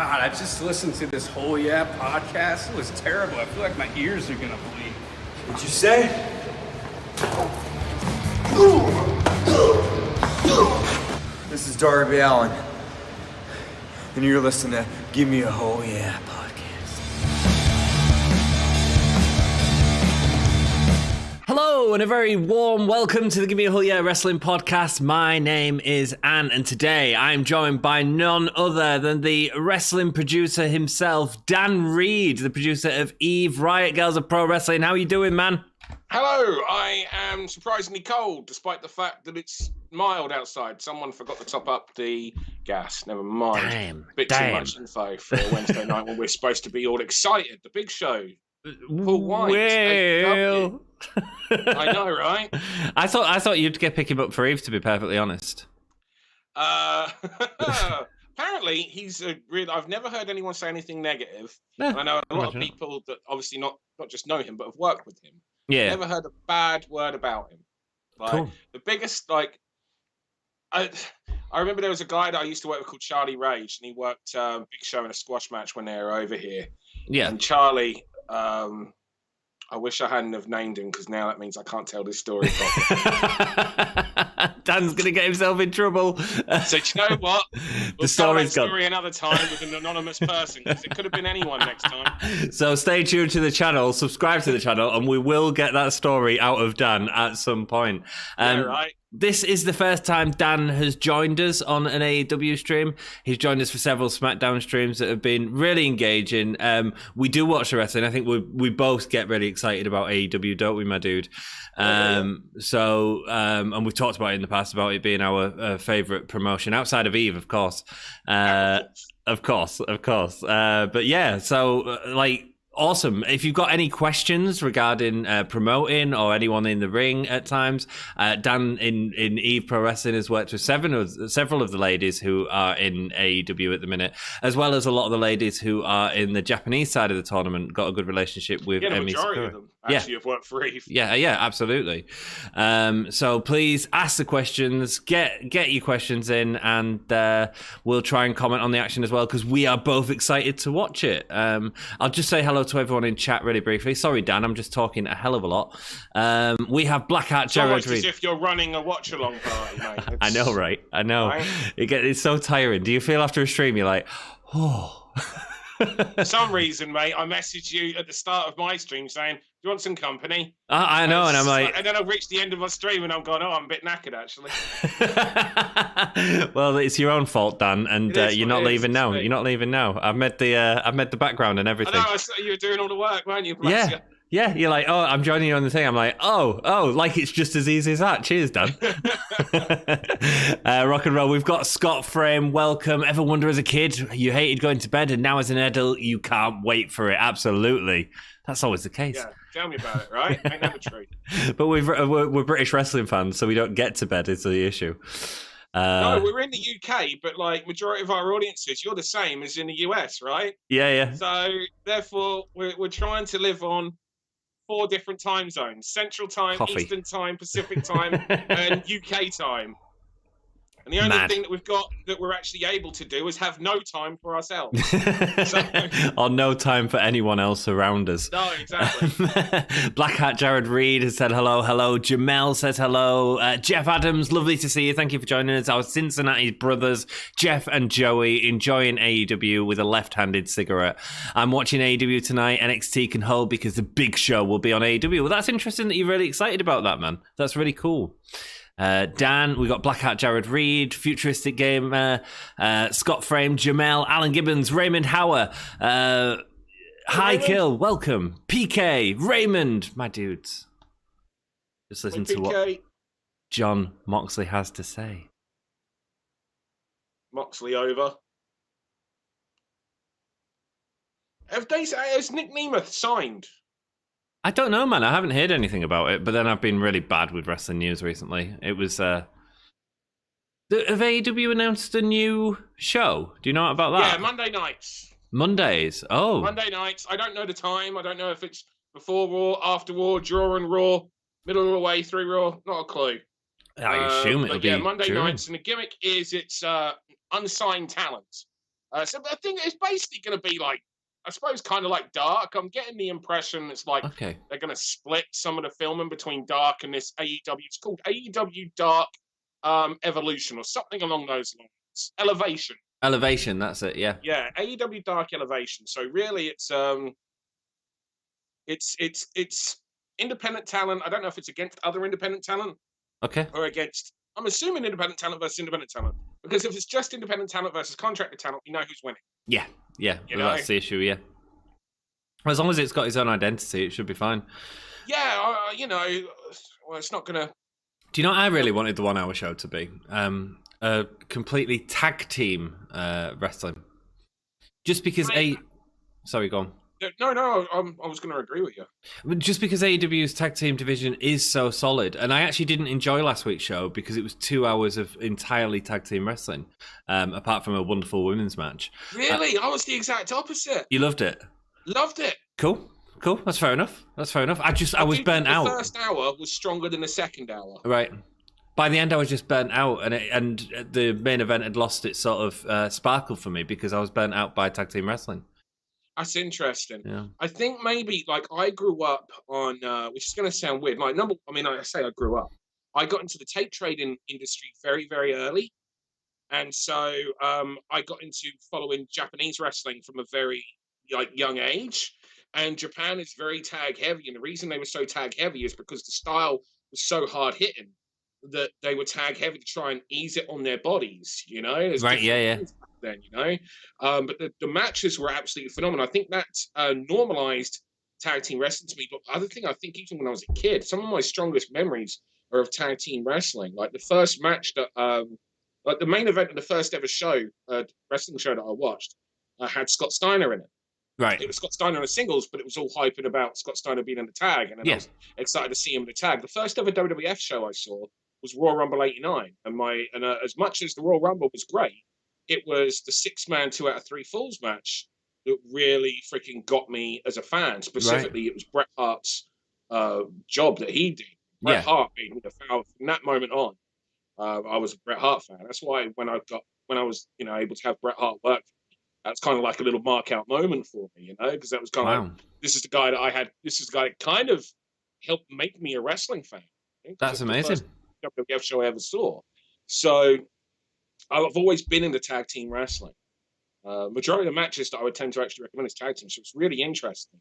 God, I just listened to this whole podcast. It was terrible. I feel like my ears are gonna bleed. What'd you say? This is Darby Allen, and you're listening to Gimme a Whole Yeah podcast. Hello and a very warm welcome to the Gimme a Whole Yeah Wrestling podcast. My name is Ann, and today I'm joined by none other than the wrestling producer himself, Dann Read, the producer of Eve, Riot Girls of Pro Wrestling. How are you doing, man? Hello, I am surprisingly cold, despite the fact that it's mild outside. Someone forgot to top up the gas. Never mind. Bit too much info for a Wednesday night when we're supposed to be all excited. The big show. Paul White. Well... I know, right? I thought you'd pick him up for Eve, to be perfectly honest. Apparently, he's a real. I've never heard anyone say anything negative. No, I know a lot of people that obviously not just know him, but have worked with him. Yeah. Never heard a bad word about him. Like, cool. The biggest, I remember there was a guy that I used to work with called Charlie Rage, and he worked Big Show in a squash match when they were over here. Yeah. And Charlie, I wish I hadn't have named him, because now that means I can't tell this story properly. Dan's going to get himself in trouble. So do you know what? We'll tell that story another time with an anonymous person, because it could have been anyone next time. So stay tuned to the channel, subscribe to the channel, and we will get that story out of Dan at some point. Yeah, right. This is the first time Dan has joined us on an AEW stream. He's joined us for several SmackDown streams that have been really engaging. We do watch the wrestling. I think we both get really excited about AEW, don't we, my dude? And we've talked about it in the past, about it being our favourite promotion, outside of Eve, of course. Of course. But yeah, so, awesome. If you've got any questions regarding promoting or anyone in the ring at times, Dan in Eve Pro Wrestling has worked with several of the ladies who are in AEW at the minute, as well as a lot of the ladies who are in the Japanese side of the tournament. Got a good relationship with the Emi majority Sakura. of them actually have worked for Eve. Yeah, absolutely. So please ask the questions, get your questions in, and we'll try and comment on the action as well, because we are both excited to watch it. I'll just say hello to everyone in chat really briefly. Sorry, Dan, I'm just talking a hell of a lot. We have Blackheart Jared Reed. As if you're running a watch-along party, mate. I know, right? I know. Right? It's so tiring. Do you feel after a stream you're like, oh... For some reason, mate, I messaged you at the start of my stream saying, do you want some company? I know, and I'm like... And then I've reached the end of my stream and I'm going, I'm a bit knackered, actually. Well, it's your own fault, Dan, and you're not leaving now. You're not leaving now. I've made the background and everything. I know, I saw you were doing all the work, weren't you? Yeah, you're like, oh, I'm joining you on the thing. I'm like, oh, like it's just as easy as that. Cheers, Dan. Rock and roll. We've got Scott Frame. Welcome. Ever wonder as a kid you hated going to bed, and now as an adult you can't wait for it? Absolutely. That's always the case. Yeah, tell me about it, right? Ain't never true. But we're British wrestling fans, so we don't get to bed is the issue. No, we're in the UK, but majority of our audiences, you're the same as in the US, right? Yeah. So therefore, we're trying to live on 4 different time zones: Central Time, Eastern Time, Pacific Time, and UK Time. And the only thing that we've got that we're actually able to do is have no time for ourselves. Or no time for anyone else around us. No, exactly. Black Hat Jared Reed has said hello. Jamel says hello. Jeff Adams, lovely to see you. Thank you for joining us. Our Cincinnati brothers, Jeff and Joey, enjoying AEW with a left-handed cigarette. I'm watching AEW tonight. NXT can hold because the big show will be on AEW. Well, that's interesting that you're really excited about that, man. That's really cool. Dan, we got Black Hat Jared Reed, Futuristic Gamer, Scott Frame, Jamel, Alan Gibbons, Raymond Hauer, High Kill, welcome, PK, Raymond, my dudes. Just listen to what John Moxley has to say. Moxley over. Has Nick Nemeth signed? I don't know, man. I haven't heard anything about it, but then I've been really bad with wrestling news recently. It was... have AEW announced a new show? Do you know about that? Yeah, Monday nights. Mondays? Oh. Monday nights. I don't know the time. I don't know if it's before Raw, after Raw, during Raw, middle of the way through Raw. Not a clue. I assume it'll be Monday during. nights. And the gimmick is it's unsigned talent. So I think it's basically going to be like, I suppose, kind of like Dark. I'm getting the impression it's like they're going to split some of the filming between Dark and this AEW. It's called AEW Dark Evolution or something along those lines. Elevation. Elevation, that's it. Yeah. Yeah, AEW Dark Elevation. So really, it's independent talent. I don't know if it's against other independent talent. Okay. Or against. I'm assuming independent talent versus independent talent. Because if it's just independent talent versus contracted talent, we know who's winning. Yeah. Well, that's the issue. Yeah. As long as it's got its own identity, it should be fine. Yeah, well, it's not gonna. Do you know what I really wanted the 1 hour show to be? A completely tag team wrestling. Just because Sorry, go on. No, I was going to agree with you. Just because AEW's tag team division is so solid, and I actually didn't enjoy last week's show because it was 2 hours of entirely tag team wrestling, apart from a wonderful women's match. Really? I was the exact opposite. You loved it? Loved it. Cool. That's fair enough. I was burnt out. The first hour was stronger than the second hour. Right. By the end, I was just burnt out, and the main event had lost its sort of sparkle for me because I was burnt out by tag team wrestling. That's interesting. Yeah. I think maybe like I grew up on, which is going to sound weird. Like I say I grew up. I got into the tape trading industry very, very early, and so I got into following Japanese wrestling from a very young age. And Japan is very tag heavy, and the reason they were so tag heavy is because the style was so hard hitting that they were tag heavy to try and ease it on their bodies. Right? Yeah. Then but the matches were absolutely phenomenal. I think that normalized tag team wrestling to me. But the other thing, I think even when I was a kid, some of my strongest memories are of tag team wrestling. Like the first match that, like the main event of the first ever show, wrestling show that I watched, had Scott Steiner in it. Right. It was Scott Steiner in the singles, but it was all hyping about Scott Steiner being in the tag, and then I was excited to see him in the tag. The first ever WWF show I saw was Royal Rumble '89, and as much as the Royal Rumble was great, it was the 6-man 2 out of 3 falls match that really freaking got me as a fan. Specifically, It was Bret Hart's job that he did. Bret Hart made me a fan from that moment on. I was a Bret Hart fan. That's why when I was able to have Bret Hart work, that's kind of like a little mark out moment for me, because that was kind of like, this is the guy that I had. This is the guy that kind of helped make me a wrestling fan. That's amazing. The first WWF show I ever saw. So I've always been into tag team wrestling. Majority of the matches that I would tend to actually recommend is tag team, so it's really interesting.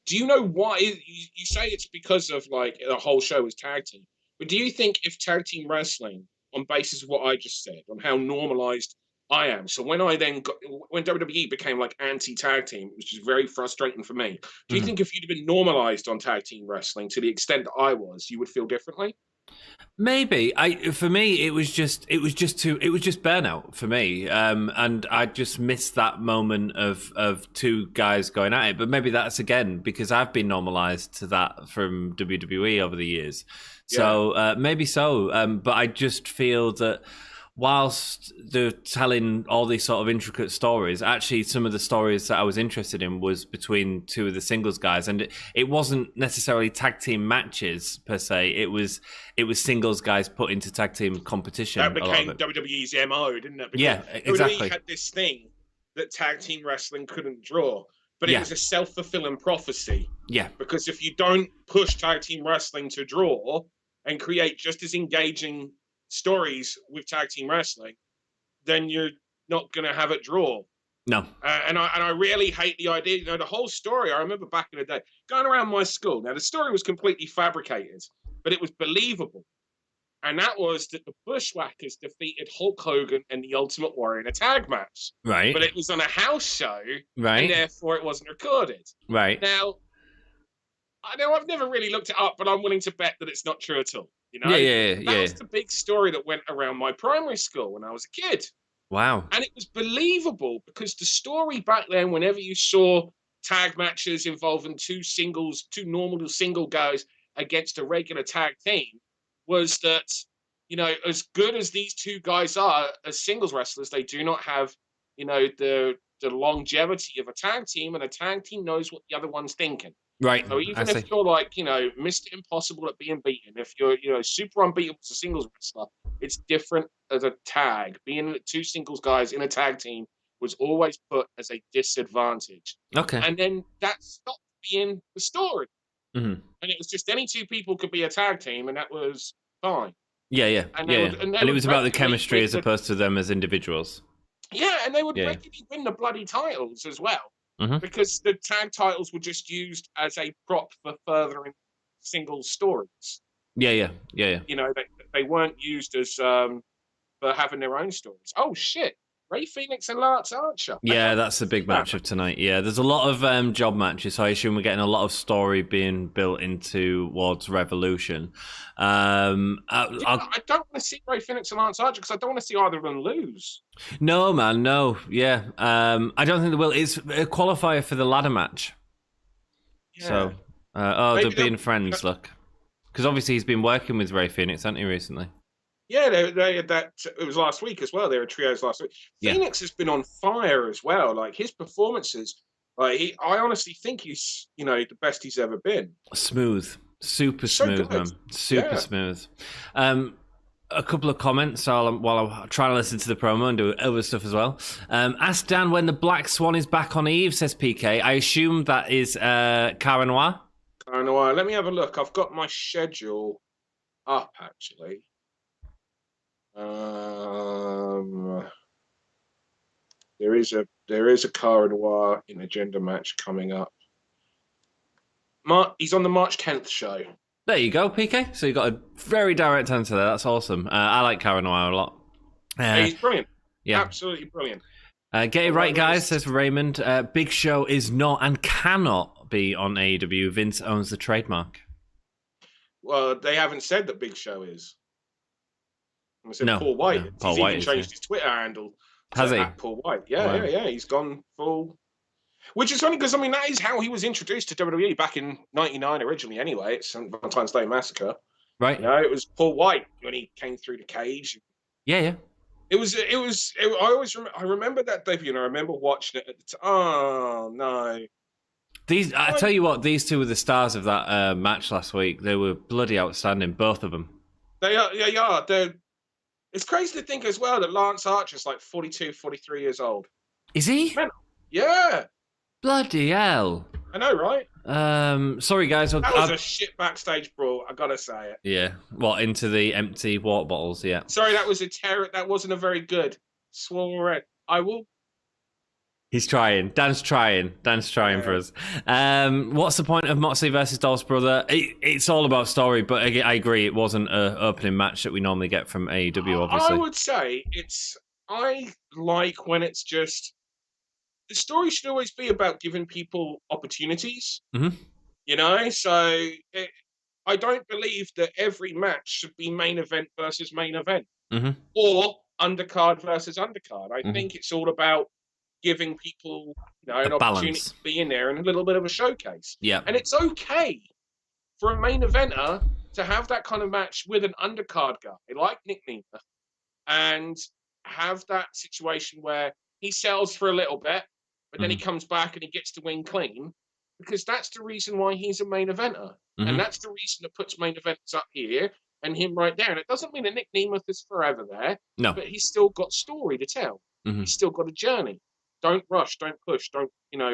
Do you know why? You say it's because of like the whole show is tag team, but do you think if tag team wrestling, on basis of what I just said, on how normalized I am, so when WWE became like anti-tag team, which is very frustrating for me, do you think if you'd have been normalized on tag team wrestling to the extent that I was, you would feel differently? Maybe. For me, it was just burnout for me, and I just missed that moment of two guys going at it. But maybe that's again because I've been normalized to that from WWE over the years. So maybe so. But I just feel that whilst they're telling all these sort of intricate stories, actually some of the stories that I was interested in was between two of the singles guys, and it wasn't necessarily tag team matches per se. It was singles guys put into tag team competition. That became WWE's MO, didn't it? Because exactly. WWE had this thing that tag team wrestling couldn't draw, but it was a self-fulfilling prophecy. Yeah. Because if you don't push tag team wrestling to draw and create just as engaging stories with tag team wrestling, then you're not going to have it draw. No. And I really hate the idea. The whole story, I remember back in the day, going around my school. Now, the story was completely fabricated, but it was believable. And that was that the Bushwhackers defeated Hulk Hogan and the Ultimate Warrior in a tag match. Right. But it was on a house show, right, and therefore it wasn't recorded. Right. Now, I know I've never really looked it up, but I'm willing to bet that it's not true at all. That was the big story that went around my primary school when I was a kid. Wow. And it was believable because the story back then, whenever you saw tag matches involving two normal single guys against a regular tag team, was that, as good as these two guys are as singles wrestlers, they do not have, the longevity of a tag team, and a tag team knows what the other one's thinking. Right. So even if you're like, Mr. Impossible at being beaten, if you're, super unbeatable as a singles wrestler, it's different as a tag. Being two singles guys in a tag team was always put as a disadvantage. Okay. And then that stopped being the story. Mm-hmm. And it was just any two people could be a tag team, and that was fine. Yeah. And it was about the chemistry as opposed to them as individuals. Yeah, and they would regularly win the bloody titles as well. Mm-hmm. Because the tag titles were just used as a prop for furthering single stories. Yeah. You know, they weren't used as for having their own stories. Oh shit! Rey Fenix and Lance Archer. Yeah, that's the big match of tonight. Yeah, there's a lot of job matches, so I assume we're getting a lot of story being built into towards Revolution. I don't want to see Rey Fenix and Lance Archer because I don't want to see either of them lose. No, man, no. Yeah, I don't think they will. It's a qualifier for the ladder match. Yeah. So, they're being friends, look. Because obviously he's been working with Rey Fenix, hasn't he, recently? Yeah, they had that. It was last week as well. They were trios last week. Yeah. Phoenix has been on fire as well. Like his performances, I honestly think he's, the best he's ever been. Smooth, super smooth, man. Super smooth. A couple of comments while I'm trying to listen to the promo and do other stuff as well. Ask Dan when the Black Swan is back on Eve, says PK. I assume that is Cara Noir. Cara Noir. Let me have a look. I've got my schedule up actually. There is a Cara Noir in a gender match coming up. He's on the March 10th show. There you go, PK. So you got a very direct answer there. That's awesome. I like Cara Noir a lot. He's brilliant. Yeah, absolutely brilliant. Get it right, guys, says Raymond. Big Show is not and cannot be on AEW. Vince owns the trademark. Well, they haven't said that Big Show is. I said no, Paul White. No, Paul White even changed his Twitter handle. Has he? Paul White. Yeah, yeah. He's gone full. Which is funny because, that is how he was introduced to WWE back in '99 originally anyway. It's Valentine's Day Massacre. Right. It was Paul White when he came through the cage. Yeah. I remember that debut and I remember watching it at the time. Oh, no. I tell you what, these two were the stars of that match last week. They were bloody outstanding, both of them. They are. It's crazy to think as well that Lance Archer's like 42, 43 years old. Is he? Man, yeah. Bloody hell. I know, right? Sorry, guys. That was a shit backstage brawl, I gotta say it. Yeah. What, into the empty water bottles, yeah. Sorry, that was a terror. That wasn't a very good. Swore it. I will. He's trying. Dan's trying for us. What's the point of Moxley versus Dolph's brother? It's all about story, but I agree, it wasn't an opening match that we normally get from AEW, obviously. I would say I like when it's just, the story should always be about giving people opportunities. Mm-hmm. So I don't believe that every match should be main event versus main event. Mm-hmm. Or undercard versus undercard. I think it's all about giving people an opportunity to be in there and a little bit of a showcase. Yeah. And it's okay for a main eventer to have that kind of match with an undercard guy like Nick Nemeth and have that situation where he sells for a little bit, but then he comes back and he gets to win clean, because that's the reason why he's a main eventer. And that's the reason that puts main eventers up here and him right there. And it doesn't mean that Nick Nemeth is forever there, but he's still got story to tell. He's still got a journey. Don't rush, don't push, don't,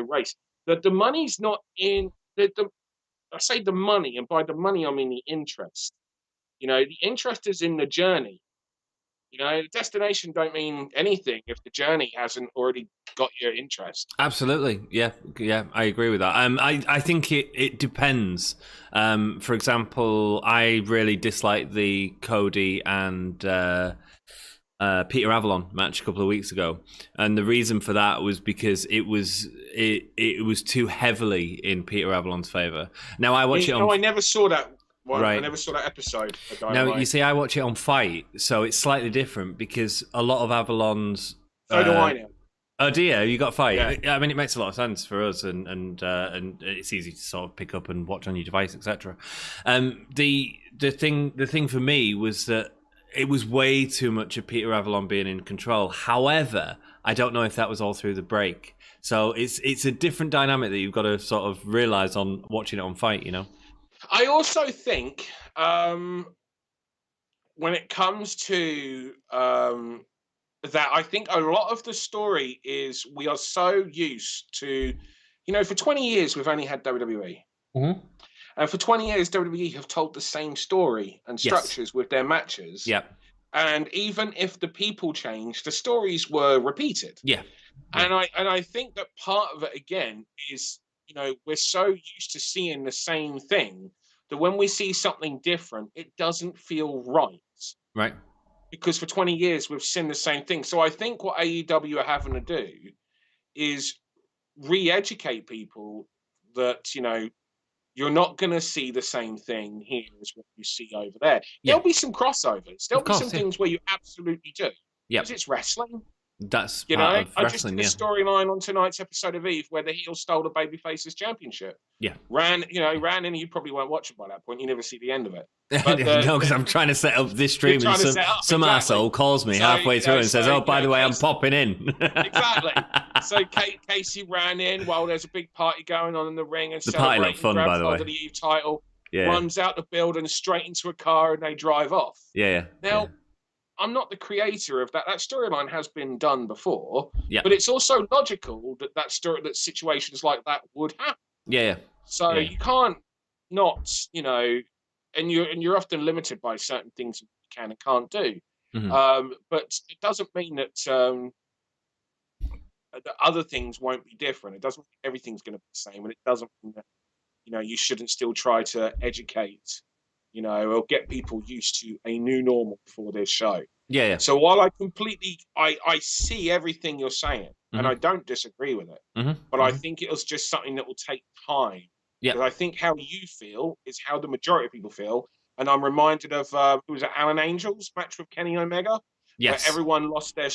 race. The money's not in, I say the money, and by the money I mean the interest. The interest is in the journey. The destination don't mean anything if the journey hasn't already got your interest. Absolutely, yeah, I agree with that. I think it depends. For example, I really dislike the Cody and Peter Avalon match a couple of weeks ago, and the reason for that was because it was too heavily in Peter Avalon's favor. Now I watch it on. No, I never saw that. Right. I never saw that episode. No, you see, I watch it on Fight, so it's slightly different because a lot of Avalon's. So do I now. Oh dear, you got Fight. Yeah. I mean, it makes a lot of sense for us, and it's easy to sort of pick up and watch on your device, etc. The thing for me was that it was way too much of Peter Avalon being in control. However, I don't know if that was all through the break. So it's a different dynamic that you've got to sort of realize on watching it on Fight. I also think when it comes to that I think a lot of the story is we are so used to, for 20 years we've only had WWE. Mm-hmm. And for 20 years, WWE have told the same story and structures with their matches. Yeah. And even if the people changed, the stories were repeated. Yeah. And I think that part of it, again, is, we're so used to seeing the same thing that when we see something different, it doesn't feel right. Right. Because for 20 years, we've seen the same thing. So I think what AEW are having to do is re-educate people that, you're not going to see the same thing here as what you see over there. Yeah. There'll be some crossovers. There'll be some yeah. things where you absolutely do. Yeah. Because it's wrestling. That's part of wrestling, I just did a storyline on tonight's episode of Eve where the heel stole the babyface's championship. Yeah. Ran in, you probably won't watch it by that point. You never see the end of it. But, no, because I'm trying to set up this stream and some asshole calls me halfway through and says, oh, by the way, I'm popping in. Exactly. So Casey ran in while there's a big party going on in the ring and the party looked fun, by the way. The Eve title, yeah. runs out the building straight into a car and they drive off. Yeah. Now, I'm not the creator of that. That storyline has been done before, yeah. But it's also logical that situations like that would happen. Yeah. So you can't not, and you're often limited by certain things you can and can't do. Mm-hmm. But it doesn't mean that other things won't be different. It doesn't mean everything's going to be the same, and it doesn't mean that you shouldn't still try to educate. Or get people used to a new normal for this show. Yeah. So while I see everything you're saying, mm-hmm. and I don't disagree with it, mm-hmm. but mm-hmm. I think it was just something that will take time. Yeah. Because I think how you feel is how the majority of people feel. And I'm reminded of, who was it, Alan Angel's match with Kenny Omega? Yes. Where everyone lost their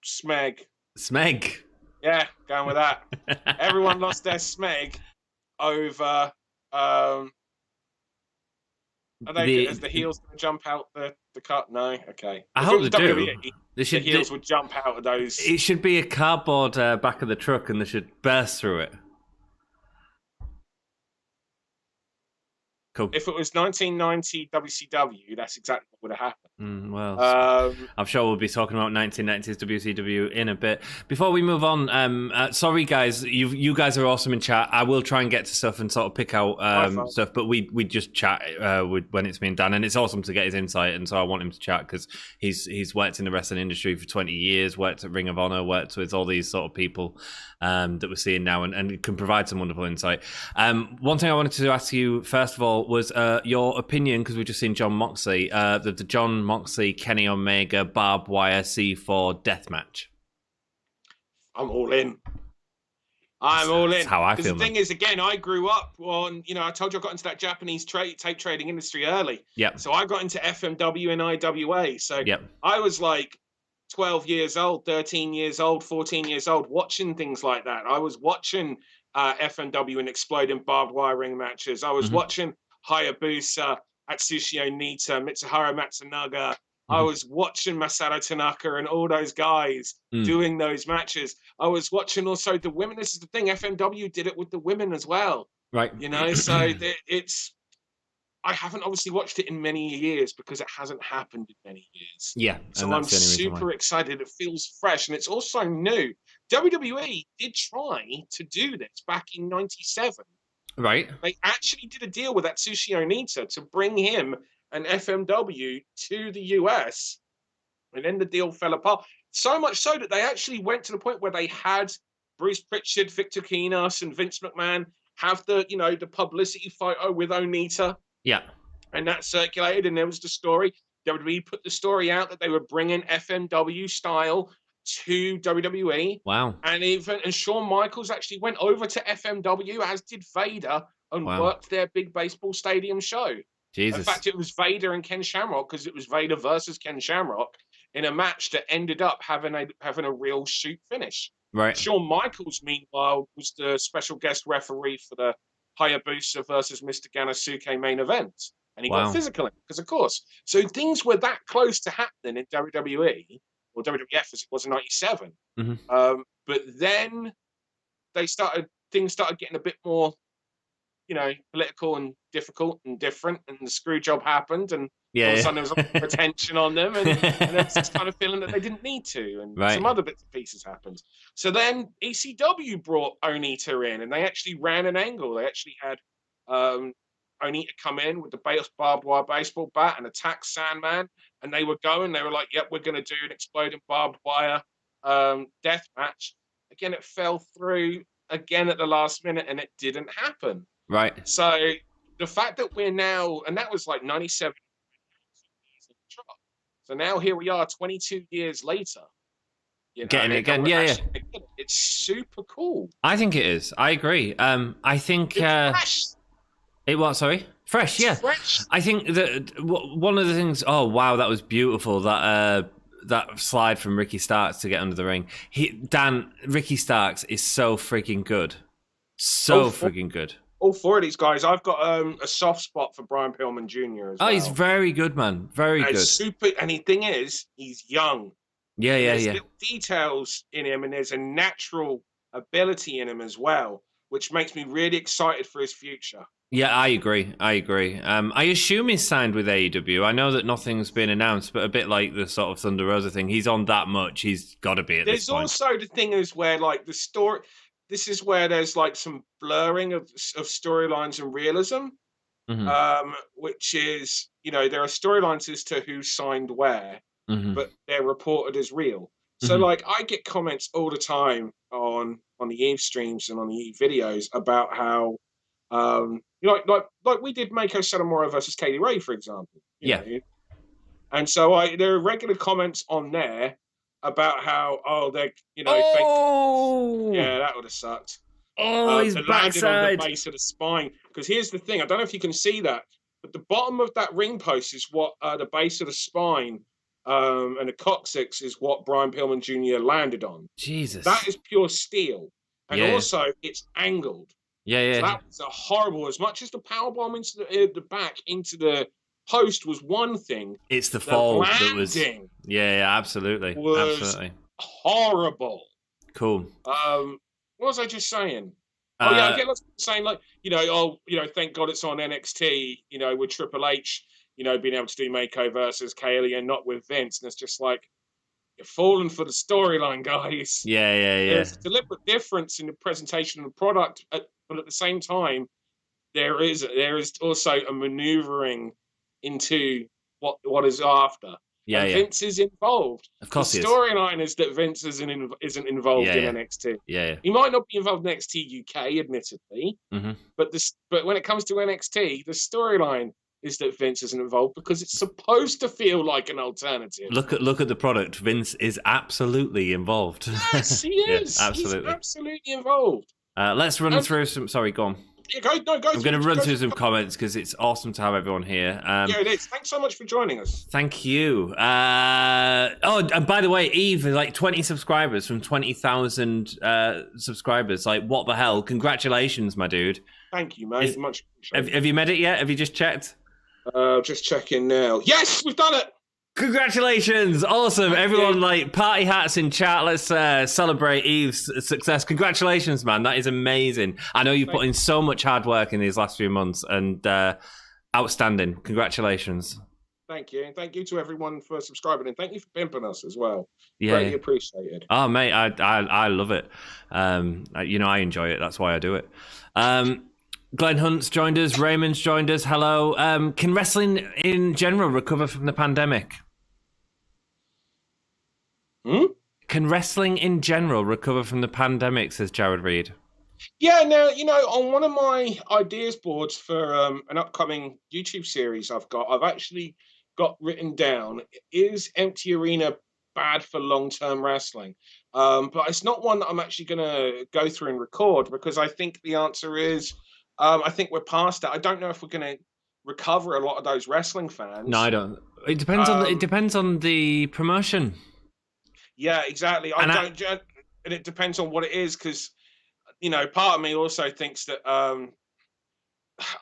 smeg. Smeg. Yeah, going with that. Everyone lost their smeg over... Is the heels going to jump out the cut? No? Okay. I hope they do. WWE, the heels would jump out of those. It should be a cardboard back of the truck and they should burst through it. Cool. If it was 1990 WCW, that's exactly what would have happened. Well, I'm sure we'll be talking about 1990s WCW in a bit. Before we move on, sorry guys, you guys are awesome in chat. I will try and get to stuff and sort of pick out stuff, but we just chat when it's me and Dan, and it's awesome to get his insight, and so I want him to chat because he's worked in the wrestling industry for 20 years, worked at Ring of Honor, worked with all these sort of people that we're seeing now, and can provide some wonderful insight. One thing I wanted to ask you first of all was your opinion, because we've just seen John Moxley, the John Moxley Kenny Omega barbed wire C4 death match. I'm all in. I'm all in. That's how I feel. The thing is, again, I grew up on, I told you I got into that Japanese tape trading industry early. Yeah. So I got into FMW and IWA. So yep. I was like 12 years old, 13 years old, 14 years old, watching things like that. I was watching FMW and exploding barbed wire ring matches. I was mm-hmm. watching Hayabusa, Atsushi Onita, Mitsuharu Matsunaga. Mm-hmm. I was watching Masato Tanaka and all those guys doing those matches. I was watching also the women. This is the thing, FMW did it with the women as well. Right. So it's... I haven't obviously watched it in many years because it hasn't happened in many years. Yeah. So I'm super excited. It feels fresh and it's also new. WWE did try to do this back in 97. Right. They actually did a deal with Atsushi Onita to bring him and FMW to the US. And then the deal fell apart. So much so that they actually went to the point where they had Bruce Pritchard, Victor Kinos, and Vince McMahon have the publicity photo with Onita. Yeah. And that circulated, and there was the story. WWE put the story out that they were bringing FMW style to WWE. Wow. And Shawn Michaels actually went over to FMW, as did Vader, and worked their big baseball stadium show. Jesus. In fact, it was Vader and Ken Shamrock, because it was Vader versus Ken Shamrock in a match that ended up having a real shoot finish. Right. Shawn Michaels, meanwhile, was the special guest referee for the Hayabusa versus Mr. Ganosuke main event. And he got physical in it, because of course. So things were that close to happening in WWE, or WWF as it was in 97. Mm-hmm. But then things started getting a bit more political and difficult and different, and the screw job happened, and all of a sudden there was a lot of attention on them, and there was this kind of feeling that they didn't need to, and some other bits and pieces happened. So then ECW brought Onita in, and they actually ran an angle. They actually had Onita come in with the barbed wire baseball bat and attack Sandman, and they were like, yep, we're going to do an exploding barbed wire death match. Again, it fell through again at the last minute, and it didn't happen. Right. So the fact that we're now, and that was like 97. So now here we are 22 years later. Getting it again. Yeah. It's super cool. I think it is. I agree. I think... fresh. It was, sorry? Fresh, yeah. Fresh. I think that one of the things... Oh, wow, that was beautiful. That slide from Ricky Starks to get under the ring. Ricky Starks is so freaking good. Freaking good. All four of these guys. I've got a soft spot for Brian Pillman Jr. as well. He's very good, man. Very good. Super. And the thing is, he's young. Yeah. There's little details in him, and there's a natural ability in him as well, which makes me really excited for his future. Yeah, I agree. I assume he's signed with AEW. I know that nothing's been announced, but a bit like the sort of Thunder Rosa thing, he's on that much. He's got to be at this point. There's also the thing is where like the story. This is where there's like some blurring of storylines and realism, which is, there are storylines as to who signed where, but they're reported as real. So like I get comments all the time on the Eve streams and on the Eve videos about how, like we did Mako Satomura versus Kaylee Ray, for example. You know? And so there are regular comments on there about how they're that would have sucked. His backside on the base of the spine. Because here's the thing, I don't know if you can see that, but the bottom of that ring post is what the base of the spine and the coccyx is what Brian Pillman Jr. landed on. Jesus, that is pure steel, and also it's angled. So that was a horrible. As much as the powerbomb into the back into the post was one thing, it's the fall that was absolutely horrible. Cool. What was I just saying? I get lots of people saying like, thank God it's on NXT, with Triple H, being able to do Mako versus Kaylee and not with Vince, and it's just like you're falling for the storyline, guys. There's a deliberate difference in the presentation of the product, but at the same time, there is also a maneuvering into what is after. Vince is involved. Of course, the storyline is that Vince isn't involved in NXT. He might not be involved in NXT UK, admittedly, but when it comes to NXT, the storyline is that Vince isn't involved because it's supposed to feel like an alternative. Look at the product. Vince is absolutely involved. Yes, he is. Absolutely. He's absolutely involved. Let's run through some. Sorry, go on. Yeah, go. I'm going to run through some comments because it's awesome to have everyone here. It is. Thanks so much for joining us. Thank you. And by the way, Eve is like 20 subscribers from 20,000 subscribers. Like, what the hell? Congratulations, my dude. Thank you, mate. Much appreciated. Have you met it yet? Have you just checked? Just checking now. Yes, we've done it. Congratulations! Awesome. Everyone, like, party hats in chat. Let's celebrate Eve's success. Congratulations, man. That is amazing. I know you've put in so much hard work in these last few months, and outstanding. Congratulations. Thank you. And thank you to everyone for subscribing, and thank you for pimping us as well. Greatly appreciated. Oh, mate, I love it. I enjoy it. That's why I do it. Glenn Hunt's joined us. Raymond's joined us. Hello. Can wrestling in general recover from the pandemic? Can wrestling in general recover from the pandemic, says Jared Reed. Yeah, now, on one of my ideas boards for an upcoming YouTube series I've actually got written down, is Empty Arena bad for long-term wrestling? But it's not one that I'm actually going to go through and record, because I think the answer is, I think we're past that. I don't know if we're going to recover a lot of those wrestling fans. No, I don't. It depends on the promotion. Yeah, exactly. And it depends on what it is, because part of me also thinks that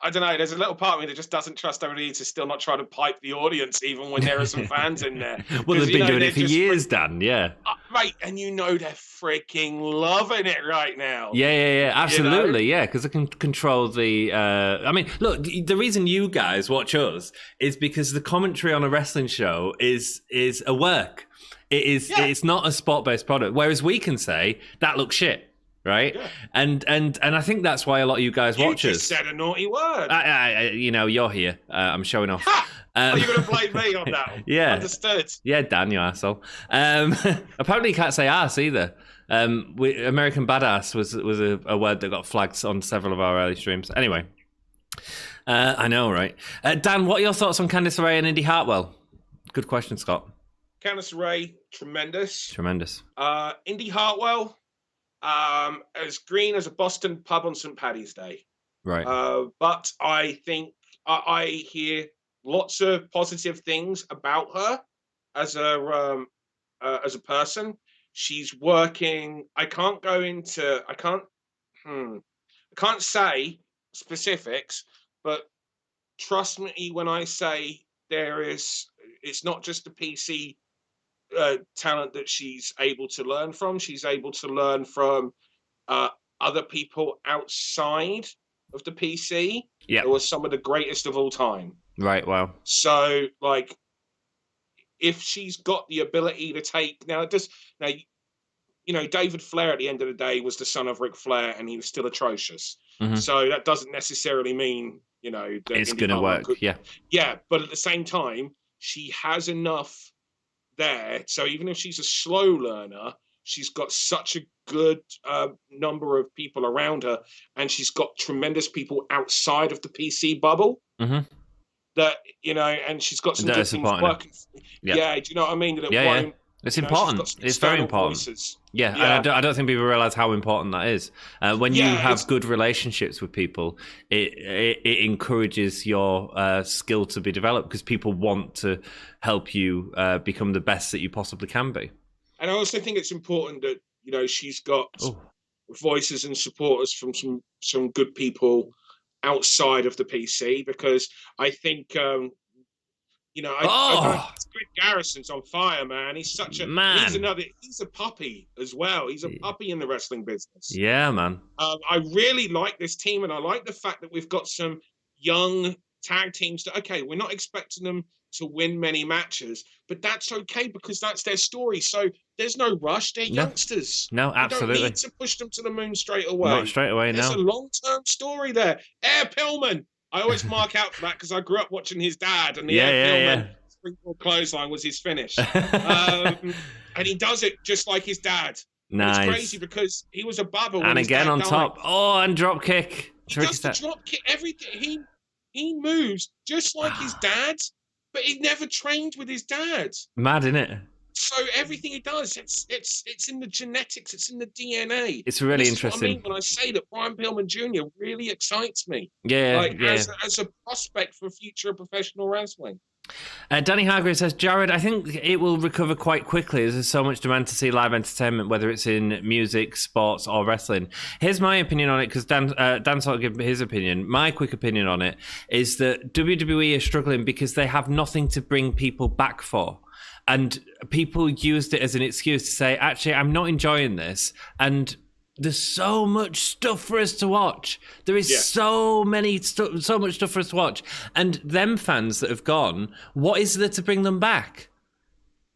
I don't know. There's a little part of me that just doesn't trust WWE to still not try to pipe the audience, even when there are some fans in there. Well, they've been doing it for years, Dan. Yeah. Right, and they're freaking loving it right now. Yeah, absolutely, yeah, because they can control the... I mean, look, the reason you guys watch us is because the commentary on a wrestling show is a work. It's not a spot-based product, whereas we can say, that looks shit. Right, yeah. and I think that's why a lot of you guys watch us. You just said a naughty word. You're here. I'm showing off. Are you going to blame me on that? Yeah, understood. Yeah, Dan, you asshole. Apparently, you can't say ass either. American badass was a word that got flagged on several of our early streams. Anyway, I know, right? Dan, what are your thoughts on Candice LeRae and Indy Hartwell? Good question, Scott. Candice LeRae, tremendous. Indy Hartwell. As green as a Boston pub on St. Paddy's Day. Right. But I think I hear lots of positive things about her as a person. She's working. I can't say specifics, but trust me when I say it's not just the PC talent that she's able to learn from. She's able to learn from other people outside of the PC. Yeah, who are some of the greatest of all time. Right. Wow. So, like, if she's got the ability to take David Flair at the end of the day was the son of Ric Flair, and he was still atrocious. Mm-hmm. So that doesn't necessarily mean that it's going to work. Yeah, but at the same time, she has enough there, so even if she's a slow learner, she's got such a good number of people around her, and she's got tremendous people outside of the PC bubble. Mm-hmm. That and she's got some good things working. Yeah, do you know what I mean? That won't. It's important. It's very important. Voices. Yeah, and I don't think people realize how important that is. When you have good relationships with people, it encourages your skill to be developed because people want to help you become the best that you possibly can be. And I also think it's important that she's got voices and supporters from some good people outside of the PC, because I think. Garrison's on fire, man. He's such a man. He's a puppy as well. He's a puppy in the wrestling business. Yeah, man. I really like this team, and I like the fact that we've got some young tag teams that, we're not expecting them to win many matches, but that's okay because that's their story. So there's no rush. They're youngsters. No, absolutely. You don't need to push them to the moon straight away. Not straight away, There's a long-term story there. Pillman. I always mark out for that because I grew up watching his dad, and the Pillman springboard clothesline was his finish. And he does it just like his dad. Nice. It's crazy because he was a bubble. And again on top. Oh, and drop kick. He does the drop kick, everything. He moves just like his dad, but he never trained with his dad. Mad, innit? So everything he does, it's in the genetics, it's in the DNA. It's really interesting. What I mean when I say that Brian Pillman Jr. really excites me. As a prospect for future professional wrestling. Danny Hager says, Jared, I think it will recover quite quickly as there's so much demand to see live entertainment, whether it's in music, sports, or wrestling. Here's my opinion on it, because Dan sort of gave his opinion. My quick opinion on it is that WWE are struggling because they have nothing to bring people back for. And people used it as an excuse to say, actually, I'm not enjoying this. And there's so much stuff for us to watch. There is so much stuff for us to watch. And them fans that have gone, what is there to bring them back?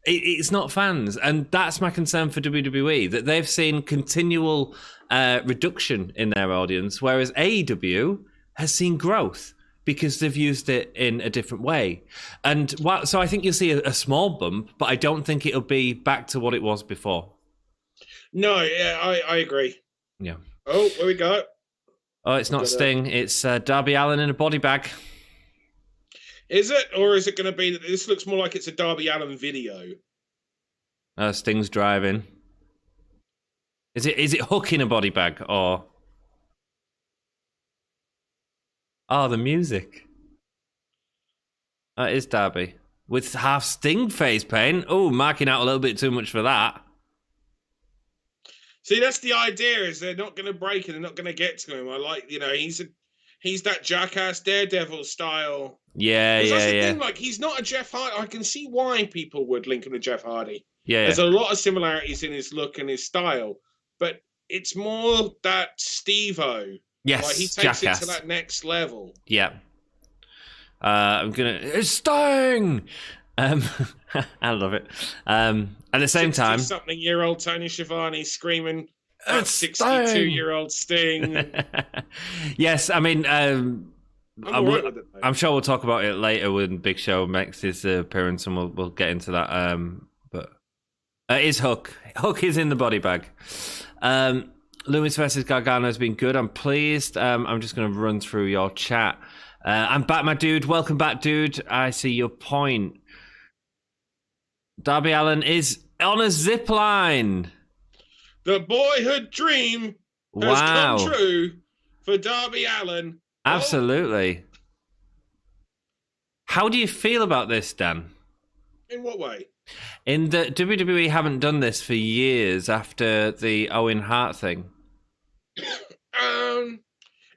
It's not fans. And that's my concern for WWE, that they've seen continual reduction in their audience, whereas AEW has seen growth, because they've used it in a different way. And so I think you'll see a small bump, but I don't think it'll be back to what it was before. No, I agree. Yeah. Oh, where we go? Oh, it's not Sting. It's Darby Allin in a body bag. Is it? Or is it going to be... This looks more like it's a Darby Allin video. Sting's driving. Is it Hook in a body bag, or... Oh, the music. That is Darby. With half Sting face paint. Oh, marking out a little bit too much for that. See, that's the idea, is they're not going to break it. They're not going to get to him. I like, he's that jackass Daredevil style. Yeah. That's the thing, like, he's not a Jeff Hardy. I can see why people would link him to Jeff Hardy. Yeah. There's a lot of similarities in his look and his style, but it's more that Steve-O. Yes, like, he takes jackass. it to that next level. Yeah. It's Sting! I love it. At the same time... 60-something-year-old Tony Schiavone screaming at It's 62-year-old Sting. Yes, I mean... I'm sure we'll talk about it later when Big Show makes his appearance, and we'll get into that. But it is Hook. Hook is in the body bag. Loomis versus Gargano has been good. I'm pleased. I'm just going to run through your chat. I'm back, my dude. Welcome back, dude. I see your point. Darby Allin is on a zip line. The boyhood dream has come true for Darby Allin. Absolutely. How do you feel about this, Dan? In what way? In that WWE haven't done this for years after the Owen Hart thing.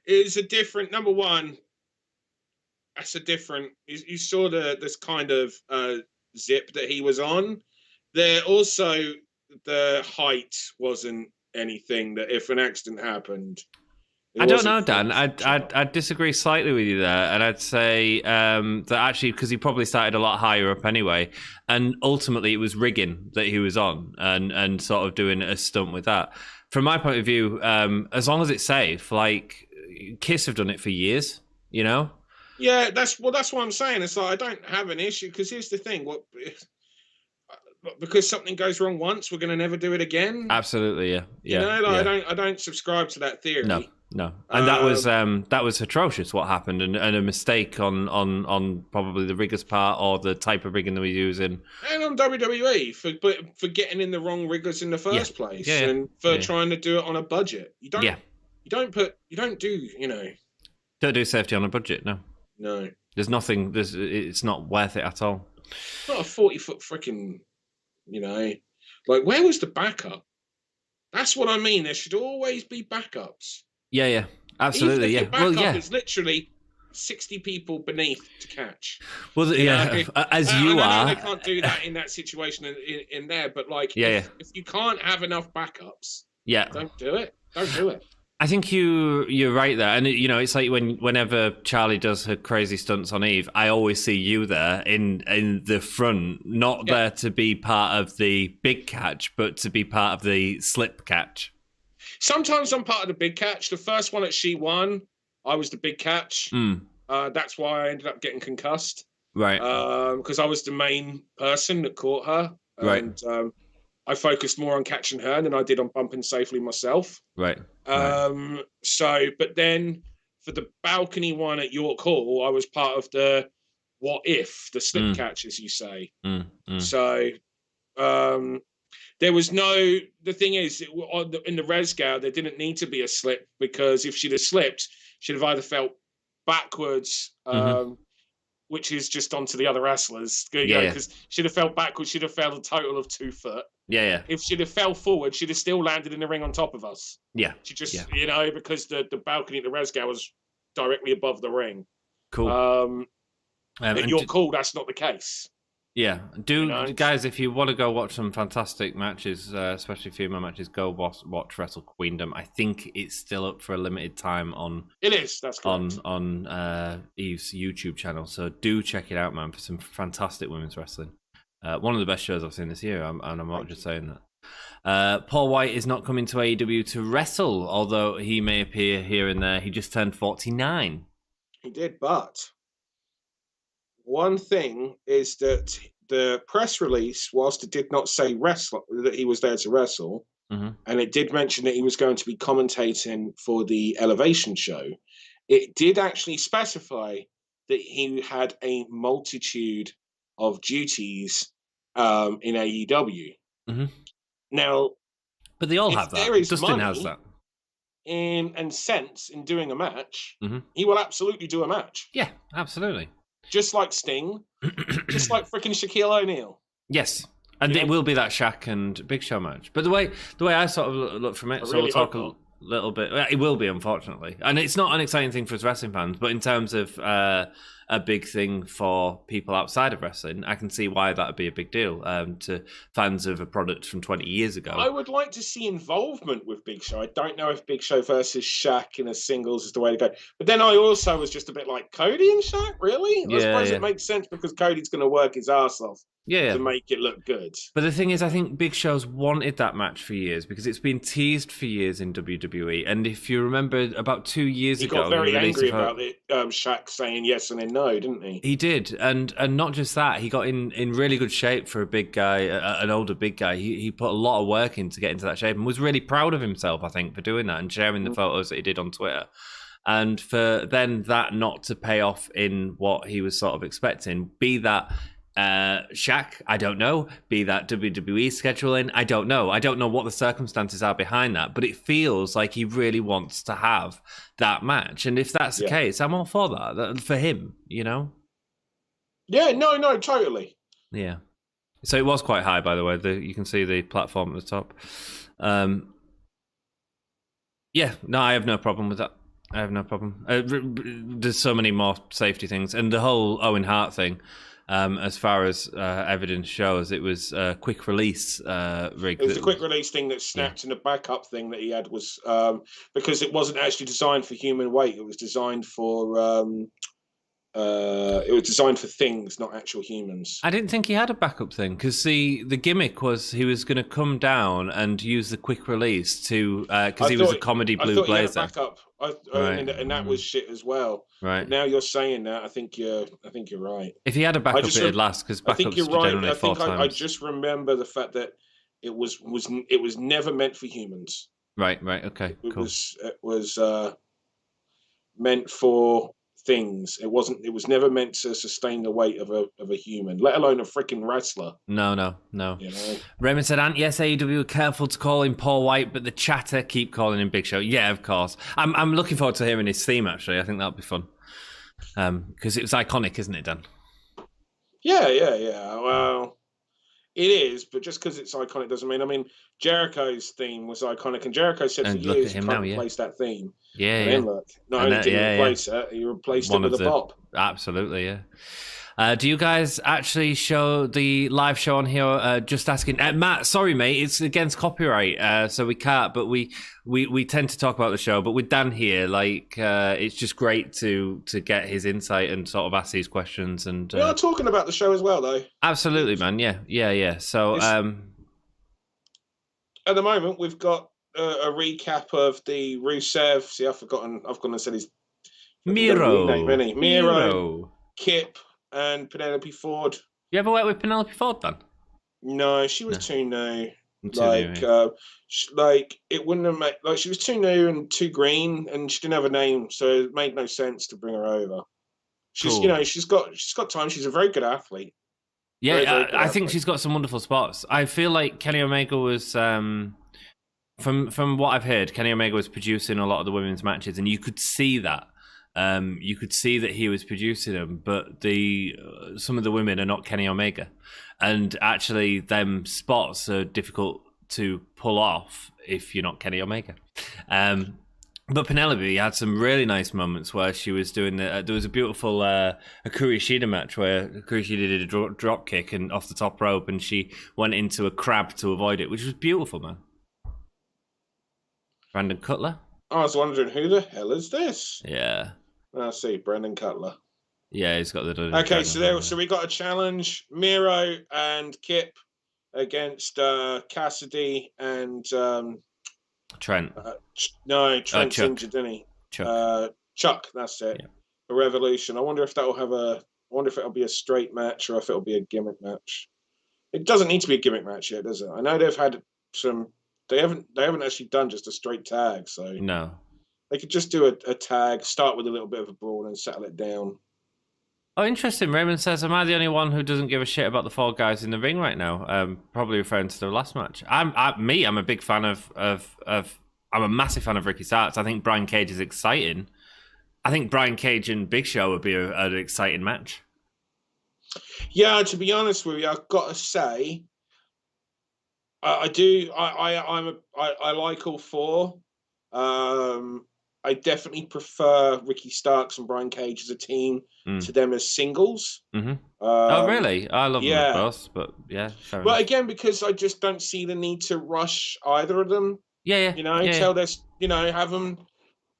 It's a different, number one, that's a different, you saw this kind of zip that he was on. There also, the height wasn't anything that if an accident happened. I don't know, Dan. I'd disagree slightly with you there, and I'd say that actually, because he probably started a lot higher up anyway, and ultimately it was rigging that he was on, and sort of doing a stunt with that. From my point of view, as long as it's safe, like Kiss have done it for years, you know. Yeah, that's what I'm saying. It's like I don't have an issue because here's the thing: because something goes wrong once, we're going to never do it again. Absolutely, yeah. You know, like, I don't subscribe to that theory. No, and that was atrocious. What happened, and a mistake on probably the rigger's part or the type of rigging that we're using, and on WWE for getting in the wrong riggers in the first place, and for trying to do it on a budget. You don't do safety on a budget. No, there's nothing. It's not worth it at all. It's not a 40-foot freaking, like where was the backup? That's what I mean. There should always be backups. Yeah, absolutely. Even if the backup is literally 60 people beneath to catch. Well, as you are. They can't do that in that situation in there, but like, if you can't have enough backups, don't do it. Don't do it. I think you're right there, and it's like whenever Charlie does her crazy stunts on Eve, I always see you there in the front, not there to be part of the big catch, but to be part of the slip catch. Sometimes I'm part of the big catch. The first one at She Won, I was the big catch. That's why I ended up getting concussed. Right. Because I was the main person that caught her. Right. And I focused more on catching her than I did on bumping safely myself. Right. But then for the balcony one at York Hall, I was part of the what if, the slip catch, as you say. So there was the thing is, in the Resgal, there didn't need to be a slip because if she'd have slipped, she'd have either fell backwards, which is just onto the other wrestlers. Because she'd have fell backwards, she'd have fell a total of 2 foot. Yeah. If she'd have fell forward, she'd have still landed in the ring on top of us. Yeah. She just, because the balcony at the Resgal was directly above the ring. Cool. At York Hall, that's not the case. Yeah, guys, if you want to go watch some fantastic matches, especially female matches, go watch Wrestle Queendom. I think it's still up for a limited time on. It is. That's correct. on Eve's YouTube channel. So do check it out, man, for some fantastic women's wrestling. One of the best shows I've seen this year, and I'm not just saying that. Paul White is not coming to AEW to wrestle, although he may appear here and there. He just turned 49. He did, but one thing is that the press release, whilst it did not say wrestle, that he was there to wrestle, and it did mention that he was going to be commentating for the Elevation show, it did actually specify that he had a multitude of duties in AEW. Now, but they all have that. Dustin has that. And sense in doing a match, he will absolutely do a match. Yeah, absolutely. Just like Sting, just like freaking Shaquille O'Neal. Yes, and it will be that Shaq and Big Show match. But the way I sort of look from it, so we'll talk little bit. It will be, unfortunately, and it's not an exciting thing for us wrestling fans. But in terms of a big thing for people outside of wrestling, I can see why that would be a big deal to fans of a product from 20 years ago. I would like to see involvement with Big Show. I don't know if Big Show versus Shaq in a singles is the way to go. But then I also was just a bit like, Cody and Shaq, really? I suppose it makes sense because Cody's going to work his ass off to make it look good. But the thing is, I think Big Show's wanted that match for years because it's been teased for years in WWE. And if you remember, about 2 years ago, he got very angry about it. Shaq saying yes and then no, didn't he? He did, and not just that, he got in really good shape for a big guy, an older big guy. He put a lot of work in to get into that shape and was really proud of himself, I think, for doing that and sharing the photos that he did on Twitter. And for then that not to pay off in what he was sort of expecting, be that Shaq, I don't know, be that WWE scheduling, I don't know what the circumstances are behind that, but it feels like he really wants to have that match. And if that's the case, I'm all for that for him, you know? Yeah, no, totally. Yeah. So it was quite high, by the way. You can see the platform at the top. Yeah, no, I have no problem with that. I have no problem. There's so many more safety things. And the whole Owen Hart thing, as far as evidence shows, it was a quick release rig. It was a quick release thing that snapped, and the backup thing that he had was because it wasn't actually designed for human weight. It was designed for things, not actual humans. I didn't think he had a backup thing because the gimmick was he was going to come down and use the quick release to because he was a comedy blue blazer. He had a backup. And that was shit as well. Right. But now you're saying that, I think you're right. If he had a backup, it'd last because backups. I think you're right. Generally I think I times. just remember the fact that it was never meant for humans. Right. Okay. It cool. was meant for things. It was never meant to sustain the weight of a human, let alone a freaking wrestler. No. You know? Raymond said, "Ant, yes, AEW are careful to call him Paul White, but the chatter keep calling him Big Show." Yeah, of course. I'm looking forward to hearing his theme. Actually, I think that'll be fun because it was iconic, isn't it, Dan? Yeah. Well, it is, but just because it's iconic doesn't mean. I mean, Jericho's theme was iconic, and Jericho said for years he can't replace that theme. Yeah, and then look, not only did he replace it, he replaced it with a bop. Absolutely, yeah. Do you guys actually show the live show on here? Just asking, Matt. Sorry, mate, it's against copyright, so we can't. But we tend to talk about the show. But with Dan here, it's just great to get his insight and sort of ask these questions. And we are talking about the show as well, though. Absolutely, man. Yeah. So at the moment, we've got a recap of the Rusev. See, I've gone and said his Miro, Kip, and Penelope Ford. You ever worked with Penelope Ford, Dan? No, she was too new. It wouldn't have made she was too new and too green, and she didn't have a name, so it made no sense to bring her over. She's cool. She's got time. She's a very good athlete. Yeah, very good I think she's got some wonderful spots. I feel like Kenny Omega was from what I've heard, Kenny Omega was producing a lot of the women's matches, and you could see that. You could see that he was producing them, but some of the women are not Kenny Omega, and actually, them spots are difficult to pull off if you're not Kenny Omega. But Penelope had some really nice moments where she was doing there was a beautiful Hikaru Shida match where Hikaru Shida did a drop kick and off the top rope, and she went into a crab to avoid it, which was beautiful, man. Brandon Cutler. I was wondering who the hell is this? Yeah. I see, Brandon Cutler. Yeah, he's got the. Okay, so we got a challenge: Miro and Kip against Kassidy and Trent. Trent's injured, didn't he? Chuck, that's it. Yeah. A Revolution. I wonder if it'll be a straight match or if it'll be a gimmick match. It doesn't need to be a gimmick match yet, does it? I know they've had some. They haven't actually done just a straight tag, so no. They could just do a tag, start with a little bit of a brawl, and settle it down. Oh, interesting. Raymond says, "Am I the only one who doesn't give a shit about the four guys in the ring right now?" Probably referring to the last match. I'm a big fan of. I'm a massive fan of Ricky Starks. I think Brian Cage is exciting. I think Brian Cage and Big Show would be an exciting match. Yeah, to be honest with you, I've got to say, I do. I like all four. I definitely prefer Ricky Starks and Brian Cage as a team to them as singles. Mm-hmm. Oh, really? I love them as both, but yeah, fair enough. Again, because I just don't see the need to rush either of them. Yeah.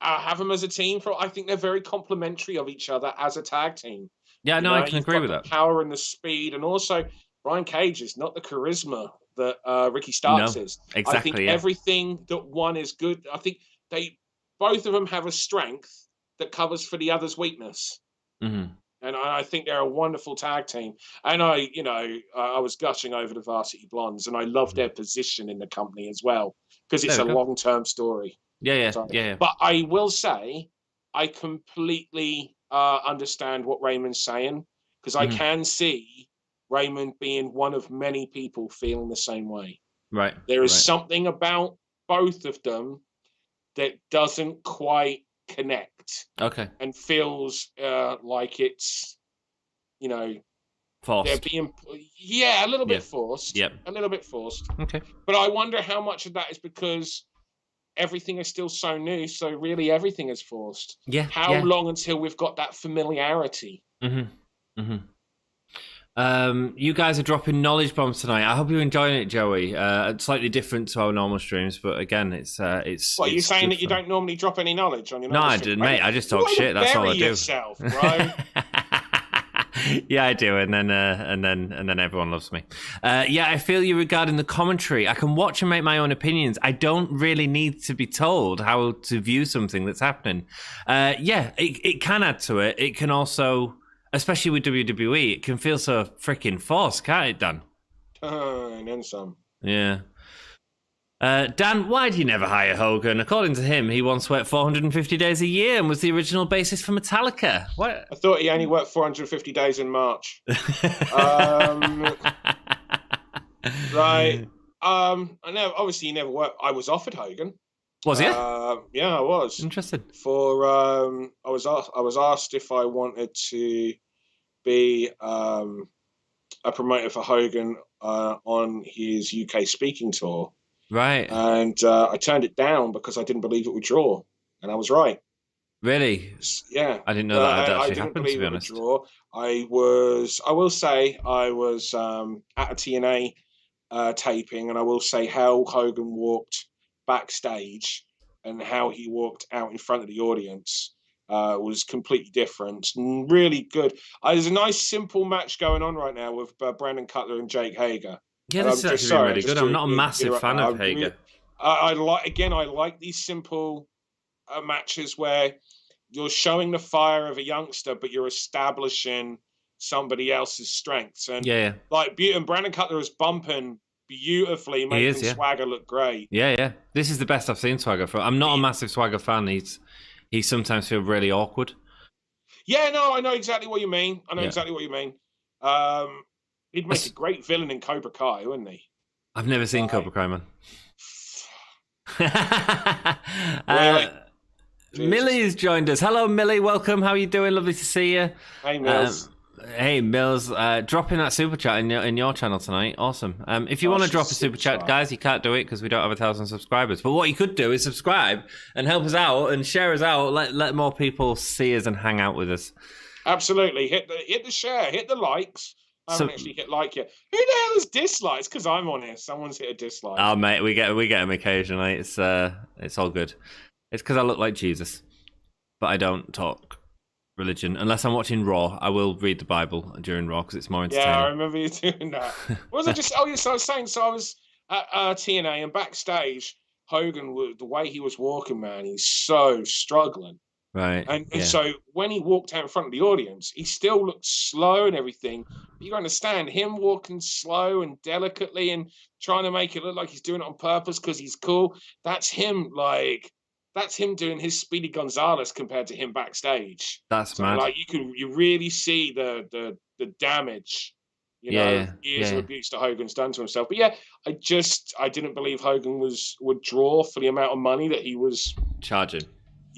Have them as a team. I think they're very complimentary of each other as a tag team. Yeah, no, I can agree with that. The power and the speed, and also Brian Cage is not the charisma that Ricky Starks is. Exactly. I think everything that one is good. I think both of them have a strength that covers for the other's weakness. Mm-hmm. And I think they're a wonderful tag team. And I was gushing over the Varsity Blondes, and I love their position in the company as well, because it's a long-term story. Yeah. But I will say, I completely understand what Raymond's saying, because I can see Raymond being one of many people feeling the same way. Right. There is something about both of them that doesn't quite connect. Okay. And feels like it's, forced. They're being, a little bit forced. Yep. A little bit forced. Okay. But I wonder how much of that is because everything is still so new, so really everything is forced. Yeah. How long until we've got that familiarity? Mm-hmm. Mm-hmm. You guys are dropping knowledge bombs tonight. I hope you're enjoying it, Joey. Slightly different to our normal streams, but again, it's. What, are you saying that you don't normally drop any knowledge on your? No, I didn't, mate. I just talk shit. That's all I do. Yourself, bro. Yeah, I do, and then everyone loves me. I feel you regarding the commentary. I can watch and make my own opinions. I don't really need to be told how to view something that's happening. It can add to it. It can also. Especially with WWE, it can feel so freaking forced, can't it, Dan? And then some. Yeah. Dan, why do you never hire Hogan? According to him, he once worked 450 days a year and was the original bassist for Metallica. What? I thought he only worked 450 days in March. Right. I know. Obviously, he never worked. I was offered Hogan. Was he? Yeah, I was. Interesting. I was asked if I wanted to be a promoter for Hogan on his UK speaking tour. Right. And I turned it down because I didn't believe it would draw, and I was right. Really? Yeah. I didn't know that had actually happened, to be honest. I will say I was at a TNA taping, and I will say how Hogan walked backstage and how he walked out in front of the audience was completely different. Really good. There's a nice simple match going on right now with Brandon Cutler and Jake Hager. Yeah, this is actually really good. I'm not a massive fan of Hager. I like these simple matches where you're showing the fire of a youngster, but you're establishing somebody else's strengths. And and Brandon Cutler is bumping beautifully, making Swagger look great. Yeah. This is the best I've seen Swagger for. I'm not a massive Swagger fan. He sometimes feels really awkward. Yeah, no, I know exactly what you mean. He'd make a great villain in Cobra Kai, wouldn't he? I've never seen Cobra Kai, man. Really? Millie has joined us. Hello, Millie. Welcome. How are you doing? Lovely to see you. Hey, Mills. Hey, Mills, dropping that super chat in your channel tonight. Awesome. If you want to drop a super chat, guys, you can't do it because we don't have 1,000 subscribers. But what you could do is subscribe and help us out and share us out. Let more people see us and hang out with us. Absolutely. Hit the share. Hit the likes. I haven't actually hit like yet. Who the hell has dislikes? Because I'm on here. Someone's hit a dislike. Oh, mate, we get them occasionally. It's all good. It's because I look like Jesus, but I don't talk religion unless I'm watching Raw. I will read the Bible during Raw because it's more entertaining. Yeah, I remember you doing that. What was I just? Oh, yes, I was saying. So I was at TNA and backstage. Hogan, the way he was walking, man, he's so struggling. Right. And so when he walked out in front of the audience, he still looked slow and everything. You understand him walking slow and delicately and trying to make it look like he's doing it on purpose because he's cool. That's him doing his Speedy Gonzalez compared to him backstage. That's mad. Like you really see the damage, years of abuse that Hogan's done to himself. But I didn't believe Hogan would draw for the amount of money that he was charging.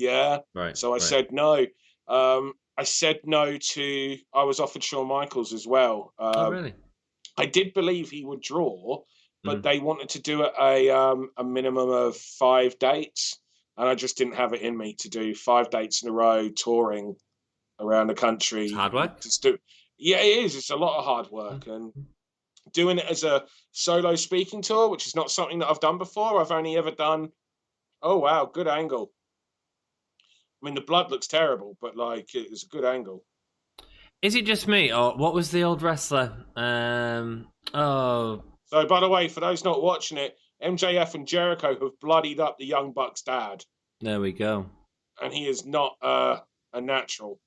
Yeah. Right. So I said no. I said no to. I was offered Shawn Michaels as well. Oh, really? I did believe he would draw, but they wanted to do a minimum of 5 dates. and I just didn't have it in me to do 5 dates in a row, touring around the country. It's hard work. Yeah, it is. It's a lot of hard work, and doing it as a solo speaking tour, which is not something that I've done before. I've only ever done. Oh wow, good angle. I mean, the blood looks terrible, but like it was a good angle. Is it just me, or what was the old wrestler? So, by the way, for those not watching it, MJF and Jericho have bloodied up the Young Bucks' dad. There we go. And he is not a natural.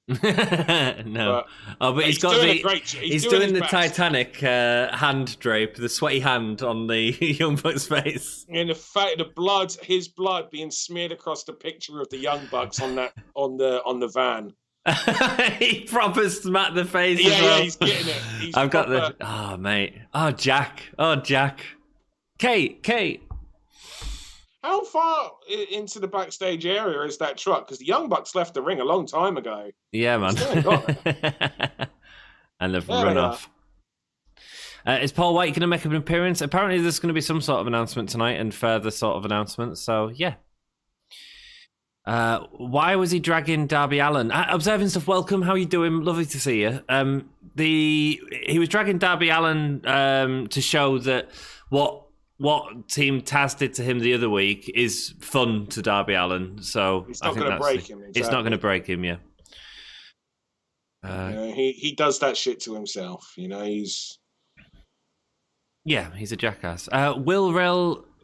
No. But he's got he's doing the Titanic hand drape, the sweaty hand on the Young Bucks' face. And the blood, his blood being smeared across the picture of the Young Bucks on the van. He proper smacked the face. Yeah, he's getting it. I've got the. Oh, mate. Oh, Jack. Kate. How far into the backstage area is that truck? Because the Young Bucks left the ring a long time ago. Yeah, man. And they've run off. Is Paul White going to make an appearance? Apparently, there's going to be some sort of announcement tonight and further sort of announcements. So, yeah. Why was he dragging Darby Allin? Observing stuff, welcome. How you doing? Lovely to see you. He was dragging Darby Allin to show that what Team Taz did to him the other week is fun to Darby Allin. So it's not going to break him. Exactly. It's not going to break him. Yeah. He does that shit to himself. He's a jackass.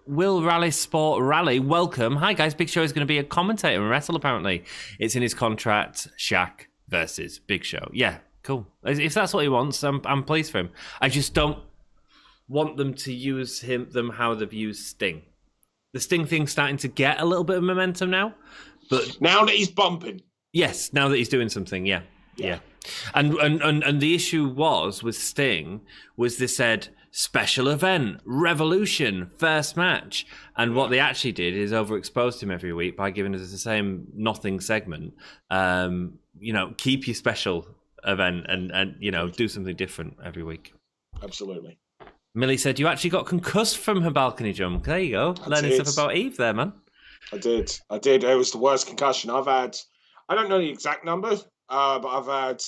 Will Rally Sport Rally, welcome. Hi guys, Big Show is going to be a commentator and wrestle apparently. It's in his contract, Shaq versus Big Show. Yeah, cool. If that's what he wants, I'm pleased for him. I just don't want them to use them how they've used Sting. The Sting thing's starting to get a little bit of momentum now. But now that he's bumping. Yes, now that he's doing something, yeah. And the issue with Sting was they said special event, revolution, first match. And what they actually did is overexposed him every week by giving us the same nothing segment. Keep your special event and do something different every week. Absolutely. Millie said you actually got concussed from her balcony jump. There you go. Learning stuff about Eve there, man. I did. It was the worst concussion I've had. I don't know the exact number, but I've had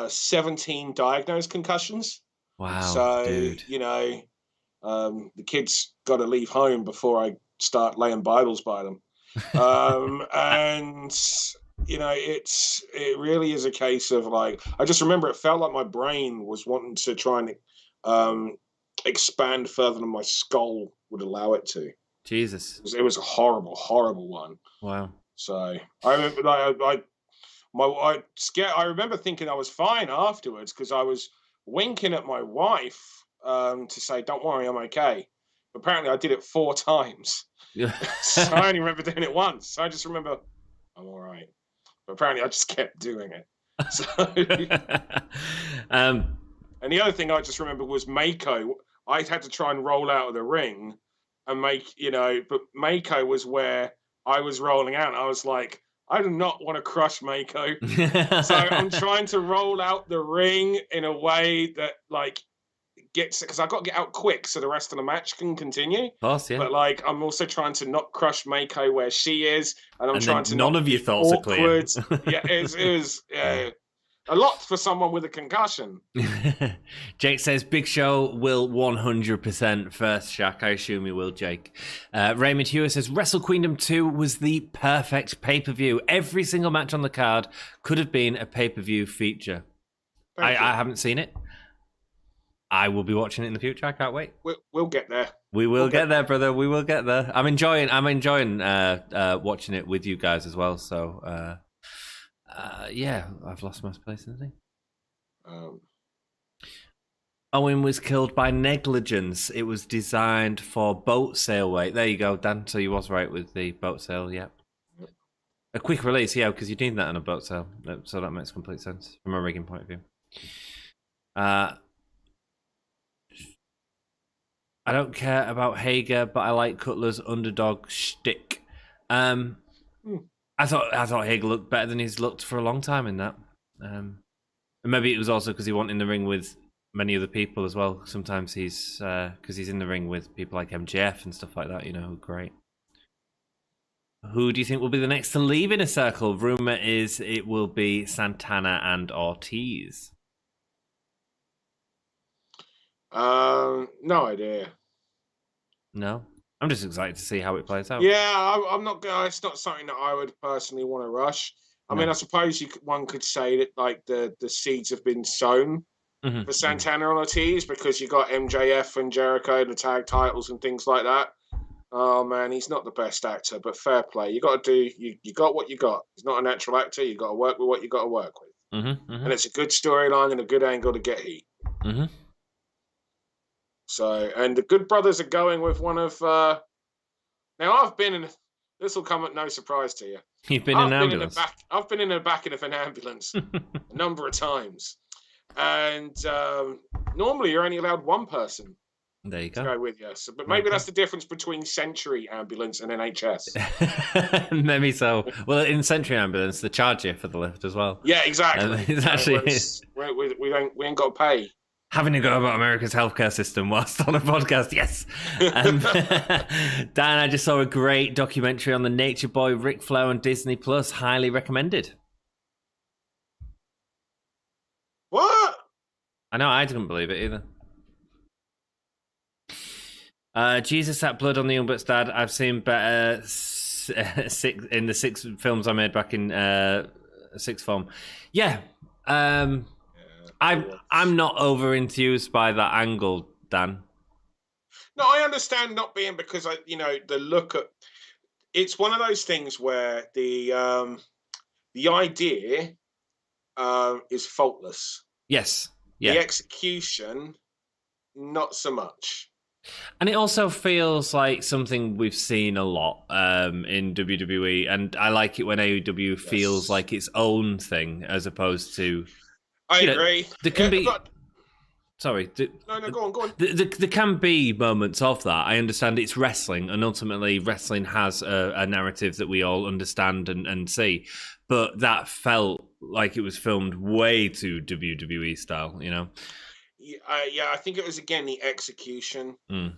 17 diagnosed concussions. Wow. So, dude. The kids got to leave home before I start laying Bibles by them. And, it really is a case of like, I just remember it felt like my brain was wanting to try and expand further than my skull would allow it to. Jesus. It was a horrible, horrible one. Wow. So I remember, I remember thinking I was fine afterwards because I was winking at my wife to say, "Don't worry, I'm okay." But apparently, I did it 4 times. Yeah. So I only remember doing it once. So I just remember I'm all right. But apparently, I just kept doing it. So, and the other thing I just remember was Mako. I had to try and roll out of the ring and but Mako was where I was rolling out. I was like, I do not want to crush Mako. So I'm trying to roll out the ring in a way that because I've got to get out quick so the rest of the match can continue. Of course, yeah. But I'm also trying to not crush Mako where she is, and I'm trying to none of your thoughts are clear. Yeah, it was a lot for someone with a concussion. Jake says Big Show will 100% first, Shaq. I assume he will, Jake. Raymond Hewer says Wrestle Queendom 2 was the perfect pay-per-view. Every single match on the card could have been a pay-per-view feature. I haven't seen it. I will be watching it in the future. I can't wait. We'll get there. We'll get there, brother. We will get there. I'm enjoying watching it with you guys as well. So, I've lost my place in the thing. Owen was killed by negligence. It was designed for boat sail weight. There you go, Dan. So you was right with the boat sail. Yeah. A quick release, yeah, because you need that on a boat sail. So that makes complete sense from a rigging point of view. I don't care about Hager, but I like Cutler's underdog shtick. I thought Hager looked better than he's looked for a long time in that. And maybe it was also because he wasn't in the ring with many other people as well. Sometimes he's because he's in the ring with people like MJF and stuff like that. Great. Who do you think will be the next to leave Inner Circle? Rumor is it will be Santana and Ortiz. No idea. No? I'm just excited to see how it plays out. Yeah, I'm not going. It's not something that I would personally want to rush. I mean, I suppose one could say that like the seeds have been sown for Santana and Ortiz because you got MJF and Jericho, the tag titles and things like that. Oh man, he's not the best actor, but fair play. You got to do. You got what you got. He's not a natural actor. You got to work with what you got to work with, and it's a good storyline and a good angle to get heat. So, and the Good Brothers are going with one of. Now, I've been in. This will come at no surprise to you. You've been in an ambulance. I've been in the back of an ambulance a number of times, and normally you're only allowed one person. There you go. To go with you. So, but maybe that's the difference between Century Ambulance and NHS. Maybe so. Well, in Century Ambulance, they charge you for the lift as well. Yeah, exactly. It's actually we ain't got to pay. Having to go about America's healthcare system whilst on a podcast, yes. Dan, I just saw a great documentary on the Nature Boy Ric Flair on Disney Plus. Highly recommended. What? I know, I didn't believe it either. Jesus, that blood on the Young Bucks, Dad. I've seen better in the 6 films I made back in 6th form. Yeah. I'm not over enthused by that angle, Dan. No, I understand not being because the look at it's one of those things where the idea is faultless. Yes. Yeah. The execution, not so much. And it also feels like something we've seen a lot in WWE, and I like it when AEW feels like its own thing as opposed to. I agree. There can be. Sorry. No, go on. There can be moments of that. I understand it's wrestling, and ultimately wrestling has a narrative that we all understand and see. But that felt like it was filmed way too WWE style, you know? Yeah, I think it was, again, the execution. It's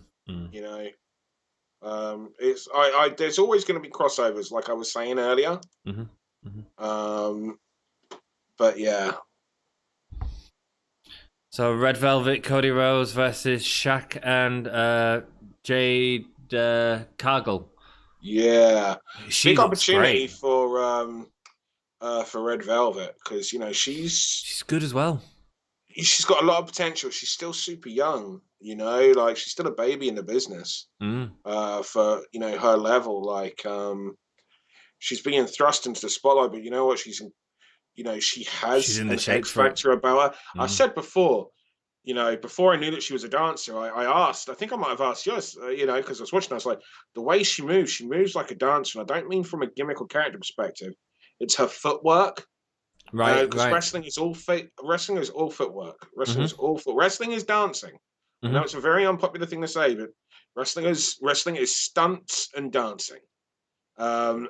there's always going to be crossovers, like I was saying earlier. But yeah. So Red Velvet, Cody Rhodes versus Shaq and Jade Cargill. Yeah, big opportunity great. for Red Velvet because she's good as well. She's got a lot of potential. She's still super young, like she's still a baby in the business. For her level, like she's being thrust into the spotlight. But you know what? She has an X factor about her. I said before, before I knew that she was a dancer, I asked. I think I might have asked yours, because I was watching. I was like, the way she moves like a dancer. And I don't mean from a gimmick or character perspective. It's her footwork. Right. Wrestling is all wrestling is all footwork. Wrestling is all foot. Wrestling is dancing. I know it's a very unpopular thing to say, but wrestling is stunts and dancing. And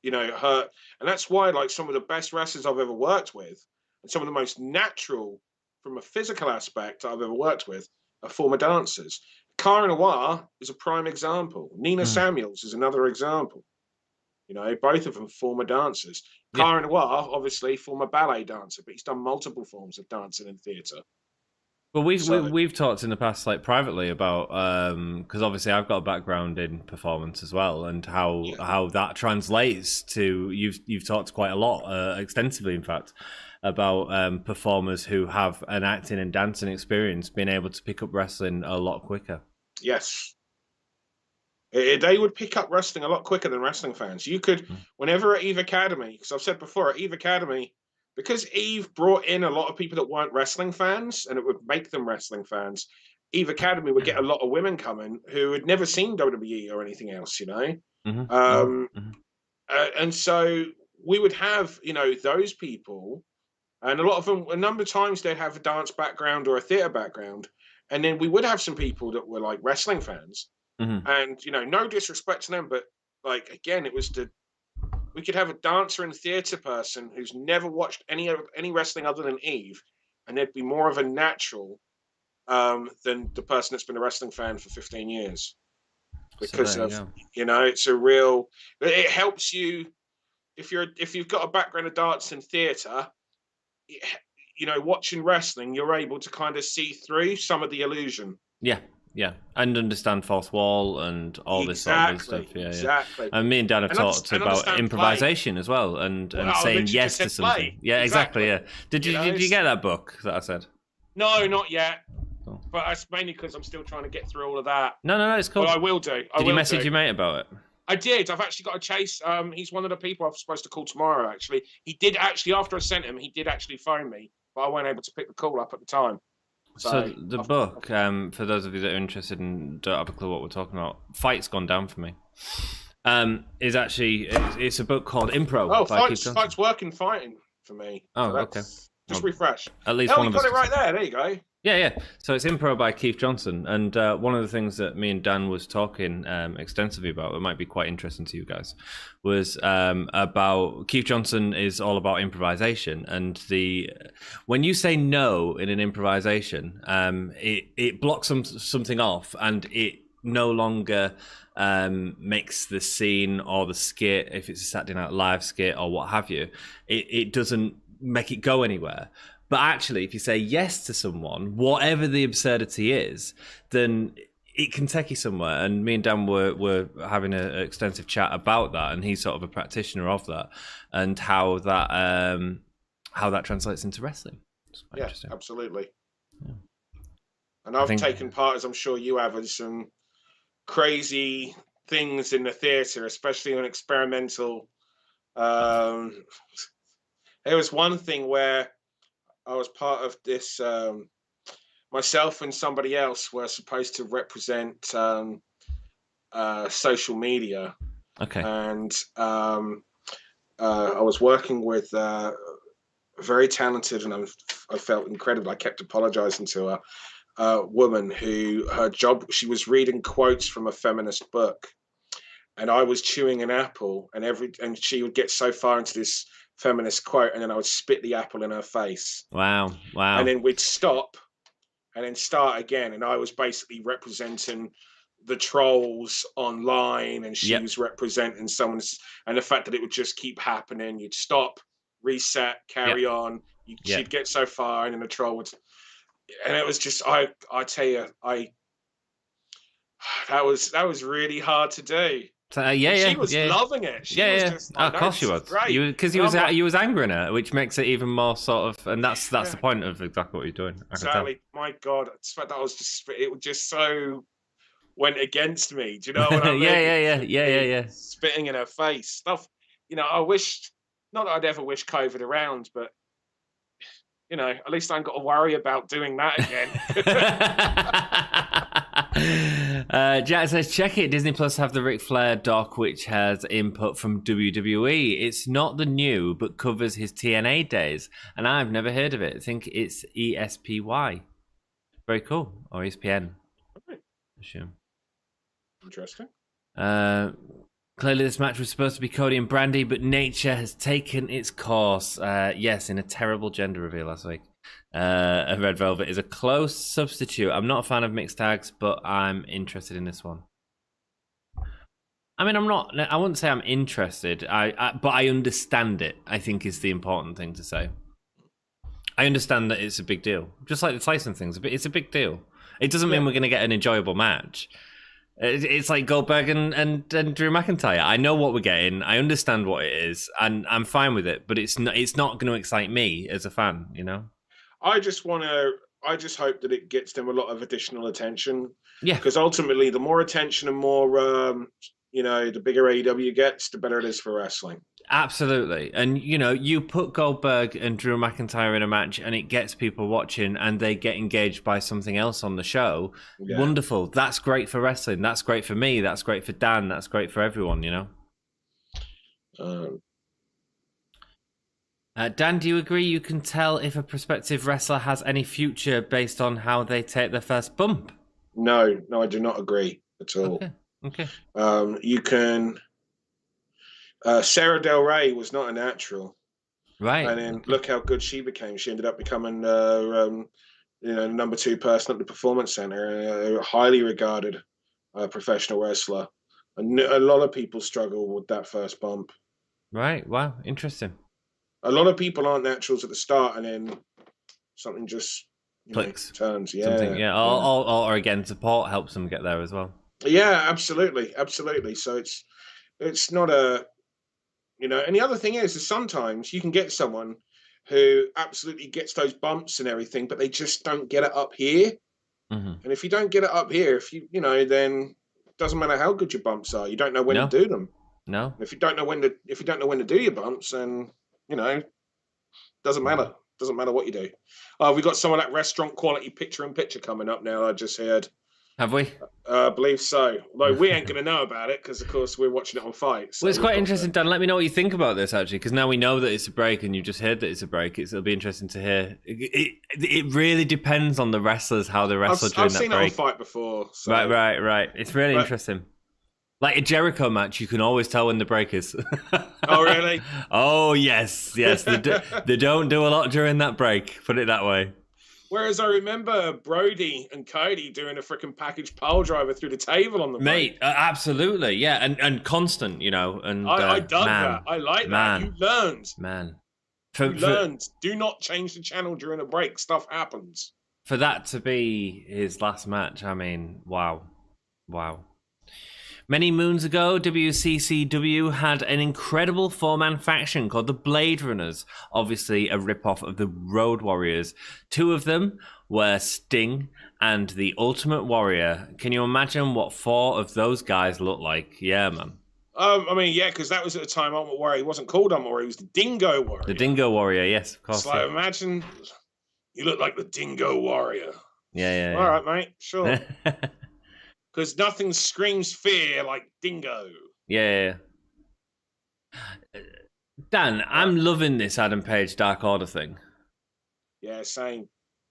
her, and that's why like some of the best wrestlers I've ever worked with, and some of the most natural from a physical aspect I've ever worked with, are former dancers. Cara Noir is a prime example. Nina Samuels is another example. Both of them former dancers. Cara Noir, obviously, former ballet dancer, but he's done multiple forms of dancing in theatre. Well, we've talked in the past, like privately, about because obviously I've got a background in performance as well, and how that translates to you've talked quite a lot, extensively, in fact, about performers who have an acting and dancing experience being able to pick up wrestling a lot quicker. Yes. They would pick up wrestling a lot quicker than wrestling fans. You could, whenever at Eve Academy, because I've said before, at Eve Academy, because Eve brought in a lot of people that weren't wrestling fans, and it would make them wrestling fans, Eve Academy would get a lot of women coming who had never seen WWE or anything else, and so we would have, those people, and a lot of them, a number of times they'd have a dance background or a theatre background, and then we would have some people that were like wrestling fans. And no disrespect to them, but like again, we could have a dancer and theatre person who's never watched any wrestling other than Eve, and they'd be more of a natural than the person that's been a wrestling fan for 15 years. because it's a real. It helps you if you've got a background of dance and theatre. Watching wrestling, you're able to kind of see through some of the illusion. Yeah, and understand fourth wall and all this sort of stuff. Yeah, exactly. And me and Dad have talked about improvisation as well, and saying yes to something. Play. Yeah, exactly. Yeah. Did you get that book that I said? No, not yet. Oh. But that's mainly because I'm still trying to get through all of that. No, it's cool. But I will do. Did you message your mate about it? I did. I've actually got a chase. He's one of the people I'm supposed to call tomorrow, actually. He did actually, after I sent him, he did actually phone me, but I wasn't able to pick the call up at the time. So the book, for those of you that are interested and don't have a clue what we're talking about, Fight's Gone Down for Me. Is actually it's a book called Impro. Oh, Fight's working fighting for me. Oh, so okay. Just refresh. At least one of us got it right there. There you go. Yeah. So it's Impro by Keith Johnson, and one of the things that me and Dan was talking extensively about, that might be quite interesting to you guys, was about Keith Johnson is all about improvisation, and when you say no in an improvisation, it blocks something off, and it no longer makes the scene or the skit, if it's a Saturday Night Live skit or what have you, it doesn't make it go anywhere. But actually, if you say yes to someone, whatever the absurdity is, then it can take you somewhere. And me and Dan were having an extensive chat about that, and he's sort of a practitioner of that, and how that translates into wrestling. Yeah, absolutely. Yeah. And I've taken part, as I'm sure you have, in some crazy things in the theatre, especially on experimental. There was one thing where I was part of this. Myself and somebody else were supposed to represent social media. Okay. And I was working with a very talented, and I felt incredible. I kept apologizing to her. Woman who her job, she was reading quotes from a feminist book, and I was chewing an apple, and she would get so far into this feminist quote, and then I would spit the apple in her face. Wow. And then we'd stop and then start again, and I was basically representing the trolls online, and she was representing someone's, and the fact that it would just keep happening. You'd stop, reset, carry on. She'd get so far, and then the troll would, and it was just, I tell you, that was really hard to do. She was loving it. She was just like, of course she was. Because he was angry at her, which makes it even more sort of, and that's the point of exactly what you're doing. Exactly. My God, that was just, it just so went against me. Do you know what I mean? Yeah. Spitting in her face, stuff. I wish, not that I'd ever wish COVID around, but at least I ain't got to worry about doing that again. Jack says, check it. Disney Plus have the Ric Flair doc, which has input from WWE. It's not the new, but covers his TNA days. And I've never heard of it. I think it's ESPY. Very cool. Or ESPN. Okay. Assume. Interesting. Clearly this match was supposed to be Cody and Brandy, but nature has taken its course. Yes, in a terrible gender reveal last week. Red Velvet is a close substitute. I'm not a fan of mixed tags, but I'm interested in this one. I mean, I wouldn't say I'm interested, but I understand it, I think is the important thing to say. I understand that it's a big deal. Just like the Tyson things, it's a big deal. It doesn't mean we're going to get an enjoyable match. It's like Goldberg and Drew McIntyre. I know what we're getting. I understand what it is, and I'm fine with it. But it's not going to excite me as a fan. I just hope that it gets them a lot of additional attention. Yeah. Because ultimately, the more attention and more, the bigger AEW gets, the better it is for wrestling. Absolutely. And, you put Goldberg and Drew McIntyre in a match and it gets people watching and they get engaged by something else on the show. Yeah. Wonderful. That's great for wrestling. That's great for me. That's great for Dan. That's great for everyone, Dan, do you agree you can tell if a prospective wrestler has any future based on how they take their first bump? No, I do not agree at all. Okay. You can... Sarah Del Rey was not a natural. Right. And then look how good she became. She ended up becoming number 2 person at the Performance Center, highly regarded. professional wrestler. And a lot of people struggle with that first bump. Right. Wow. Interesting. A lot of people aren't naturals at the start, and then something just clicks, turns. Yeah. Something. Yeah. Or again, support helps them get there as well. Yeah. Absolutely. Absolutely. So it's not a, and the other thing is sometimes you can get someone who absolutely gets those bumps and everything, but they just don't get it up here. Mm-hmm. And if you don't get it up here, then it doesn't matter how good your bumps are. You don't know when to do them. No. If you don't know when to do your bumps, then doesn't matter. Doesn't matter what you do. We got some of that restaurant quality picture-in-picture coming up now. I just heard. Have we? I believe so. Although we ain't going to know about it because, of course, we're watching it on Fight. So well, it's quite interesting, Dan. Let me know what you think about this, actually, because now we know that it's a break and you just heard that it's a break. It'll be interesting to hear. It really depends on the wrestlers, how they wrestle during that break. I've seen it on Fight before. So. Right. It's really interesting. Like a Jericho match, you can always tell when the break is. Oh, really? Oh, yes. They don't do a lot during that break, put it that way. Whereas I remember Brody and Cody doing a freaking package pile driver through the table on the break. Mate, absolutely, yeah, and constant, and I dug that. I like that. You learned, man. You learned. Do not change the channel during a break. Stuff happens. For that to be his last match, I mean, wow. Many moons ago, WCCW had an incredible four-man faction called the Blade Runners, obviously a rip-off of the Road Warriors. Two of them were Sting and the Ultimate Warrior. Can you imagine what four of those guys look like? Yeah, man. Because that was at the time Ultimate Warrior. He wasn't called Ultimate Warrior, he was the Dingo Warrior. The Dingo Warrior, yes, of course. So imagine you look like the Dingo Warrior. Yeah. All right, mate, sure. Because nothing screams fear like Dingo. Yeah. Dan, I'm loving this Adam Page Dark Order thing. Yeah, same.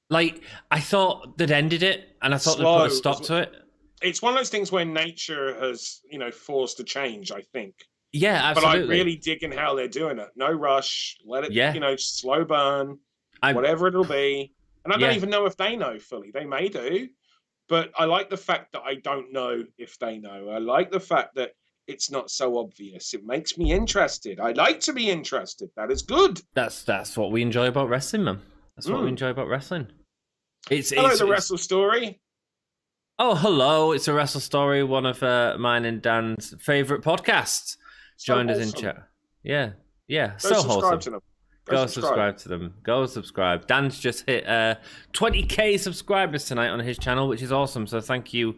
Like, I thought they'd ended it, and I thought they'd put a stop to it. It's one of those things where nature has, forced a change, I think. Yeah, absolutely. But I really dig in how they're doing it. No rush. Let it, slow burn. Whatever it'll be. And I don't even know if they know fully. They may do. But I like the fact that I don't know if they know. I like the fact that it's not so obvious. It makes me interested. I like to be interested. That is good. That's what we enjoy about wrestling, man. That's what we enjoy about wrestling. Hello, the Wrestle Story. Oh, hello. It's a Wrestle Story, one of mine and Dan's favourite podcasts. Joined us in chat. Yeah. So wholesome. To them. Go subscribe to them. Go subscribe. Dan's just hit 20k subscribers tonight on his channel, which is awesome. So thank you,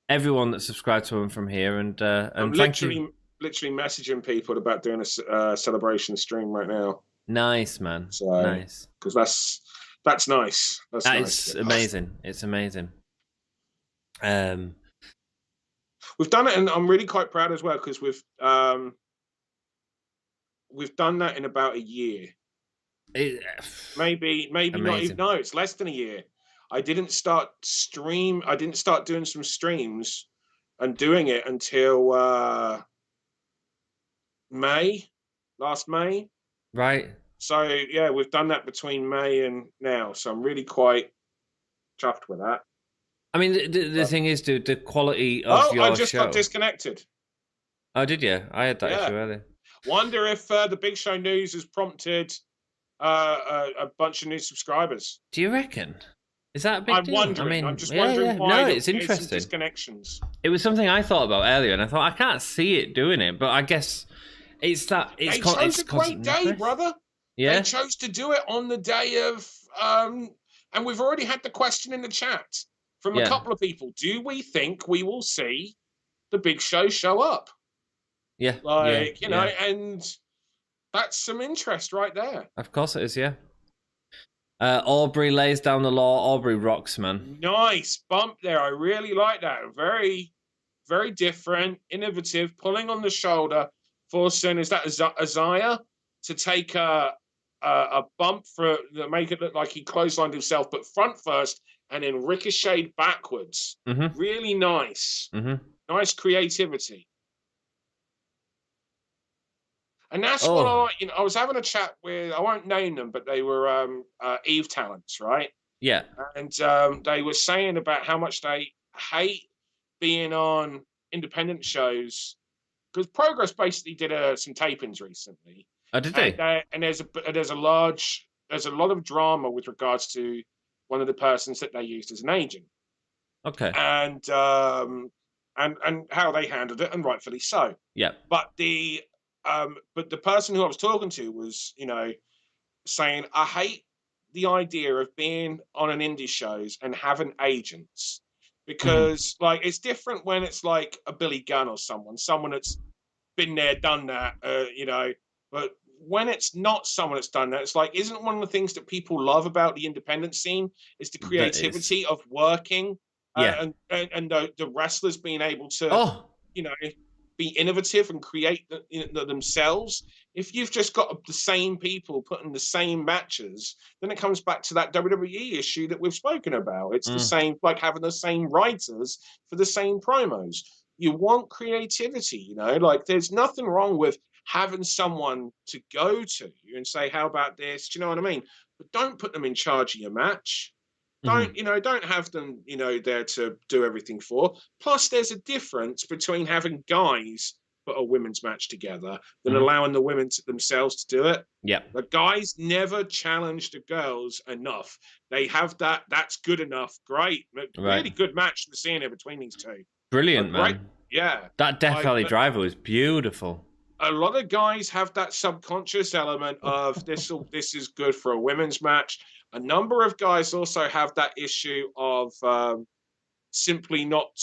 everyone that subscribed to him from here. And I'm thank you. Literally messaging people about doing a celebration stream right now. Nice, man. So, nice. Because that's nice. That's nice. It's amazing. It's amazing. We've done it, and I'm really quite proud as well because we've done that in about a year. Maybe amazing. Not even. No, it's less than a year. I didn't start doing some streams and doing it until last May. Right. So yeah, we've done that between May and now. So I'm really quite chuffed with that. I mean, the thing is, dude, the quality of your show. I just got disconnected. Oh, did you? I had that issue earlier. Wonder if the Big Show news has prompted a bunch of new subscribers. Do you reckon? Is that a big deal? I'm just wondering why. No, it's interesting. Disconnections. It was something I thought about earlier, and I thought I can't see it doing it, but I guess it's that. They chose a great day, brother. Yeah, they chose to do it on the day of, and we've already had the question in the chat from a couple of people. Do we think we will see the Big Show up? Yeah, and that's some interest right there. Of course it is, yeah. Aubrey lays down the law. Aubrey rocks, man. Nice bump there. I really like that. Very, very different, innovative, pulling on the shoulder, forcing, is that Isiah to take a bump to make it look like he clotheslined himself, but front first and then ricocheted backwards. Mm-hmm. Really nice. Mm-hmm. Nice creativity. And that's what I like. I was having a chat with, I won't name them, but they were Eve talents, right? Yeah. And they were saying about how much they hate being on independent shows, because Progress basically did some tapings recently. Oh, did they? And there's a lot of drama with regards to one of the persons that they used as an agent. Okay. And how they handled it, and rightfully so. Yeah. But the person who I was talking to was, saying, I hate the idea of being on an indie shows and having agents, because like it's different when it's like a Billy Gunn or someone that's been there, done that, but when it's not someone that's done that, it's like, isn't one of the things that people love about the independent scene is the creativity of working, and the wrestlers being able to, be innovative and create themselves. If you've just got the same people putting the same matches, then it comes back to that WWE issue that we've spoken about. It's the same, like having the same writers for the same promos. You want creativity, like there's nothing wrong with having someone to go to and say, how about this? Do you know what I mean? But don't put them in charge of your match. Don't have them, there to do everything for. Plus, there's a difference between having guys put a women's match together than allowing the women themselves to do it. Yeah. The guys never challenge the girls enough. They have that. That's good enough. Great. Really good match to see in between these two. Brilliant, man. Yeah. That Death Valley driver was beautiful. A lot of guys have that subconscious element of this is good for a women's match. A number of guys also have that issue of simply not,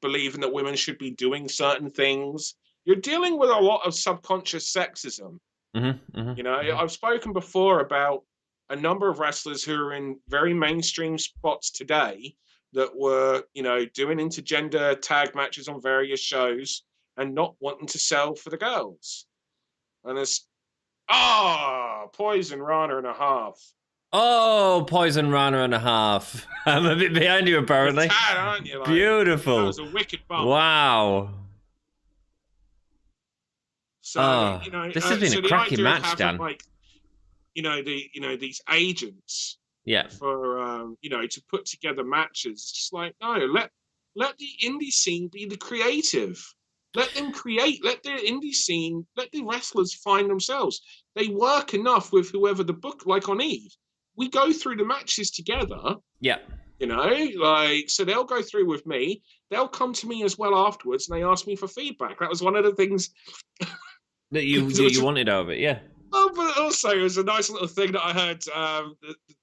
believing that women should be doing certain things. You're dealing with a lot of subconscious sexism. I've spoken before about a number of wrestlers who are in very mainstream spots today that were, doing intergender tag matches on various shows and not wanting to sell for the girls. And it's Poison Rana and a half. Oh, Poison Rana and a half. I'm a bit behind you, apparently. You're tad, aren't you? Like, beautiful. That was a wicked bump. Wow. So, this has been a cracking match, having, Dan. These agents. Yeah. For to put together matches. It's just like, no, let the indie scene be the creative. Let them create. Let the indie scene. Let the wrestlers find themselves. They work enough with whoever the book, like on Eve. We go through the matches together. Yeah. So they'll go through with me. They'll come to me as well afterwards, and they ask me for feedback. That was one of the things that you wanted out of it. Yeah. Oh, but also it was a nice little thing that I heard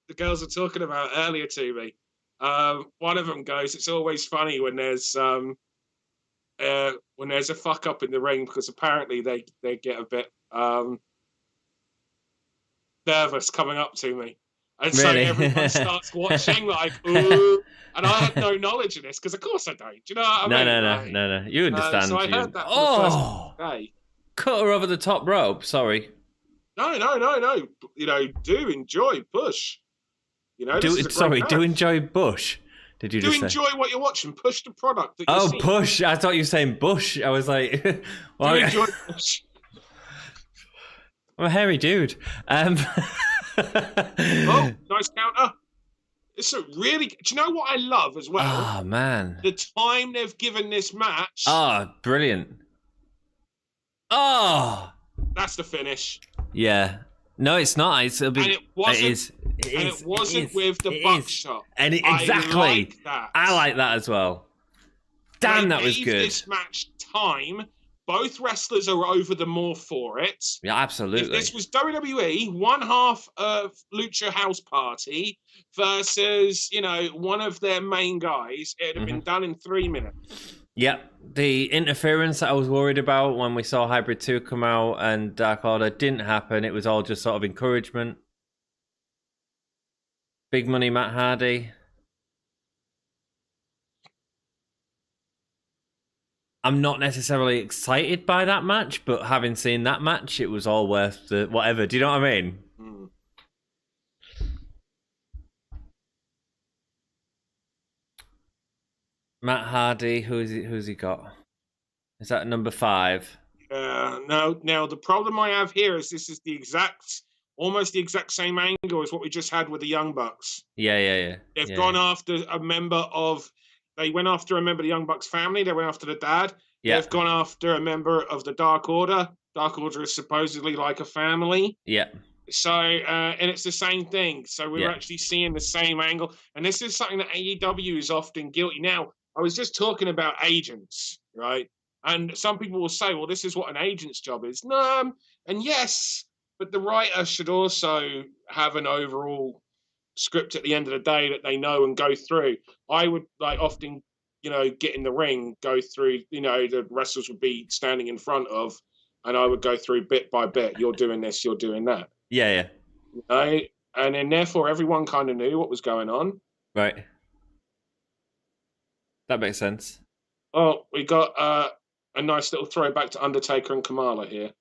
the girls were talking about earlier to me. One of them goes, "It's always funny when there's a fuck up in the ring, because apparently they get a bit nervous coming up to me, and so everyone starts watching like, ooh." And I had no knowledge of this because, of course, I don't. Do you know what I mean? No. You understand? So I heard that for the first day. Cut her over the top rope. Sorry. No. Do enjoy push. Do enjoy Bush. Did you just say? Enjoy what you're watching? Push the product that you're seeing. Push. I thought you were saying Bush. I was like, well, do enjoy Bush. I'm a hairy dude. Oh, nice counter. It's a really... Do you know what I love as well? Oh, man. The time they've given this match. Oh, brilliant. Oh! That's the finish. Yeah. No, it's not. It'll be... And it wasn't, it wasn't with the buckshot. And exactly. I like that as well. Damn, that was good. This match time. Both wrestlers are over the more for it. Yeah, absolutely. If this was WWE, one half of Lucha House Party versus, one of their main guys, it'd have been done in 3 minutes. Yep. The interference that I was worried about when we saw Hybrid 2 come out and Dark Order didn't happen. It was all just sort of encouragement. Big Money Matt Hardy. I'm not necessarily excited by that match, but having seen that match, it was all worth the whatever. Do you know what I mean? Mm. Matt Hardy, who's he got? Is that number 5? No. Now the problem I have here is this is almost the exact same angle as what we just had with the Young Bucks. Yeah. They've gone after a member of They went after a member of the Young Bucks family. They went after the dad. Yeah. They've gone after a member of the Dark Order. Dark Order is supposedly like a family. Yeah. So, and it's the same thing. So we're actually seeing the same angle. And this is something that AEW is often guilty. Now, I was just talking about agents, right? And some people will say, well, this is what an agent's job is. No, and yes, but the writer should also have an overall script at the end of the day that they know and go through. I would often, get in the ring, go through, the wrestlers would be standing in front of, and I would go through bit by bit. You're doing this, you're doing that. Yeah. And then therefore everyone kind of knew what was going on. Right. That makes sense. Oh, we got a nice little throwback to Undertaker and Kamala here.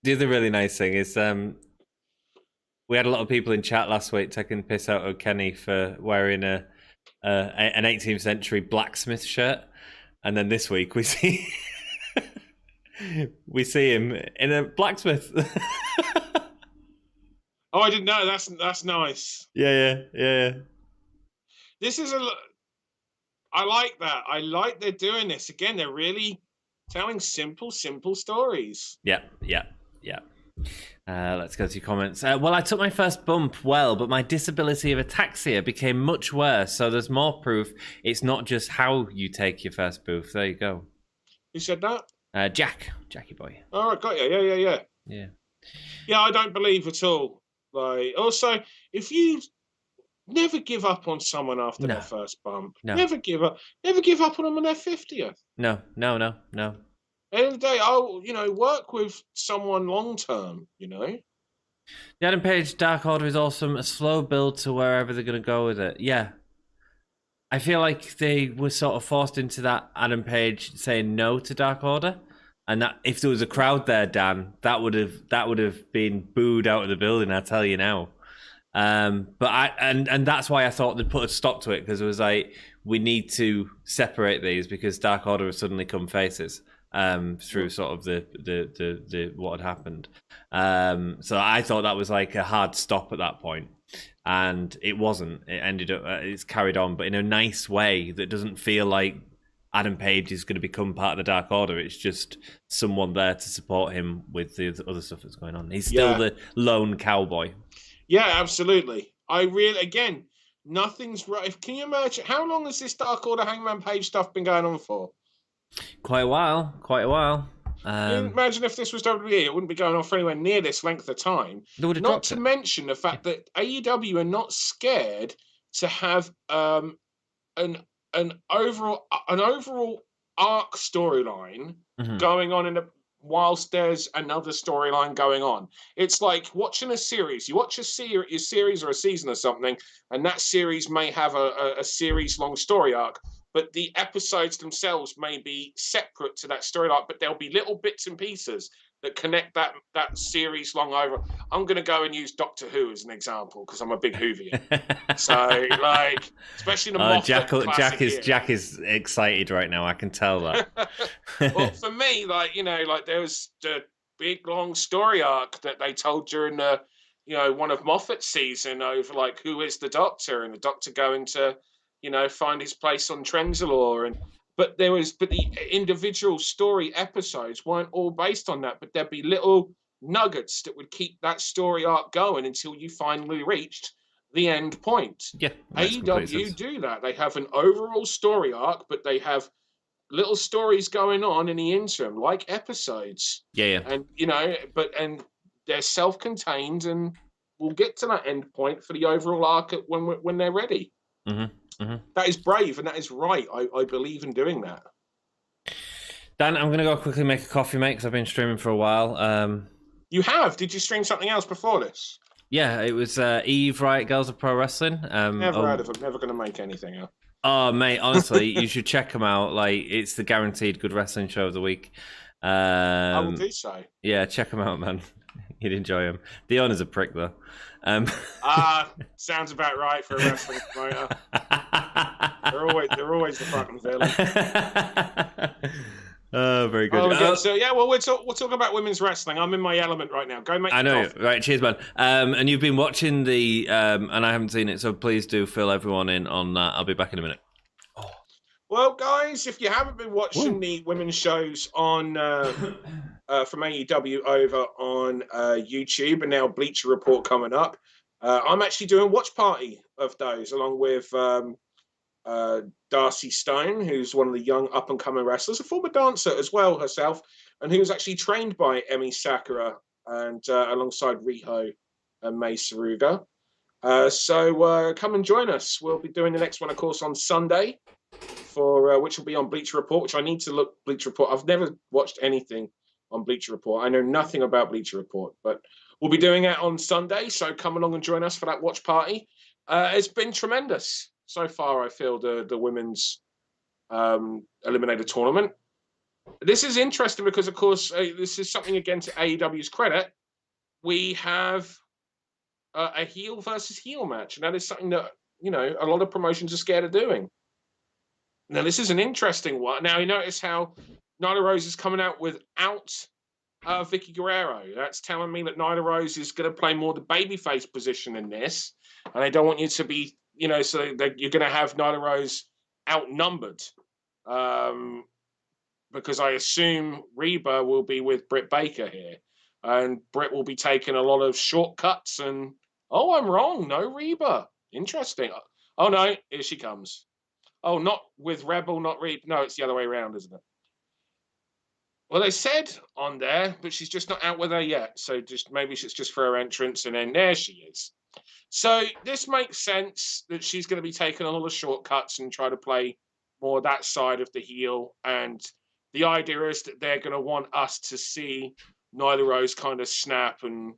The other really nice thing is we had a lot of people in chat last week taking piss out of Kenny for wearing an 18th century blacksmith shirt, and then this week we see him in a blacksmith. Oh, I didn't know. That's nice. Yeah. This is I like that. I like they're doing this again. They're really telling simple stories. Yeah. Let's go to your comments. Well, I took my first bump well, but my disability of ataxia became much worse. So there's more proof. It's not just how you take your first booth. There you go. Who said that? Jackie boy. All right, got you. Yeah. Yeah, I don't believe at all. Also, if you never give up on someone after their first bump, never give up on them on their 50th. No. At the end of the day, I'll, work with someone long term, The Adam Page Dark Order is awesome. A slow build to wherever they're going to go with it. Yeah. I feel like they were sort of forced into that Adam Page saying no to Dark Order. And that if there was a crowd there, Dan, that would have been booed out of the building, I tell you now. But that's why I thought they'd put a stop to it, because it was like, we need to separate these because Dark Order have suddenly come faces. Through sort of the what had happened. So I thought that was like a hard stop at that point, and it wasn't. It ended up it's carried on, but in a nice way that doesn't feel like Adam Page is going to become part of the Dark Order. It's just someone there to support him with the other stuff that's going on. He's still the lone cowboy. Yeah, absolutely. Nothing's right. Can you imagine how long has this Dark Order Hangman Page stuff been going on for? Quite a while. Imagine if this was WWE, it wouldn't be going on for anywhere near this length of time. Not to mention the fact that AEW are not scared to have an overall arc storyline going on whilst there's another storyline going on. It's like watching a series. You watch a series or a season or something, and that series may have a series-long story arc. But the episodes themselves may be separate to that story arc, but there'll be little bits and pieces that connect that series long over. I'm going to go and use Doctor Who as an example because I'm a big Whovian. So, especially the Moffat Jack is excited right now. I can tell that. Well, for me, there was the big long story arc that they told during the, one of Moffat's season over who is the Doctor, and the Doctor going to, find his place on Trenzalore, but the individual story episodes weren't all based on that, but there'd be little nuggets that would keep that story arc going until you finally reached the end point. Yeah, AEW do that. They have an overall story arc, but they have little stories going on in the interim, like episodes. Yeah. And and they're self-contained, and we'll get to that end point for the overall arc when they're ready. That is brave and that is right. I believe in doing that. Dan, I'm going to go quickly make a coffee, mate, because I've been streaming for a while. You have? Did you stream something else before this? Yeah, it was Eve, Riot Girls of Pro Wrestling. Never heard of them. Never going to make anything up. Oh, mate, honestly, you should check them out. It's the guaranteed good wrestling show of the week. I will do so. Yeah, check them out, man. You'd enjoy them. The owner's a prick, though. Sounds about right for a wrestling promoter. They're always the fucking villain. Oh, very good. Okay, so yeah, well, we'll talk about women's wrestling. I'm in my element right now. Go make. I know, coffee. right? Cheers, man. And you've been watching the, and I haven't seen it, so please do fill everyone in on that. I'll be back in a minute. Well, guys, if you haven't been watching the women's shows on from AEW over on YouTube, and now Bleacher Report coming up, I'm actually doing a watch party of those along with Darcy Stone, who's one of the young up-and-coming wrestlers, a former dancer as well herself, and who was actually trained by Emi Sakura and alongside Riho and Mei Saruga. So come and join us. We'll be doing the next one, of course, on Sunday, for which will be on Bleacher Report, which I need to look Bleacher Report. I've never watched anything on Bleacher Report. I know nothing about Bleacher Report, but we'll be doing it on Sunday, so come along and join us for that watch party. It's been tremendous so far, I feel, the women's Eliminator tournament. This is interesting because, of course, this is something, again, to AEW's credit. We have a heel versus heel match, and that is something that, you know, a lot of promotions are scared of doing. Now, this is an interesting one. Now, you notice how Nyla Rose is coming out without Vicky Guerrero. That's telling me that Nyla Rose is going to play more the babyface position in this, and I don't want you to be, you know, so that you're going to have Nyla Rose outnumbered, because I assume Reba will be with Britt Baker here, and Britt will be taking a lot of shortcuts. And I'm wrong. No Reba. Interesting. Oh no, here she comes. Oh, not with Rebel, not Reba. No, it's the other way around, isn't it? Well, they said on there, but she's just not out with her yet. So just maybe it's just for her entrance, and then there she is. So this makes sense that she's going to be taking a lot of shortcuts and try to play more that side of the heel. And the idea is that they're going to want us to see Nyla Rose kind of snap and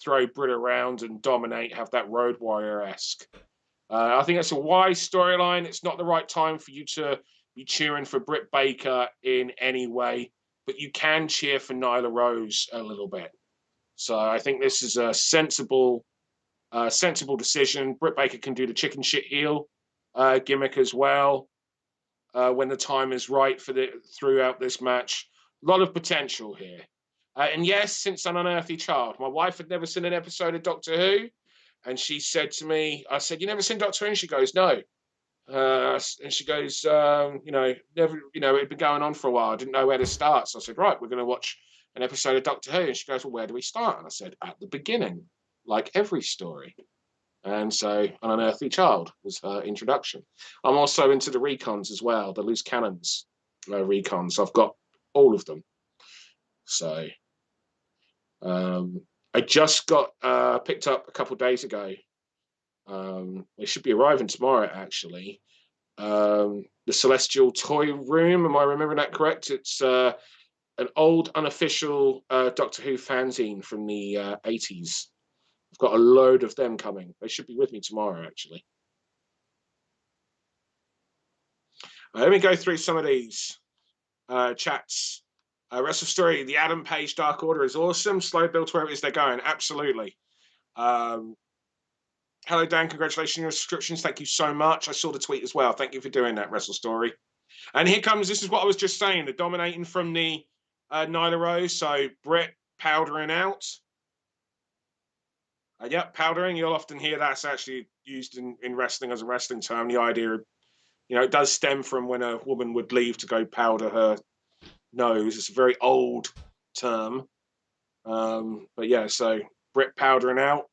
throw Britt around and dominate, have that Road Warrior-esque. I think that's a wise storyline. It's not the right time for you to be cheering for Britt Baker in any way, but you can cheer for Nyla Rose a little bit. So I think this is a sensible decision. Britt Baker can do the chicken shit heel gimmick as well when the time is right throughout this match. A lot of potential here. And yes, since an unearthly child, my wife had never seen an episode of Doctor Who. And she said to me, I said, "You never seen Doctor Who?" And she goes, "No." And she goes, never, it'd been going on for a while. I didn't know where to start. So I said, right, we're going to watch an episode of Doctor Who. And she goes, "Well, where do we start?" And I said, "At the beginning, like every story." And so An Unearthly Child was her introduction. I'm also into the recons as well, the loose cannons recons. I've got all of them. So I just got picked up a couple of days ago. They should be arriving tomorrow, actually. The Celestial Toy Room, am I remembering that correct? It's an old, unofficial Doctor Who fanzine from the 80s. I've got a load of them coming. They should be with me tomorrow, actually. Let me go through some of these chats. Wrestle Story, the Adam Page Dark Order is awesome. Slow build to where it is they're going. Absolutely. Hello, Dan. Congratulations on your subscriptions. Thank you so much. I saw the tweet as well. Thank you for doing that, Wrestle Story. And here comes, this is what I was just saying, the dominating from the Nyla Rose. So Britt powdering out. Yep, powdering. You'll often hear that's actually used in wrestling as a wrestling term. The idea, it does stem from when a woman would leave to go powder her nose. It's a very old term. But yeah, so Britt powdering out,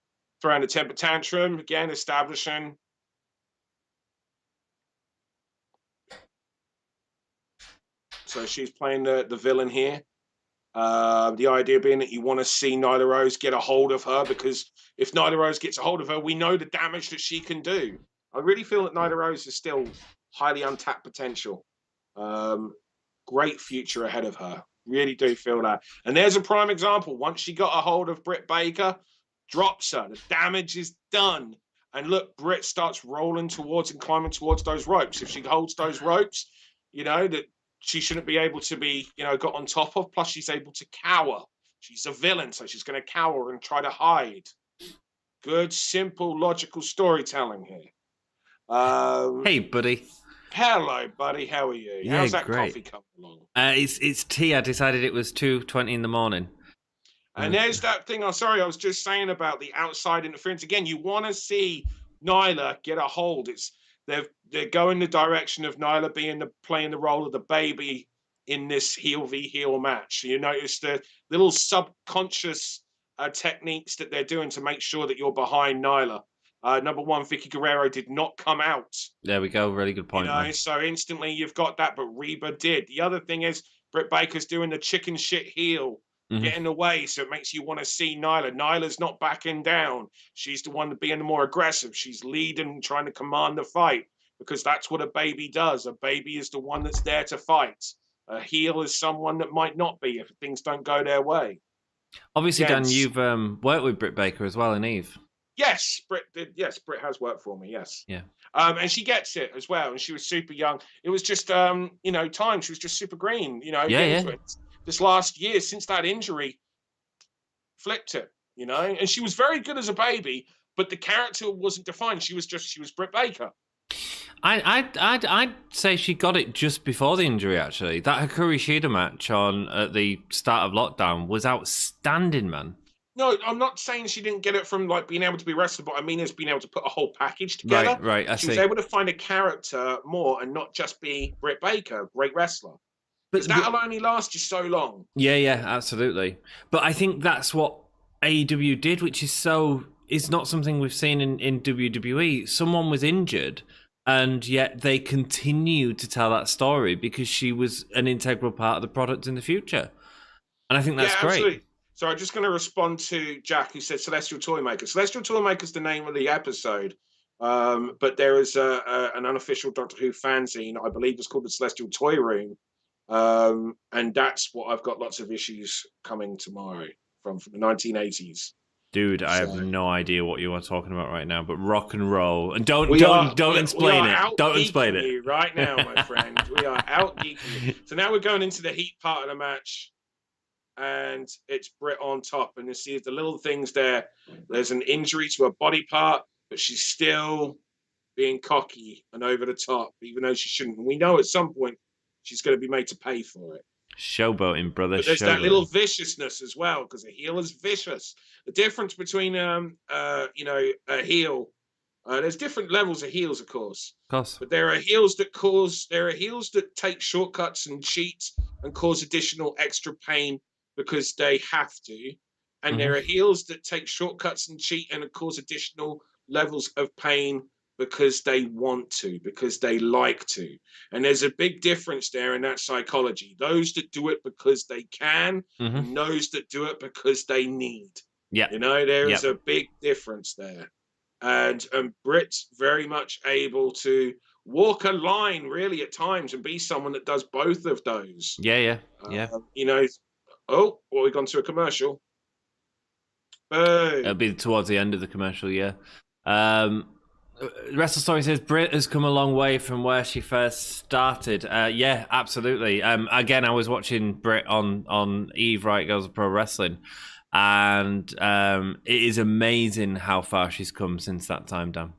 throwing a temper tantrum, again, establishing. So she's playing the villain here. The idea being that you want to see Nyla Rose get a hold of her, because if Nyla Rose gets a hold of her, we know the damage that she can do. I really feel that Nyla Rose is still highly untapped potential. Great future ahead of her. Really do feel that. And there's a prime example. Once she got a hold of Britt Baker, drops her. The damage is done. And look, Britt starts rolling towards and climbing towards those ropes. If she holds those ropes, that she shouldn't be able to be, got on top of. Plus, she's able to cower. She's a villain, so she's going to cower and try to hide. Good, simple, logical storytelling here. Hey, buddy. Hello, buddy. How are you? Yeah, How's that great. coffee coming along? It's tea. I decided it was 2:20 in the morning. And there's that thing. I'm sorry, I was just saying about the outside interference. Again, you want to see Nyla get a hold. They're going the direction of Nyla playing the role of the baby in this heel v heel match. You notice the little subconscious techniques that they're doing to make sure that you're behind Nyla. Number one, Vicky Guerrero did not come out. There we go. Really good point. So instantly you've got that, but Reba did. The other thing is Britt Baker's doing the chicken shit heel, getting away, so it makes you want to see Nyla. Nyla's not backing down. She's the one being more aggressive. She's leading, trying to command the fight, because that's what a baby does. A baby is the one that's there to fight. A heel is someone that might not be if things don't go their way. Obviously, Dan, you've worked with Britt Baker as well in Eve. Yes, Britt did. Yes, Britt has worked for me. Yes. Yeah. And she gets it as well. And she was super young. It was just, time. She was just super green. Yeah. This last year, since that injury, flipped it. And she was very good as a baby, but the character wasn't defined. She was Britt Baker. I'd say she got it just before the injury. Actually, that Hikaru Shida match at the start of lockdown was outstanding, man. No, I'm not saying she didn't get it from being able to be wrestler, but I mean is being able to put a whole package together. Right. She was able to find a character more and not just be Britt Baker, great wrestler. But that'll only last you so long. Yeah, absolutely. But I think that's what AEW did, which is not something we've seen in WWE. Someone was injured, and yet they continued to tell that story because she was an integral part of the product in the future. And I think that's great. Absolutely. So I'm just going to respond to Jack, who said Celestial Toymaker. Celestial Toymaker is the name of the episode, but there is an unofficial Doctor Who fanzine, I believe it's called the Celestial Toy Room, and that's what I've got lots of issues coming tomorrow from the 1980s. Dude, I have no idea what you are talking about right now, but rock and roll. And don't explain it. Don't explain it. Right now, my friend. We are out geeking you. So now we're going into the heat part of the match. And it's Britt on top. And you see the little things there. There's an injury to a body part, but she's still being cocky and over the top, even though she shouldn't. And we know at some point she's going to be made to pay for it. Showboating, brother. But there's that little viciousness as well, because a heel is vicious. The difference between a heel. There's different levels of heels, of course. But there are heels that take shortcuts and cheat and cause additional extra pain because they have to. And there are heels that take shortcuts and cheat and cause additional levels of pain because they want to, because they like to. And there's a big difference there in that psychology. Those that do it because they can, and those that do it because they need. Yeah. There is a big difference there. And Britt's very much able to walk a line really at times and be someone that does both of those. Yeah. Oh, well, we've gone to a commercial. It'll be towards the end of the commercial, yeah. Wrestle Story says Britt has come a long way from where she first started. Yeah, absolutely. Again, I was watching Britt on Eve, Riot Girls of Pro Wrestling, and it is amazing how far she's come since that time, Dan.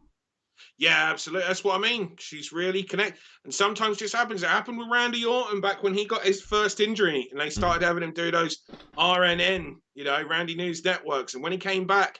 Yeah, absolutely. That's what I mean. She's really connected. And sometimes it just happens. It happened with Randy Orton back when he got his first injury and they started having him do those RNN, Randy News Networks. And when he came back,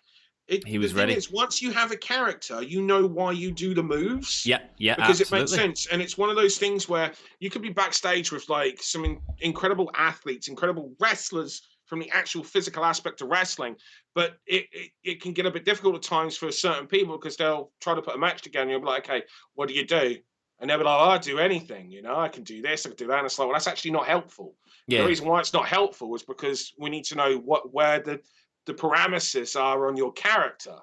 he was ready. Once you have a character, you know why you do the moves. Yeah, because absolutely. It makes sense. And it's one of those things where you could be backstage with some incredible athletes, incredible wrestlers from the actual physical aspect of wrestling, but it can get a bit difficult at times for certain people because they'll try to put a match together and you'll be like, okay, what do you do? And they'll be like, I'll do anything, I can do this, I can do that. And it's like, well, that's actually not helpful. Yeah. The reason why it's not helpful is because we need to know where the parameters are on your character.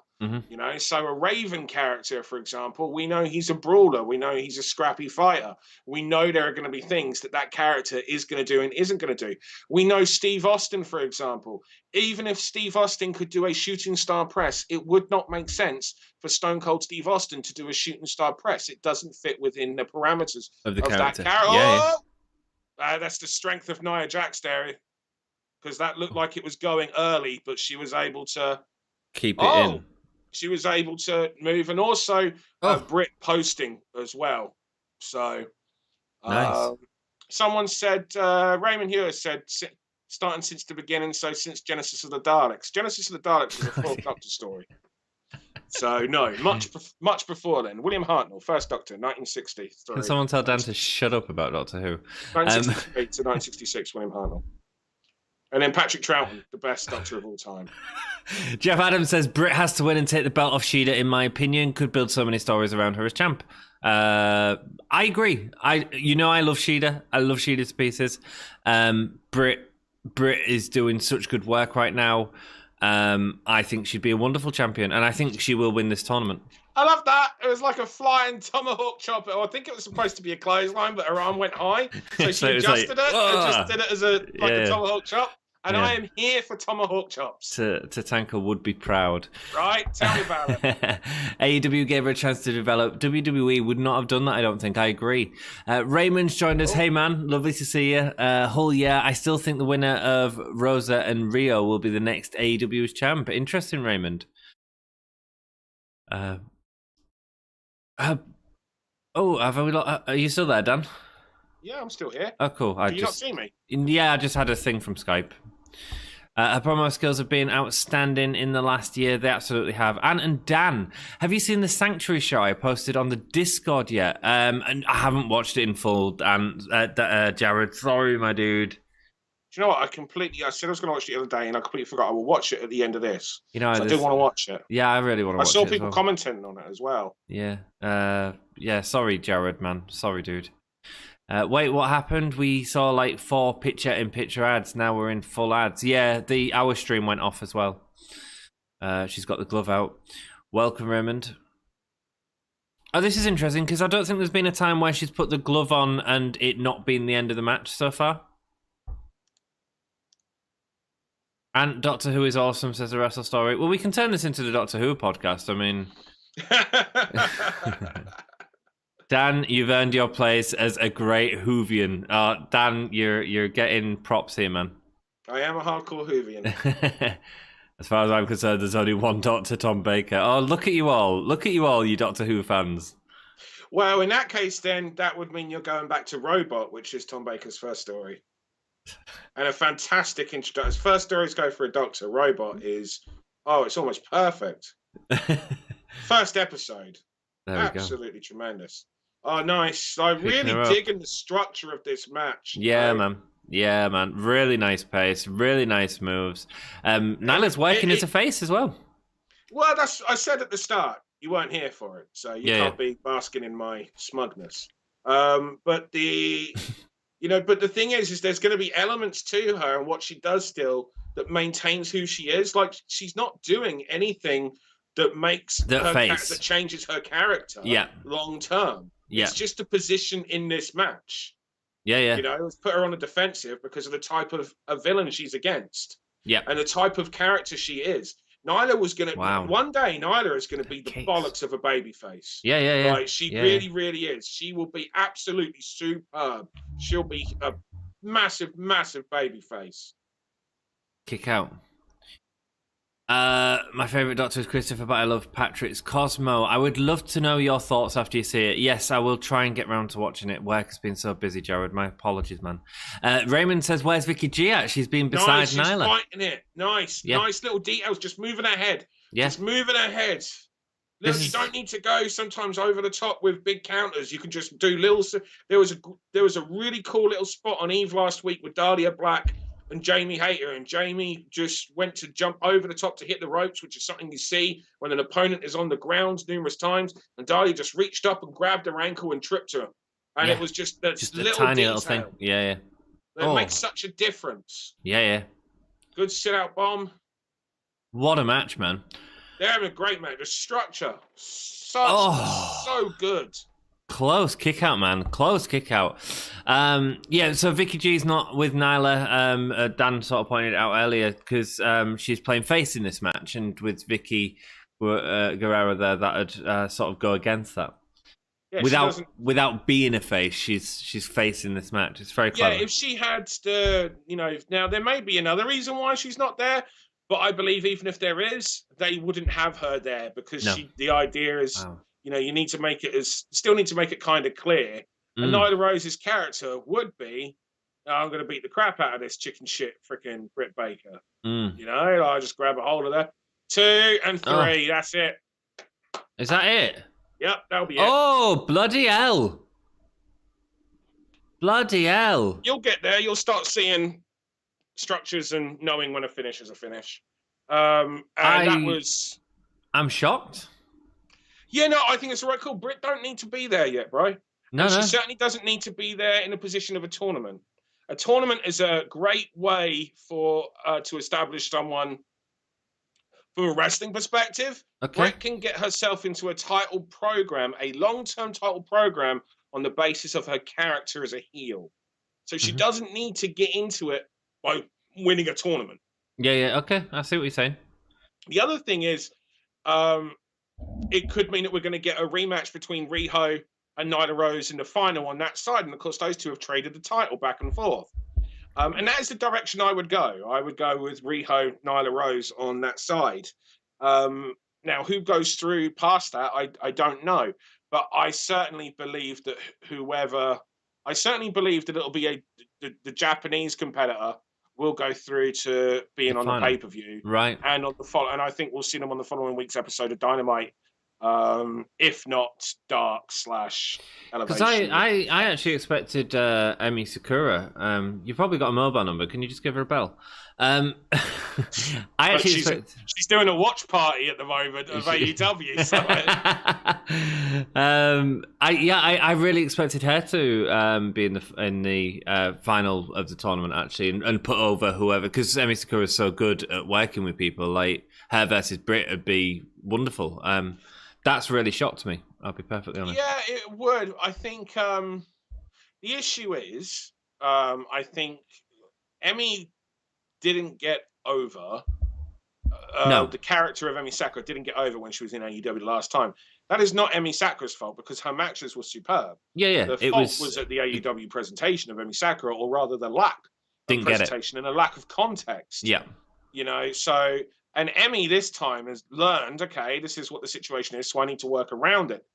So a Raven character, for example, we know he's a brawler, we know he's a scrappy fighter, we know there are going to be things that character is going to do and isn't going to do. We know Steve Austin, for example, even if Steve Austin could do a shooting star press, it would not make sense for Stone Cold Steve Austin to do a shooting star press. It doesn't fit within the parameters of that character. Yeah. That's the strength of Nia Jax there, because that looked like it was going early, but she was able to keep it in. She was able to move, and also Britt posting as well. So, Nice. someone said, Raymond Hewer said, starting since the beginning, so since Genesis of the Daleks. Genesis of the Daleks is a Fourth Doctor story. So, no, much before then. William Hartnell, First Doctor, 1960. Can someone tell Dan to shut up about Doctor Who? 1968 to 1966, William Hartnell. And then Patrick Troughton, the best Doctor of all time. Jeff Adams says Britt has to win and take the belt off Shida, in my opinion. Could build so many stories around her as champ. I agree. I love Shida. I love Shida to pieces. Britt is doing such good work right now. I think she'd be a wonderful champion, and I think she will win this tournament. I love that. It was like a flying tomahawk chop. I think it was supposed to be a clothesline, but her arm went high, so she adjusted it and just did it as a tomahawk chop. And I am here for tomahawk chops. Tatanka would be proud. Right? Tell me about it. AEW gave her a chance to develop. WWE would not have done that, I don't think. I agree. Raymond's joined us. Hey, man. Lovely to see you. Hull, yeah. I still think the winner of Rosa and Rio will be the next AEW's champ. Interesting, Raymond. Have we? Are you still there, Dan? Yeah, I'm still here. Oh, cool. Can you not see me? Yeah, I just had a thing from Skype. Her promo skills have been outstanding in the last year. They absolutely have. Ant and Dan, have you seen the Sanctuary show I posted on the Discord yet? And I haven't watched it in full. And Jared, sorry, my dude. Do you know what? I said I was going to watch it the other day, and I completely forgot. I will watch it at the end of this. You know, I do want to watch it. Yeah, I really want to watch it. I saw people commenting on it as well. Yeah. Sorry, Jared, man. Sorry, dude. Wait, what happened? We saw like 4 picture-in-picture ads. Now we're in full ads. Yeah, our stream went off as well. She's got the glove out. Welcome, Raymond. Oh, this is interesting because I don't think there's been a time where she's put the glove on and it not been the end of the match so far. And Doctor Who is awesome, says the Wrestle Story. Well, we can turn this into the Doctor Who podcast. I mean... Dan, you've earned your place as a great Whovian. Dan, you're getting props here, man. I am a hardcore Whovian. As far as I'm concerned, there's only one Dr. Tom Baker. Oh, look at you all. Look at you all, you Doctor Who fans. Well, in that case, then, that would mean you're going back to Robot, which is Tom Baker's first story. And a fantastic introduction. As first stories go for a Doctor, Robot is, it's almost perfect. First episode. Absolutely tremendous. Oh, nice. I'm really digging the structure of this match. Yeah, man. Yeah, man. Really nice pace. Really nice moves. Nyla's working as a face as well. Well, I said at the start, you weren't here for it, so you can't be basking in my smugness. But the thing is there's going to be elements to her and what she does still that maintains who she is. Like, she's not doing anything that makes that changes her character long term. Yeah. It's just a position in this match. Yeah. Let's put her on the defensive because of the type of a villain she's against. Yeah. And the type of character she is. Nyla was going to... One day, Nyla is going to be the bollocks of a babyface. Yeah. Like, she really, really is. She will be absolutely superb. She'll be a massive, massive babyface. Kick out. My favourite Doctor is Christopher, but I love Patrick's Cosmo. I would love to know your thoughts after you see it. Yes, I will try and get round to watching it. Work has been so busy, Jared. My apologies, man. Raymond says, where's Vicky G at? She's been beside Nyla. She's fighting it. Nice little details. Just moving her head. Just moving her head. Look, you don't need to go sometimes over the top with big counters. You can just do little... There was a really cool little spot on Eve last week with Dahlia Black and Jamie Hayter, and Jamie just went to jump over the top to hit the ropes, which is something you see when an opponent is on the ground numerous times, and Dahlia just reached up and grabbed her ankle and tripped her. And it was just a tiny little thing. Yeah. It makes such a difference. Yeah. Good sit-out bomb. What a match, man. They're having a great match. The structure, so good. Close kick out, man. Close kick out. So Vicky G's not with Nyla. Dan sort of pointed it out earlier because she's playing face in this match, and with Vicky Guerrero there, that would sort of go against that. Yeah, without being a face, she's facing this match. It's very clever. Yeah, if she had now there may be another reason why she's not there, but I believe even if there is, they wouldn't have her there because the idea is. Wow. you need to make it still need to make it kind of clear. And Nyla Rose's character would be, I'm going to beat the crap out of this chicken shit freaking Britt Baker. I just grab a hold of that. 2 and 3, that's it. Is that it? Yep, that'll be it. Oh, bloody hell. Bloody hell. You'll get there. You'll start seeing structures and knowing when a finish is a finish. I'm shocked. Yeah, no, I think it's the right call. Britt don't need to be there yet, bro. No. She certainly doesn't need to be there in a position of a tournament. A tournament is a great way to establish someone from a wrestling perspective. Okay. Britt can get herself into a title program, a long-term title program, on the basis of her character as a heel. So she doesn't need to get into it by winning a tournament. Yeah, okay. I see what you're saying. The other thing is, it could mean that we're going to get a rematch between Riho and Nyla Rose in the final on that side. And of course, those two have traded the title back and forth. And that is the direction I would go. I would go with Riho, Nyla Rose on that side. Now, who goes through past that, I don't know. But I certainly believe that it'll be the Japanese competitor will go through to being on the pay-per-view. Right. And and I think we'll see them on the following week's episode of Dynamite. If not Dark / Elevation. Because I actually expected Emi Sakura. You've probably got a mobile number. Can you just give her a bell? She's doing a watch party at the moment of AEW. So. I really expected her to be in the final of the tournament actually, and put over whoever, because Emi Sakura is so good at working with people. Like her versus Britt would be wonderful. That's really shocked me. I'll be perfectly honest. Yeah, it would. I think the issue is, I think Emi didn't get over. The character of Emi Sakura didn't get over when she was in AEW last time. That is not Emi Sakura's fault, because her matches were superb. Yeah. The fault was at the AEW presentation of Emi Sakura, or rather the lack of presentation and a lack of context. Yeah. So... And Emi this time has learned, okay, this is what the situation is, so I need to work around it.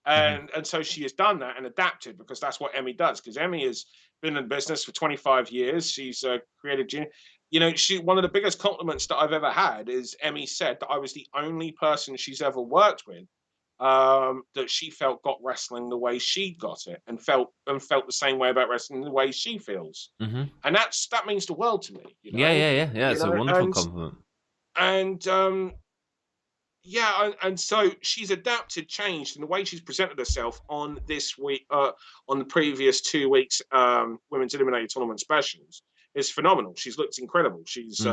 And so she has done that and adapted, because that's what Emi does. Because Emi has been in business for 25 years. She's created, one of the biggest compliments that I've ever had is Emi said that I was the only person she's ever worked with that she felt got wrestling the way she got it, and felt the same way about wrestling the way she feels. And that means the world to me. Yeah. It's a wonderful compliment. And and so she's adapted, changed, and the way she's presented herself on this week, on the previous 2 weeks, Women's Eliminator Tournament specials is phenomenal. She's looked incredible. She's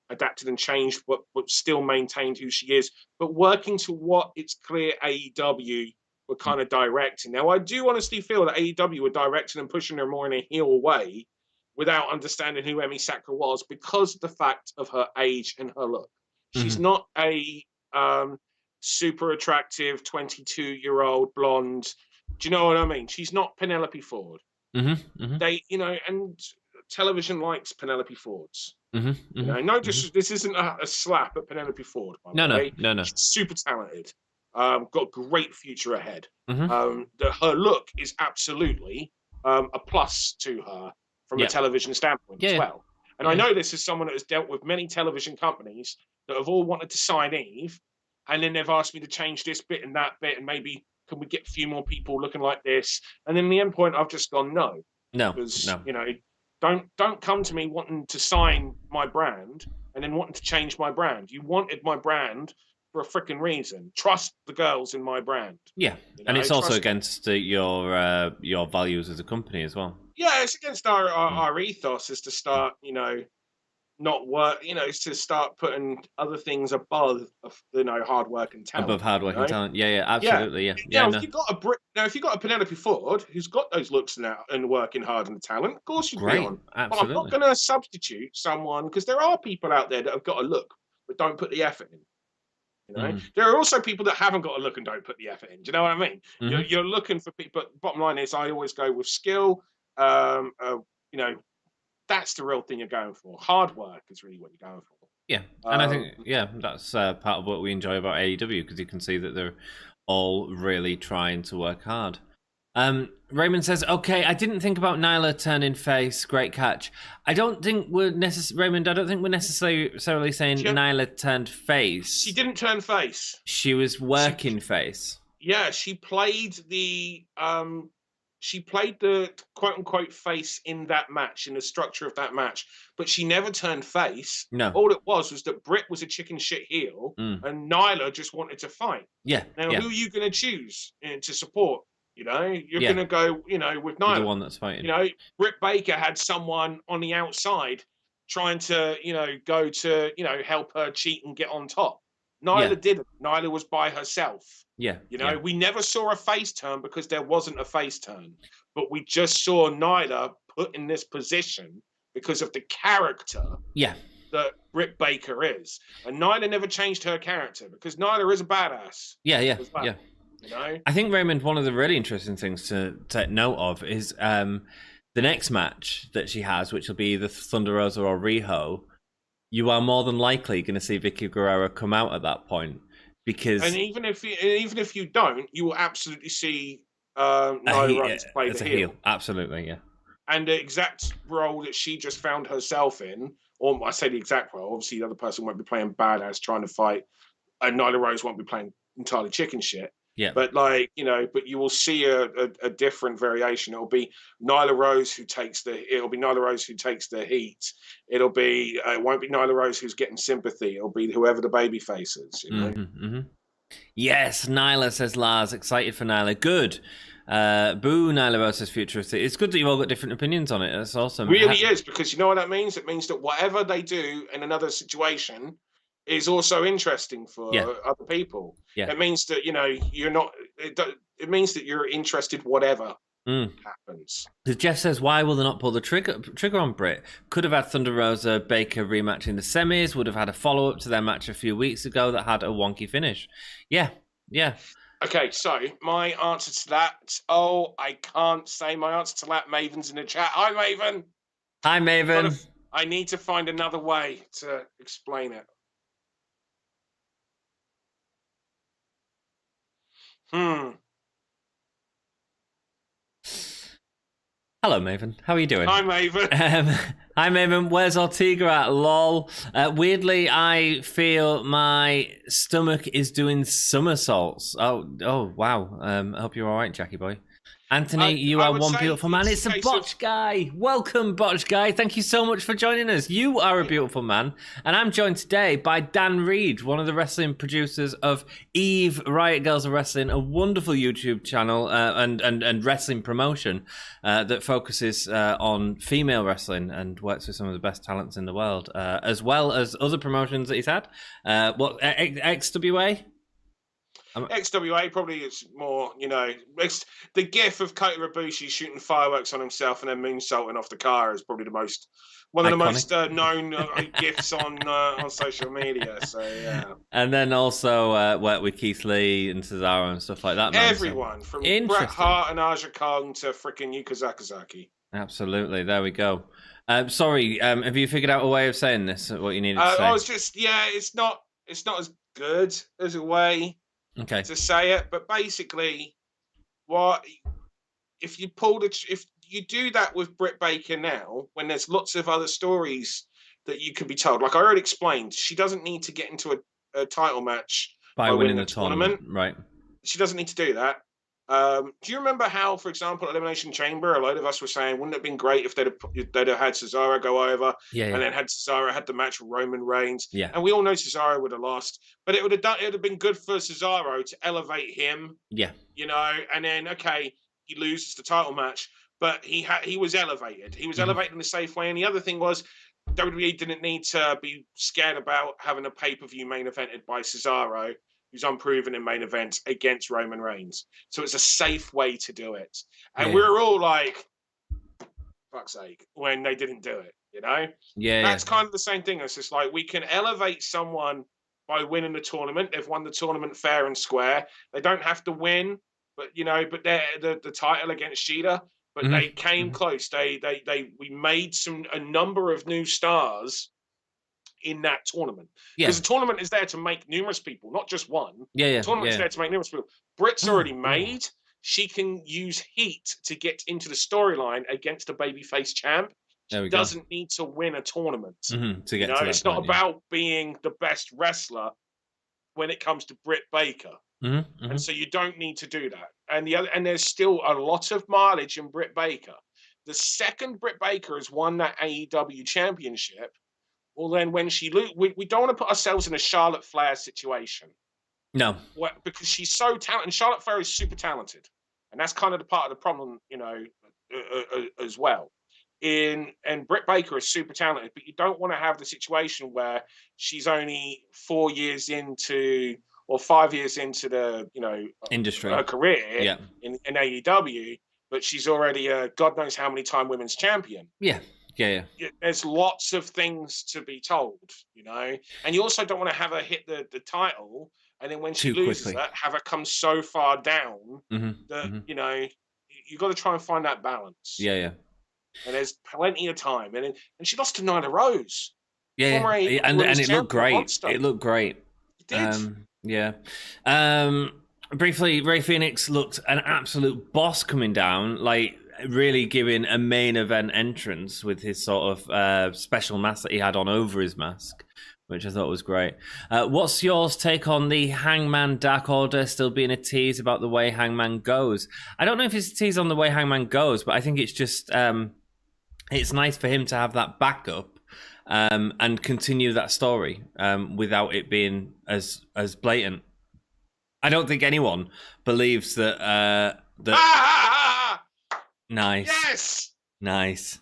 adapted and changed, but still maintained who she is, but working to what it's clear AEW were kind of directing. Now, I do honestly feel that AEW were directing and pushing her more in a heel way, without understanding who Emi Sakura was, because of the fact of her age and her look. She's not a super attractive 22-year-old blonde. Do you know what I mean? She's not Penelope Ford. They, and television likes Penelope Fords. This isn't a slap at Penelope Ford. No. She's super talented. Got a great future ahead. Her look is absolutely a plus to her. From a television standpoint as well. And I know this is someone that has dealt with many television companies that have all wanted to sign Eve, and then they've asked me to change this bit and that bit, and maybe can we get a few more people looking like this? And then in the end point, I've just gone, no. Because, don't come to me wanting to sign my brand and then wanting to change my brand. You wanted my brand for a freaking reason. Trust the girls in my brand. Yeah, and it's also against your values as a company as well. Yeah, it's against our ethos is to start, not work, to start putting other things above, hard work and talent. Above hard work and talent. Yeah, absolutely. Yeah. If you've got a Penelope Ford who's got those looks now and working hard and talent, of course you'd be on. Absolutely. But I'm not going to substitute someone, because there are people out there that have got a look but don't put the effort in. There are also people that haven't got a look and don't put the effort in. Do you know what I mean? You're looking for people. But bottom line is, I always go with skill. That's the real thing you're going for. Hard work is really what you're going for. Yeah, and I think that's part of what we enjoy about AEW, because you can see that they're all really trying to work hard. Raymond says, okay, I didn't think about Nyla turning face. Great catch. I don't think we're necessarily saying Nyla turned face. She didn't turn face. She was working face. Yeah, she played the quote unquote face in that match, in the structure of that match, but she never turned face. No. All it was that Britt was a chicken shit heel and Nyla just wanted to fight. Yeah. Now, who are you going to choose to support? You're going to go, with Nyla. The one that's fighting. Britt Baker had someone on the outside trying to, go to, help her cheat and get on top. Nyla didn't. Nyla was by herself. Yeah. We never saw a face turn because there wasn't a face turn. But we just saw Nyla put in this position because of the character that Britt Baker is. And Nyla never changed her character because Nyla is a badass. Yeah. Yeah. I think, Raymond, one of the really interesting things to take note of is the next match that she has, which will be the Thunder Rosa or Riho. You are more than likely going to see Vicky Guerrero come out at that point, because even if you don't, you will absolutely see Nyla Rose play the heel. Absolutely, yeah. And the exact role that she just found herself in, or I say the exact role. Obviously, the other person won't be playing badass trying to fight, and Nyla Rose won't be playing entirely chicken shit. Yeah. But but you will see a different variation. It'll be Nyla Rose who takes the heat. It won't be Nyla Rose who's getting sympathy. It'll be whoever the baby face is, Yes, Nyla, says Lars, excited for Nyla. Good. Boo, Nyla Rose says futuristic. It's good that you've all got different opinions on it. That's awesome. It really is, because you know what that means? It means that whatever they do in another situation is also interesting for other people. Yeah. It means that, you're not... It means that you're interested whatever happens. Jeff says, why will they not pull the trigger on Britt? Could have had Thunder Rosa Baker rematch in the semis, would have had a follow-up to their match a few weeks ago that had a wonky finish. Yeah. Okay, so my answer to that... Oh, I can't say my answer to that. Maven's in the chat. Hi, Maven! Hi, Maven. I need to find another way to explain it. Hello, Maven. How are you doing? Hi, Maven. Hi, Maven. Where's Ortega at? Lol. Weirdly, I feel my stomach is doing somersaults. Oh, wow. I hope you're all right, Jackie boy. Anthony, you are one beautiful man. It's the Botch Guy. Welcome, Botch Guy. Thank you so much for joining us. You are a beautiful man. And I'm joined today by Dann Read, one of the wrestling producers of Eve, Riot Girls of Wrestling, a wonderful YouTube channel and wrestling promotion that focuses on female wrestling and works with some of the best talents in the world, as well as other promotions that he's had. XWA? XWA probably is more, it's the gif of Kota Ibushi shooting fireworks on himself and then moonsaulting off the car is probably one of the most known gifs on social media. So yeah. And then also work with Keith Lee and Cesaro and stuff like that. Everyone from Bret Hart and Aja Kong to freaking Yuka Sakazaki. Absolutely, there we go. Sorry, have you figured out a way of saying this? What you needed to say? I was just it's not as good as a way. Okay. To say it, but basically, if you do that with Britt Baker now, when there's lots of other stories that you can be told, like I already explained, she doesn't need to get into a title match by winning the tournament. Right. She doesn't need to do that. Do you remember how, for example, Elimination Chamber, a load of us were saying, wouldn't it have been great if they'd have had Cesaro go over and then had Cesaro had the match with Roman Reigns? Yeah. And we all know Cesaro would have lost, but it would have been good for Cesaro to elevate him. Yeah. And then he loses the title match, but he was elevated. He was elevated in a safe way. And the other thing was, WWE didn't need to be scared about having a pay-per-view main evented by Cesaro, who's unproven in main events, against Roman Reigns. So it's a safe way to do it. And we were all like, fuck's sake, when they didn't do it, Yeah. That's kind of the same thing. It's just like, we can elevate someone by winning the tournament. They've won the tournament fair and square. They don't have to win, but they're the title against Shida, but they came close. We made a number of new stars in that tournament. Yeah. Because the tournament is there to make numerous people, not just one. Yeah. The tournament is there to make numerous people. Britt's already made. She can use heat to get into the storyline against a babyface champ. She doesn't need to win a tournament. To get to that it's point, not about being the best wrestler when it comes to Britt Baker. And so you don't need to do that. And there's still a lot of mileage in Britt Baker. The second Britt Baker has won that AEW championship, well, then when she we don't want to put ourselves in a Charlotte Flair situation. No. Because she's so talented. And Charlotte Flair is super talented. And that's kind of the part of the problem, as well. And Britt Baker is super talented, but you don't want to have the situation where she's only 4 years into or 5 years into the industry, her career in AEW, but she's already a God knows how many time women's champion. Yeah. There's lots of things to be told, and you also don't want to have her hit the title, and then when she loses that, have her come so far down that you got to try and find that balance. Yeah. And there's plenty of time. And she lost to Nyla Rose. Yeah. And it looked great. It looked great. It did. Briefly, Rey Fenix looked an absolute boss coming down, like really giving a main event entrance with his sort of special mask that he had on over his mask, which I thought was great. What's yours take on the Hangman Dark Order still being a tease about the way Hangman goes? I don't know if it's a tease on the way Hangman goes, but I think it's just it's nice for him to have that backup and continue that story without it being as blatant. I don't think anyone believes that. Nice. Yes. Nice.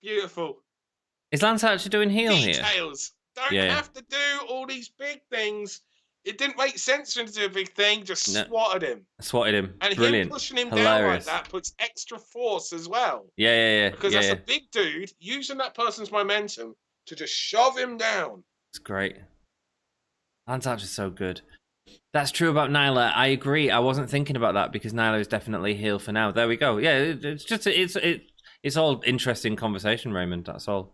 Beautiful. Is Lance actually doing heel here? Details. Don't have to do all these big things. It didn't make sense for him to do a big thing. Just swatted him. And brilliant. him pushing him Hilarious. down like that puts extra force as well. Yeah. Because that's a big dude using that person's momentum to just shove him down. It's great. Lance Archer's so good. That's true about Nyla. I agree. I wasn't thinking about that because Nyla is definitely heel for now. There we go. Yeah, it's just it's all interesting conversation, Raymond. That's all.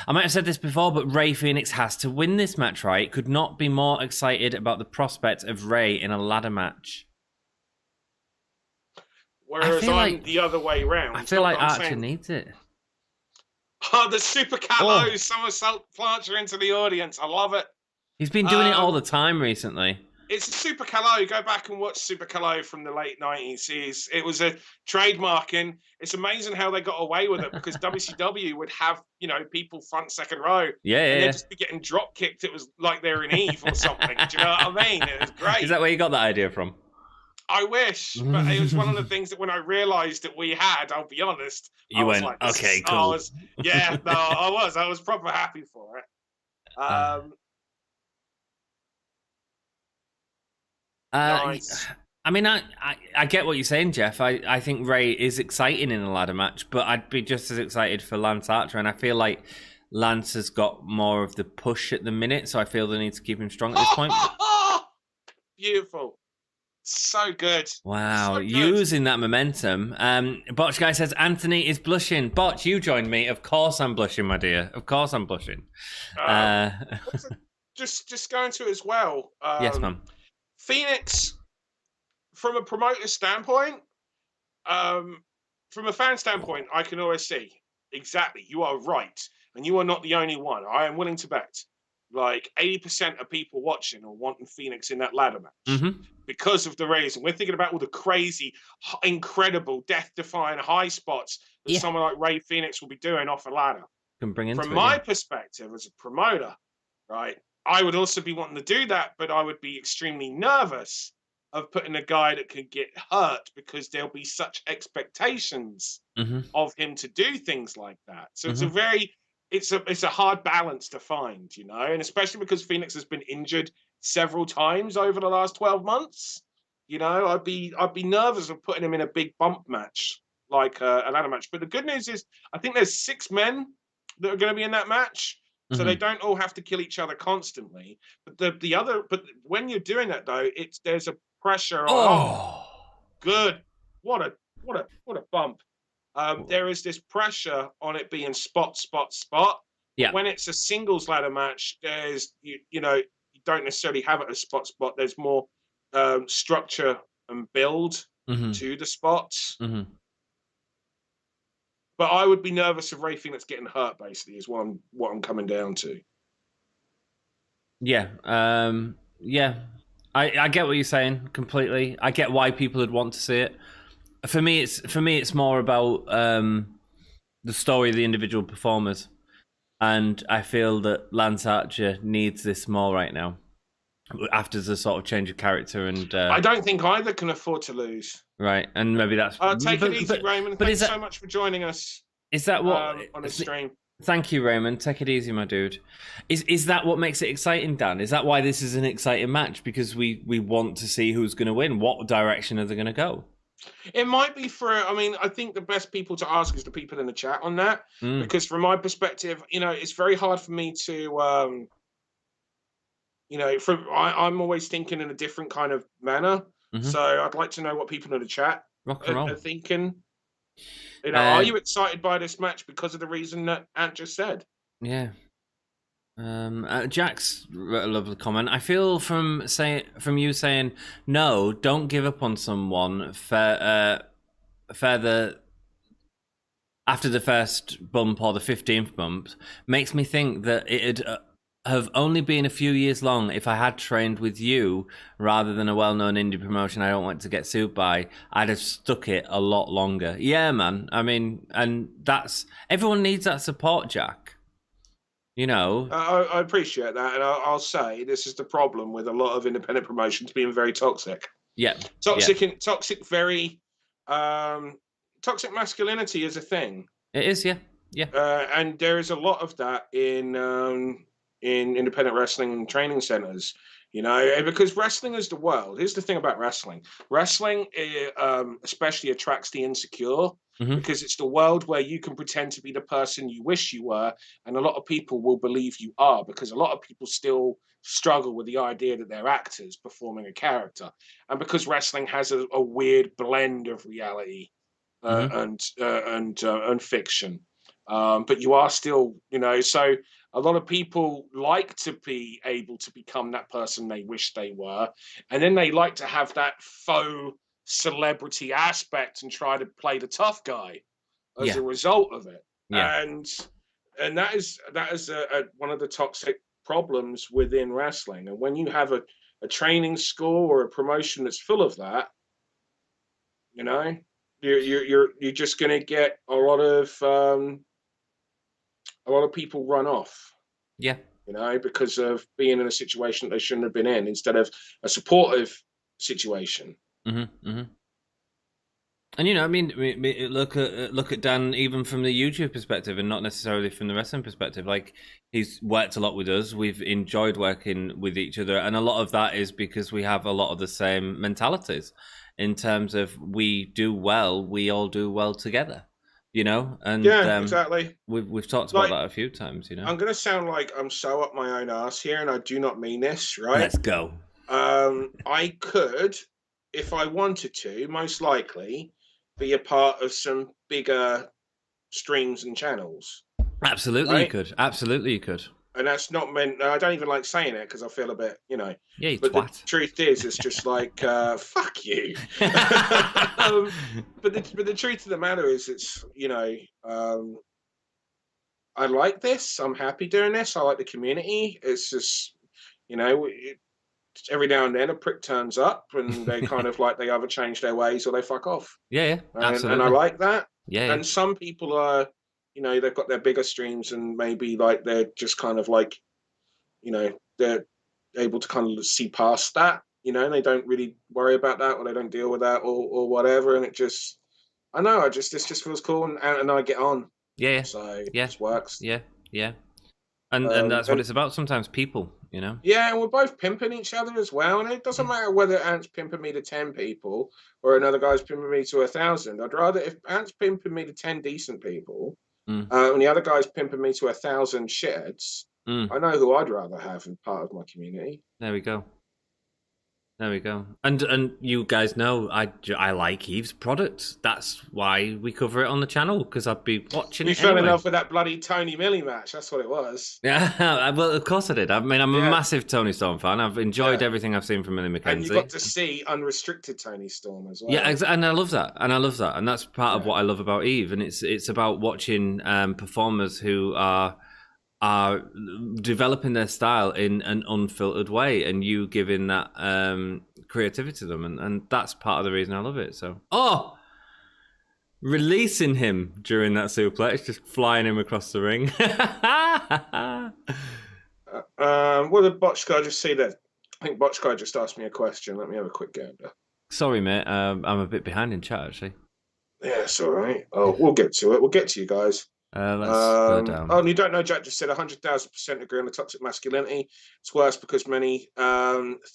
I might have said this before, but Rey Fenix has to win this match, right? Could not be more excited about the prospect of Rey in a ladder match. Whereas I'm the other way round. I feel like Archer needs it. Oh, the super calo somersault plancher into the audience. I love it. He's been doing it all the time recently. It's a super calo. Go back and watch super calo from the late 90s. It was a trademark, and it's amazing how they got away with it because WCW would have, people front, second row. Yeah. And they'd just be getting drop kicked. It was like they're in Eve or something. Do you know what I mean? It was great. Is that where you got that idea from? I wish, but it was one of the things that when I realised that we had, I'll be honest. You went, like, okay, cool. I was proper happy for it. Nice. I mean, I get what you're saying, Jeff. I think Rey is exciting in a ladder match, but I'd be just as excited for Lance Archer, and I feel like Lance has got more of the push at the minute, so I feel they need to keep him strong at this point. Beautiful. So good. Wow, so good. Using that momentum. Botch Guy says, Anthony is blushing. Botch, you joined me. Of course I'm blushing, my dear. Of course I'm blushing. Just going to it as well. Yes, ma'am. Phoenix, from a promoter standpoint, from a fan standpoint, I can always see exactly. You are right, and you are not the only one. I am willing to bet, like 80% of people watching are wanting Phoenix in that ladder match because of the reason. We're thinking about all the crazy, incredible, death-defying high spots that someone like Rey Fenix will be doing off a ladder. Can bring into from my perspective as a promoter, right? I would also be wanting to do that, but I would be extremely nervous of putting a guy that could get hurt because there'll be such expectations of him to do things like that. So it's a hard balance to find, and especially because Phoenix has been injured several times over the last 12 months. I'd be nervous of putting him in a big bump match like a ladder match. But the good news is I think there's 6 men that are going to be in that match. So they don't all have to kill each other constantly. But when you're doing that though, there's a pressure on good. What a bump. There is this pressure on it being spot. Yeah. When it's a singles ladder match, there's you don't necessarily have it as spot. There's more structure and build to the spots. But I would be nervous of Rey Fenix getting hurt. Basically, is what I'm coming down to. Yeah. Yeah. I get what you're saying completely. I get why people would want to see it. For me, it's more about the story of the individual performers, and I feel that Lance Archer needs this more right now after the sort of change of character. And I don't think either can afford to lose. Right, and maybe that's take it easy, Raymond. Thanks so much for joining us. Is that what on this stream? Thank you, Raymond. Take it easy, my dude. Is that what makes it exciting, Dan? Is that why this is an exciting match? Because we want to see who's going to win. What direction are they going to go? It might be I think the best people to ask is the people in the chat on that. Because from my perspective, it's very hard for me to, I'm always thinking in a different kind of manner. So I'd like to know what people in the chat are thinking. Are you excited by this match because of the reason that Ant just said? Yeah. Jack's wrote a lovely comment. I feel from you saying no, don't give up on someone further after the first bump or the 15th bump makes me think that it'd have only been a few years long if I had trained with you rather than a well-known indie promotion I don't want to get sued by. I'd have stuck it a lot longer. Yeah, man. I mean, and everyone needs that support, Jack. I appreciate that, and I'll say this is the problem with a lot of independent promotions being very toxic. Yeah, toxic. Very toxic masculinity is a thing. It is, yeah. And there is a lot of that in independent wrestling training centers. Because wrestling is the world. Here's the thing about wrestling. Wrestling especially attracts the insecure because it's the world where you can pretend to be the person you wish you were, and a lot of people will believe you are, because a lot of people still struggle with the idea that they're actors performing a character. And because wrestling has a weird blend of reality and fiction. But you are still, so a lot of people like to be able to become that person they wish they were. And then they like to have that faux celebrity aspect and try to play the tough guy as a result of it. Yeah. And that is one of the toxic problems within wrestling. And when you have a training school or a promotion that's full of that, you're just going to get a lot of people run off. Yeah. Because of being in a situation that they shouldn't have been in instead of a supportive situation. And look at Dan even from the YouTube perspective and not necessarily from the wrestling perspective. Like, he's worked a lot with us. We've enjoyed working with each other, and a lot of that is because we have a lot of the same mentalities in terms of we all do well together. And exactly. We've talked about that a few times. I'm going to sound like I'm so up my own ass here, and I do not mean this, right? Let's go. I could, if I wanted to, most likely be a part of some bigger streams and channels. Absolutely, right? You could. And that's not meant. I don't even like saying it because I feel a bit, Yeah, you but twat. The truth is, it's just like, fuck you. But the truth of the matter is, it's I like this. I'm happy doing this. I like the community. It's just, every now and then a prick turns up and they kind of like they either change their ways or they fuck off. Yeah, absolutely. And I like that. Yeah. And some people are. They've got their bigger streams and maybe like they're just kind of like, they're able to kind of see past that, and they don't really worry about that or they don't deal with that or whatever. And it just, this just feels cool and I get on. Yeah. So it just works. Yeah. And that's what it's about sometimes, people, Yeah, and we're both pimping each other as well. And it doesn't matter whether Ant's pimping me to 10 people or another guy's pimping me to 1,000. I'd rather, if Ant's pimping me to 10 decent people, and the other guy's pimping me to 1,000 shitheads, I know who I'd rather have as part of my community. There we go. There we go. And you guys know I like Eve's product. That's why we cover it on the channel, because I'd be watching You it fell in anyway. love with that bloody Tony Millie match. That's what it was. Yeah, well, of course I did. I mean, I'm a massive Tony Storm fan. I've enjoyed everything I've seen from Millie McKenzie. And you got to see unrestricted Tony Storm as well. Yeah, and I love that. And that's part of what I love about Eve. And it's about watching performers who are developing their style in an unfiltered way, and you giving that creativity to them, and that's part of the reason I love it. So, releasing him during that suplex, just flying him across the ring. What did Botch Guy just see there? I think Botch Guy just asked me a question. Let me have a quick gander. Sorry, mate. I'm a bit behind in chat, actually. Yeah, it's all right. Oh, we'll get to it. We'll get to you guys. Let's go down. Oh, and you don't know, Jack just said 100,000% agree on the toxic masculinity. It's worse because many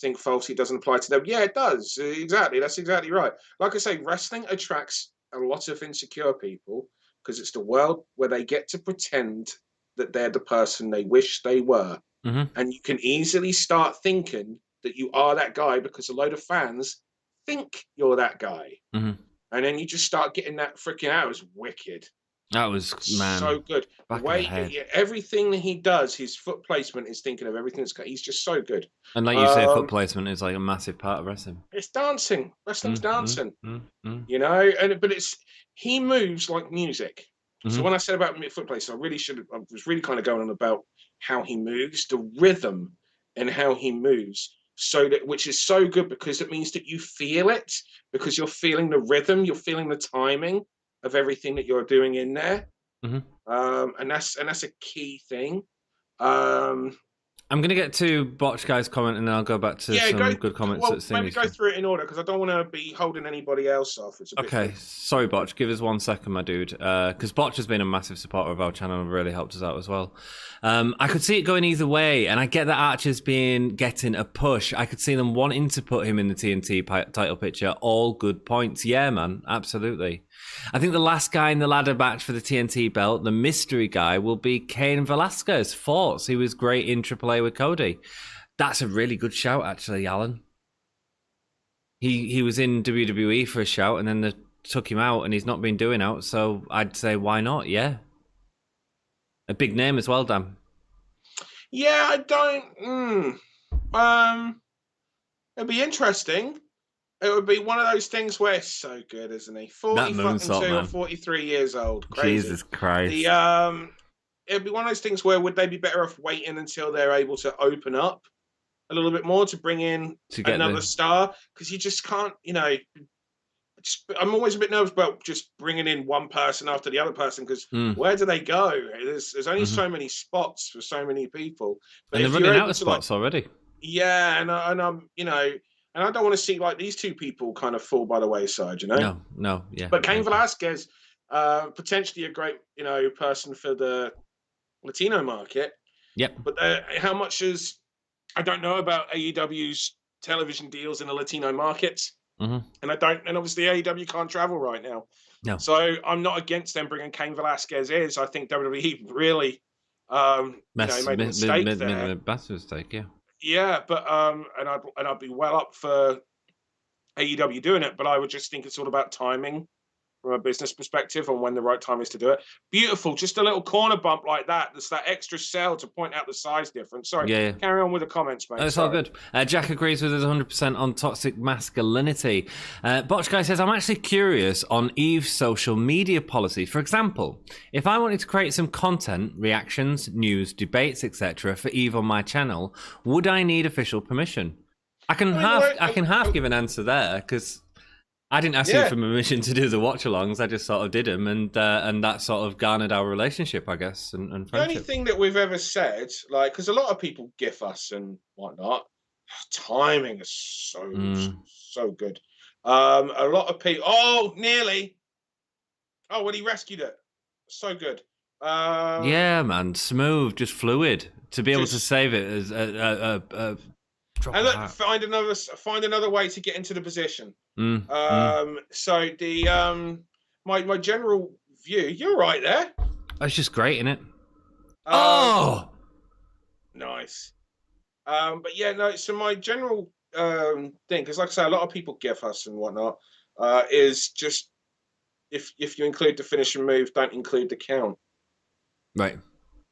think falsely doesn't apply to them. Yeah, it does. Exactly. That's exactly right. Like I say, wrestling attracts a lot of insecure people because it's the world where they get to pretend that they're the person they wish they were. Mm-hmm. And you can easily start thinking that you are that guy because a load of fans think you're that guy. Mm-hmm. And then you just start getting that freaking out. It was wicked. That was, man, so good. The way everything that he does, his foot placement is thinking of everything that's. He's just so good. And like you say, foot placement is like a massive part of wrestling. It's dancing. Wrestling's dancing. You know, but he moves like music. So when I said about foot placement, I was really kind of going on about how he moves, the rhythm, and how he moves. So that, which is so good because it means that you feel it, because you're feeling the rhythm, you're feeling the timing of everything that you're doing in there, and that's a key thing. I'm going to get to Botch Guy's comment, and then I'll go back to some good comments. Well, maybe go through it in order, because I don't want to be holding anybody else off. It's a bit okay. Sorry, Botch. Give us 1 second, my dude. Because Botch has been a massive supporter of our channel and really helped us out as well. I could see it going either way, and I get that Archer's getting a push. I could see them wanting to put him in the TNT title picture. All good points. Yeah, man. Absolutely. I think the last guy in the ladder match for the TNT belt, the mystery guy, will be Cain Velasquez. Thoughts? He was great in AAA with Cody. That's a really good shout, actually, Alan. He was in WWE for a shout, and then they took him out, and he's not been doing out. So I'd say, why not? Yeah, a big name as well, Dan. Yeah, I don't. It'd be interesting. It would be one of those things where it's so good, isn't he? 42 or 43 years old. Crazy. Jesus Christ. It'd be one of those things where would they be better off waiting until they're able to open up a little bit more to bring in another star? Because you just can't, I'm always a bit nervous about just bringing in one person after the other person, because where do they go? There's only so many spots for so many people. But and they're running out of spots already. Yeah, and I'm, and I don't want to see like these two people kind of fall by the wayside, No, yeah. But Cain Velasquez, potentially a great, person for the Latino market. Yep. But how much I don't know about AEW's television deals in the Latino markets, and obviously AEW can't travel right now. No. So I'm not against them bringing Cain Velasquez in. I think WWE really, made a mistake there. Massive mistake, yeah. Yeah, but and I'd be well up for AEW doing it, but I would just think it's all about timing from a business perspective on when the right time is to do it. Beautiful, just a little corner bump like that. There's that extra cell to point out the size difference. Sorry, carry on with the comments, mate. It's all good. Jack agrees with us 100% on toxic masculinity. Botch Guy says, I'm actually curious on Eve's social media policy. For example, if I wanted to create some content, reactions, news, debates, etc. for Eve on my channel, would I need official permission? I can half give an answer there, because I didn't ask you for permission to do the watch-alongs. I just sort of did them, and that sort of garnered our relationship, I guess, and friendship. The only thing that we've ever said, like, because a lot of people gif us and whatnot, timing is so good. A lot of people, nearly. Oh, when he rescued it, so good. Yeah, man, smooth, just fluid. To be able to save it as a and look, find another way to get into the position. So the my general view, you're right there. That's just great, isn't it? Nice. But yeah, no. So my general thing, because like I say, a lot of people gif us and whatnot, is just if you include the finishing move, don't include the count. Right.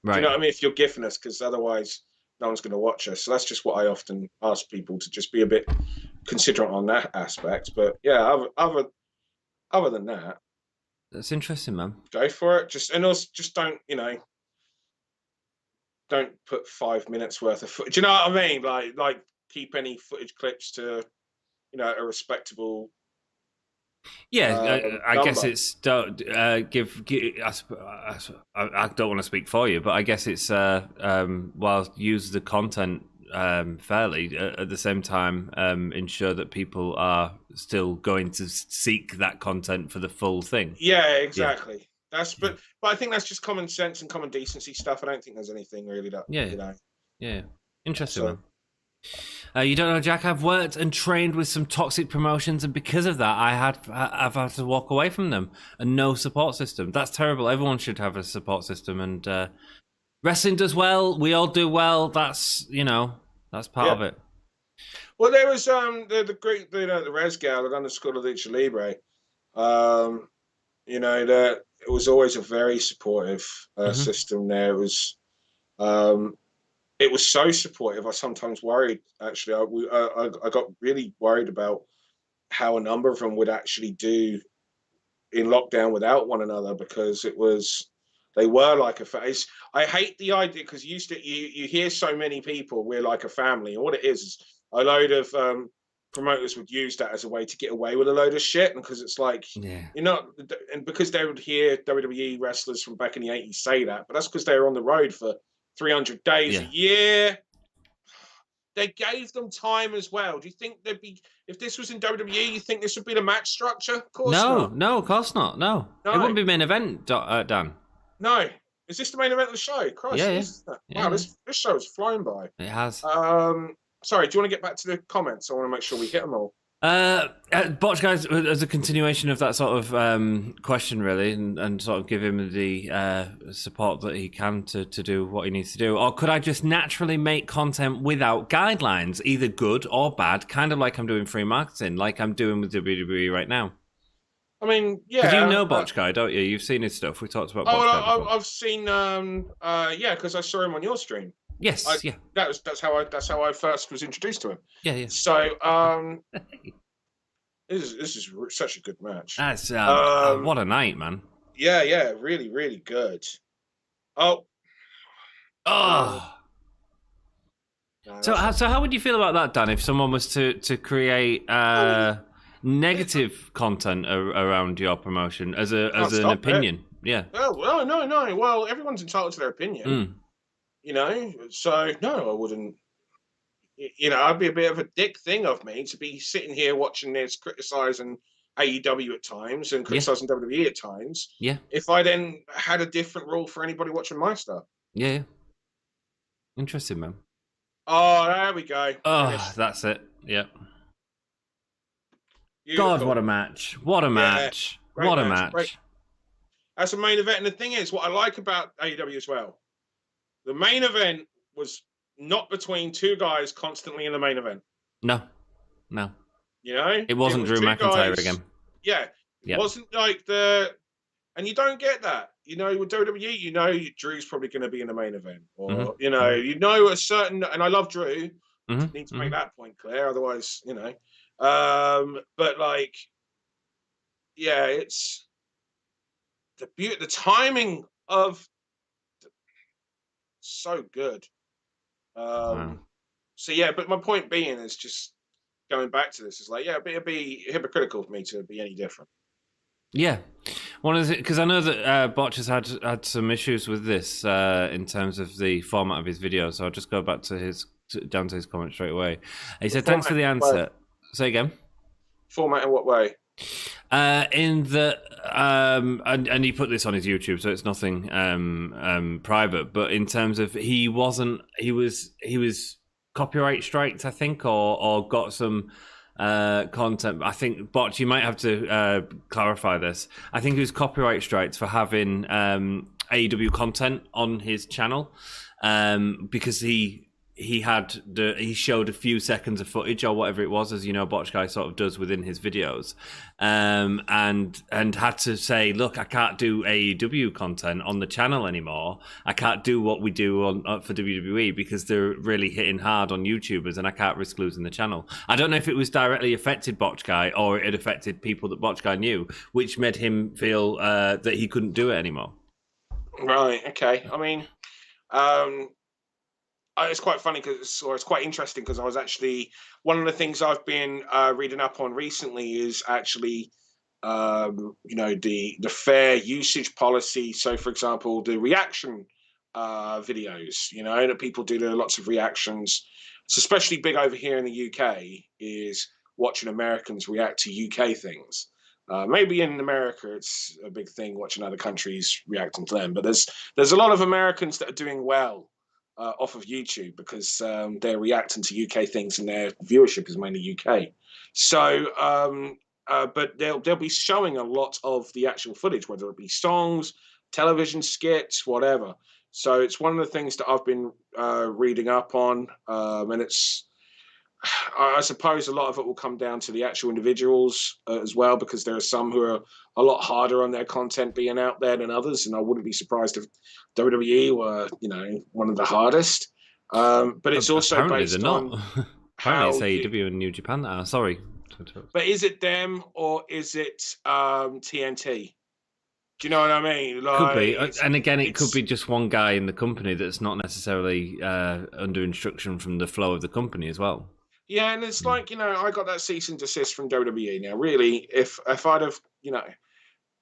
Do you know what I mean? If you're gifting us, because otherwise no one's going to watch us. So that's just what I often ask people, to just be a bit considerate on that aspect. But yeah, other than that, that's interesting, man. Go for it. And also just don't put 5 minutes worth of footage. Do you know what I mean? Like keep any footage clips to, a respectable. Yeah, I guess it's don't give. I don't want to speak for you, but I guess it's while use the content fairly, at the same time ensure that people are still going to seek that content for the full thing. Yeah, exactly. Yeah. But I think that's just common sense and common decency stuff. I don't think there's anything really that Yeah, interesting. Man. You don't know, Jack. I've worked and trained with some toxic promotions, and because of that, I've had to walk away from them and no support system. That's terrible. Everyone should have a support system, and wrestling does well. We all do well. That's that's part of it. Well, there was the great the Res gal that done the School of Lucha Libre. That it was always a very supportive system. There it was so supportive. I sometimes worried. Actually, I got really worried about how a number of them would actually do in lockdown without one another, because they were like a face. I hate the idea, because you hear so many people, we're like a family, and what it is a load of promoters would use that as a way to get away with a load of shit, and because it's like and because they would hear WWE wrestlers from back in the 80s say that, but that's because they were on the road for 300 days a year. They gave them time as well. Do you think there'd be, if this was in WWE, you think this would be the match structure? Of course not. No, of course not. No. It wouldn't be main event, Dan. No. Is this the main event of the show? Christ. Wow, this show has flown by. It has. Sorry, do you want to get back to the comments? I want to make sure we hit them all. Botch guys, as a continuation of that sort of question, really, and sort of give him the support that he can to do what he needs to do. Or could I just naturally make content without guidelines, either good or bad, kind of like I'm doing free marketing, like I'm doing with WWE right now? I mean, yeah. Because you know Botch Guy, don't you? You've seen his stuff. We talked about Botch Guy before. I've seen, because I saw him on your stream. Yes, That's how I first was introduced to him. Yeah. So, this is such a good match. That's what a night, man. Yeah, really, really good. So how would you feel about that, Dan? If someone was to create negative content around your promotion as an opinion, yeah. Oh, no. Well, everyone's entitled to their opinion. So no, I wouldn't. I'd be a bit of a dick thing of me to be sitting here watching this, criticizing AEW at times and criticizing WWE at times. Yeah. If I then had a different rule for anybody watching my stuff. Yeah. Interesting, man. Oh, there we go. Oh, that's it. Yep. Beautiful. God, what a match! What a match! What a match! Great. That's a main event, and the thing is, what I like about AEW as well, the main event was not between two guys constantly in the main event. No. It wasn't Drew McIntyre again. Yeah. It wasn't like and you don't get that. With WWE, Drew's probably going to be in the main event, or a certain. And I love Drew. Need to make that point clear, otherwise, But it's the timing of so good. Wow. But my point being is just going back to this is it'd be hypocritical for me to be any different. Yeah, one is because I know that Botch has had some issues with this in terms of the format of his video. So I'll just go back to down to his comment straight away. He said, "Thanks for the answer." Say again. Format in what way? In the and he put this on his YouTube, so it's nothing private. But in terms of he was copyright striked, I think, or got some content. I think, Botch, you might have to clarify this. I think he was copyright striked for having AEW content on his channel because he he showed a few seconds of footage or whatever it was, as you know, Botch Guy sort of does within his videos, and had to say, look, I can't do AEW content on the channel anymore. I can't do what we do for WWE because they're really hitting hard on YouTubers, and I can't risk losing the channel. I don't know if it was directly affected Botch Guy or it affected people that Botch Guy knew, which made him feel that he couldn't do it anymore. Right. Okay. I mean, it's quite funny it's quite interesting because I was actually, one of the things I've been reading up on recently is actually, the fair usage policy. So, for example, the reaction videos, that people do, there are lots of reactions. It's especially big over here in the UK is watching Americans react to UK things. Maybe in America it's a big thing watching other countries reacting to them, but there's a lot of Americans that are doing well off of YouTube because they're reacting to UK things and their viewership is mainly UK. So, but they'll be showing a lot of the actual footage, whether it be songs, television skits, whatever. So it's one of the things that I've been reading up on, and I suppose a lot of it will come down to the actual individuals as well, because there are some who are a lot harder on their content being out there than others, and I wouldn't be surprised if WWE were, one of the hardest. But it's also apparently based they're on not. Apparently it's AEW and New Japan that are. Sorry. But is it them or is it TNT? Do you know what I mean? Could be, and again, it could be just one guy in the company that's not necessarily under instruction from the flow of the company as well. Yeah, and it's like, I got that cease and desist from WWE. Now, really, if I'd have,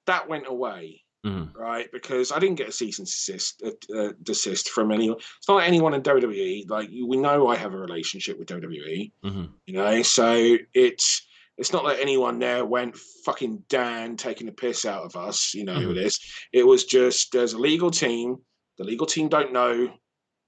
that went away, right? Because I didn't get a cease and desist from anyone. It's not like anyone in WWE. Like, we know I have a relationship with WWE, so it's not like anyone there went fucking Dan taking the piss out of us, who it is. It was just, there's a legal team. The legal team don't know. Do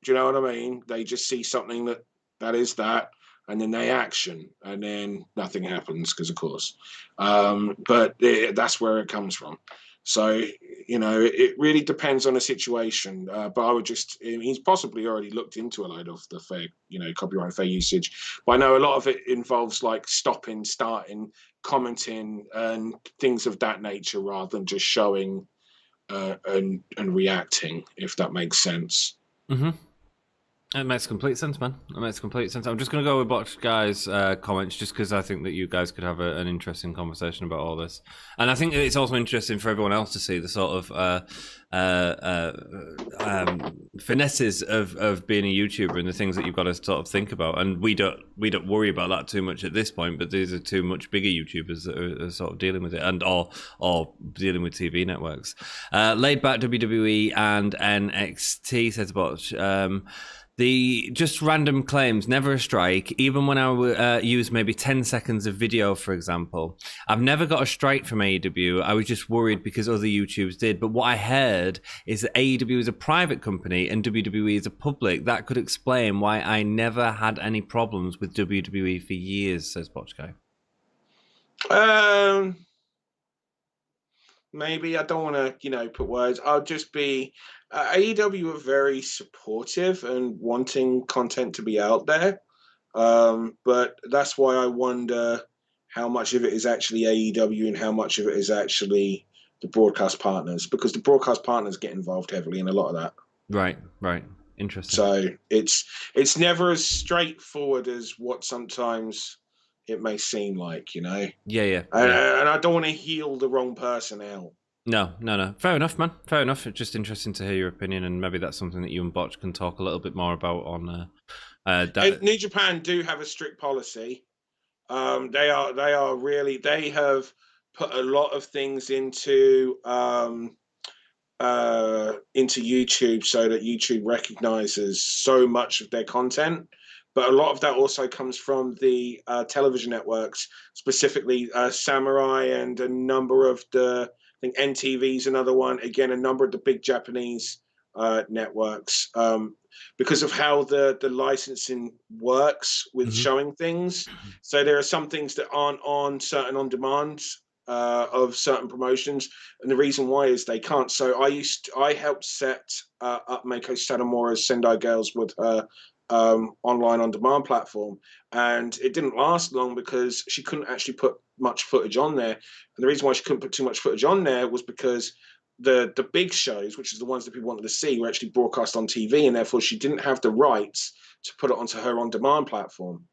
you know what I mean? They just see something that is that. And then they action, and then nothing happens because, of course. But that's where it comes from. So, it really depends on the situation. But I would he's possibly already looked into a load of the fair, copyright fair usage. But I know a lot of it involves like stopping, starting, commenting, and things of that nature, rather than just showing and reacting, if that makes sense. Mm-hmm. It makes complete sense, man. It makes complete sense. I'm just going to go with Botch Guy's comments just because I think that you guys could have an interesting conversation about all this. And I think it's also interesting for everyone else to see the sort of finesses of being a YouTuber and the things that you've got to sort of think about. And we don't worry about that too much at this point, but these are two much bigger YouTubers that are sort of dealing with it and or dealing with TV networks. Laid Back WWE and NXT, says Botch. The just random claims, never a strike, even when I use maybe 10 seconds of video, for example. I've never got a strike from AEW. I was just worried because other YouTubers did. But what I heard is that AEW is a private company and WWE is a public. That could explain why I never had any problems with WWE for years, says Botch Guy. Maybe I don't want to, put words. I'll just be... AEW are very supportive and wanting content to be out there. But that's why I wonder how much of it is actually AEW and how much of it is actually the broadcast partners, because the broadcast partners get involved heavily in a lot of that. Right. Interesting. So it's never as straightforward as what sometimes it may seem like, Yeah. And I don't want to heal the wrong person out. No. Fair enough, man. Fair enough. It's just interesting to hear your opinion, and maybe that's something that you and Botch can talk a little bit more about on. New Japan do have a strict policy. They have put a lot of things into YouTube so that YouTube recognizes so much of their content. But a lot of that also comes from the television networks, specifically Samurai and a number of the, I think NTV's another one. Again, a number of the big Japanese networks, because of how the licensing works with showing things. So there are some things that aren't on certain on-demands of certain promotions, and the reason why is they can't. So I helped set up Meiko Satomura's Sendai Girls with her online on demand platform, and it didn't last long because she couldn't actually put much footage on there. And the reason why she couldn't put too much footage on there was because the big shows, which is the ones that people wanted to see, were actually broadcast on TV, and therefore she didn't have the rights to put it onto her on demand platform.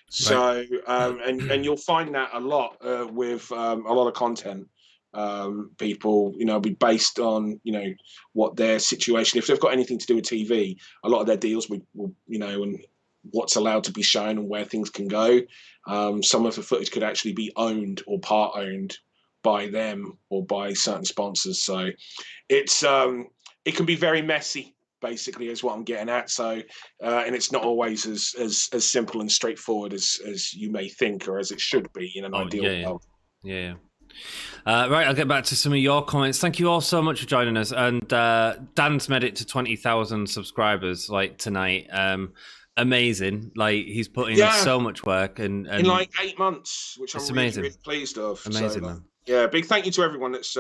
So and you'll find that a lot with a lot of content. People, be based on what their situation. If they've got anything to do with TV, a lot of their deals will and what's allowed to be shown and where things can go. Some of the footage could actually be owned or part owned by them or by certain sponsors. So it's it can be very messy, basically, is what I'm getting at. So and it's not always as simple and straightforward as you may think, or as it should be in an ideal world. Yeah. Right, I'll get back to some of your comments. Thank you all so much for joining us. And Dan's made it to 20,000 subscribers tonight. Amazing. He's put in so much work and in 8 months, which I'm really pleased of. Amazing, man. Yeah, big thank you to everyone that's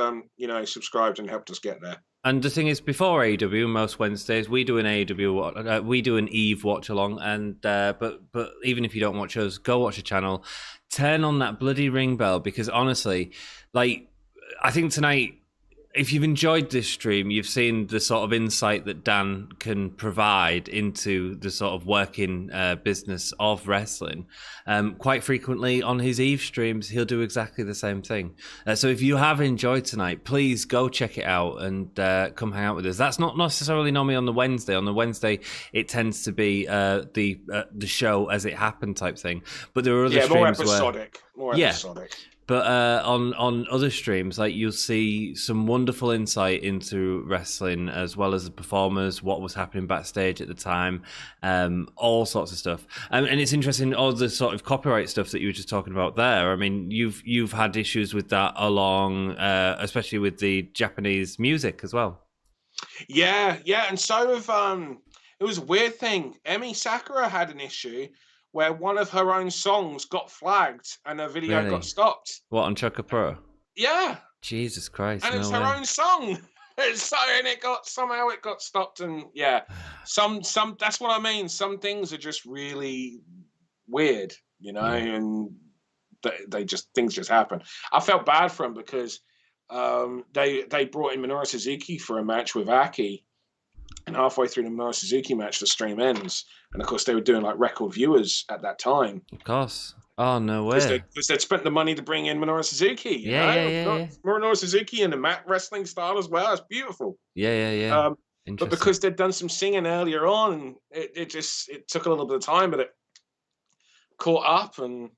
subscribed and helped us get there. And the thing is, before AEW, most Wednesdays we do an AEW, we do an Eve watch along, and but even if you don't watch us, go watch the channel, turn on that bloody ring bell, because honestly, I think tonight, if you've enjoyed this stream, you've seen the sort of insight that Dan can provide into the sort of working business of wrestling. Quite frequently on his Eve streams, he'll do exactly the same thing. So if you have enjoyed tonight, please go check it out and come hang out with us. That's not necessarily normally on the Wednesday. On the Wednesday, it tends to be the show as it happened type thing. But there are other streams more episodic. But on other streams, you'll see some wonderful insight into wrestling, as well as the performers, what was happening backstage at the time, all sorts of stuff. And it's interesting, all the sort of copyright stuff that you were just talking about there. I mean, you've had issues with that along, especially with the Japanese music as well. Yeah, and so have it was a weird thing. Emi Sakura had an issue where one of her own songs got flagged and her video got stopped. What, on Chukka Pro? Yeah. Jesus Christ. And it's her own song. And it got stopped, and some that's what I mean. Some things are just really weird, and things just happen. I felt bad for them because they brought in Minoru Suzuki for a match with Aki. And halfway through the Minoru Suzuki match, the stream ends. And of course, they were doing record viewers at that time. Of course. Oh, no way. Because they'd spent the money to bring in Minoru Suzuki. Yeah. Minoru Suzuki and the mat wrestling style as well. It's beautiful. Yeah. But because they'd done some singing earlier on, and it took a little bit of time, but it caught up, and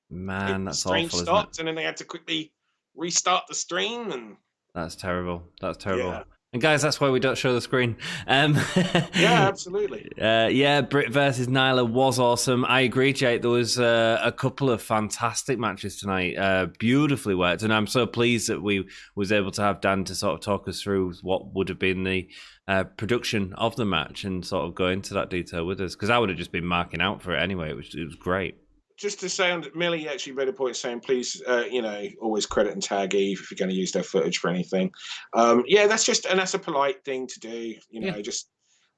that's stream awful, stopped, isn't it? and then they had to quickly restart the stream. And that's terrible. Yeah. And guys, that's why we don't show the screen. Yeah, absolutely. Britt versus Nyla was awesome. I agree, Jake. There was a couple of fantastic matches tonight, beautifully worked, and I'm so pleased that we was able to have Dan to sort of talk us through what would have been the production of the match and sort of go into that detail with us, because I would have just been marking out for it anyway. It was great. Just to say, Millie actually made a point saying, please, always credit and tag Eve if you're going to use their footage for anything. That's a polite thing to do.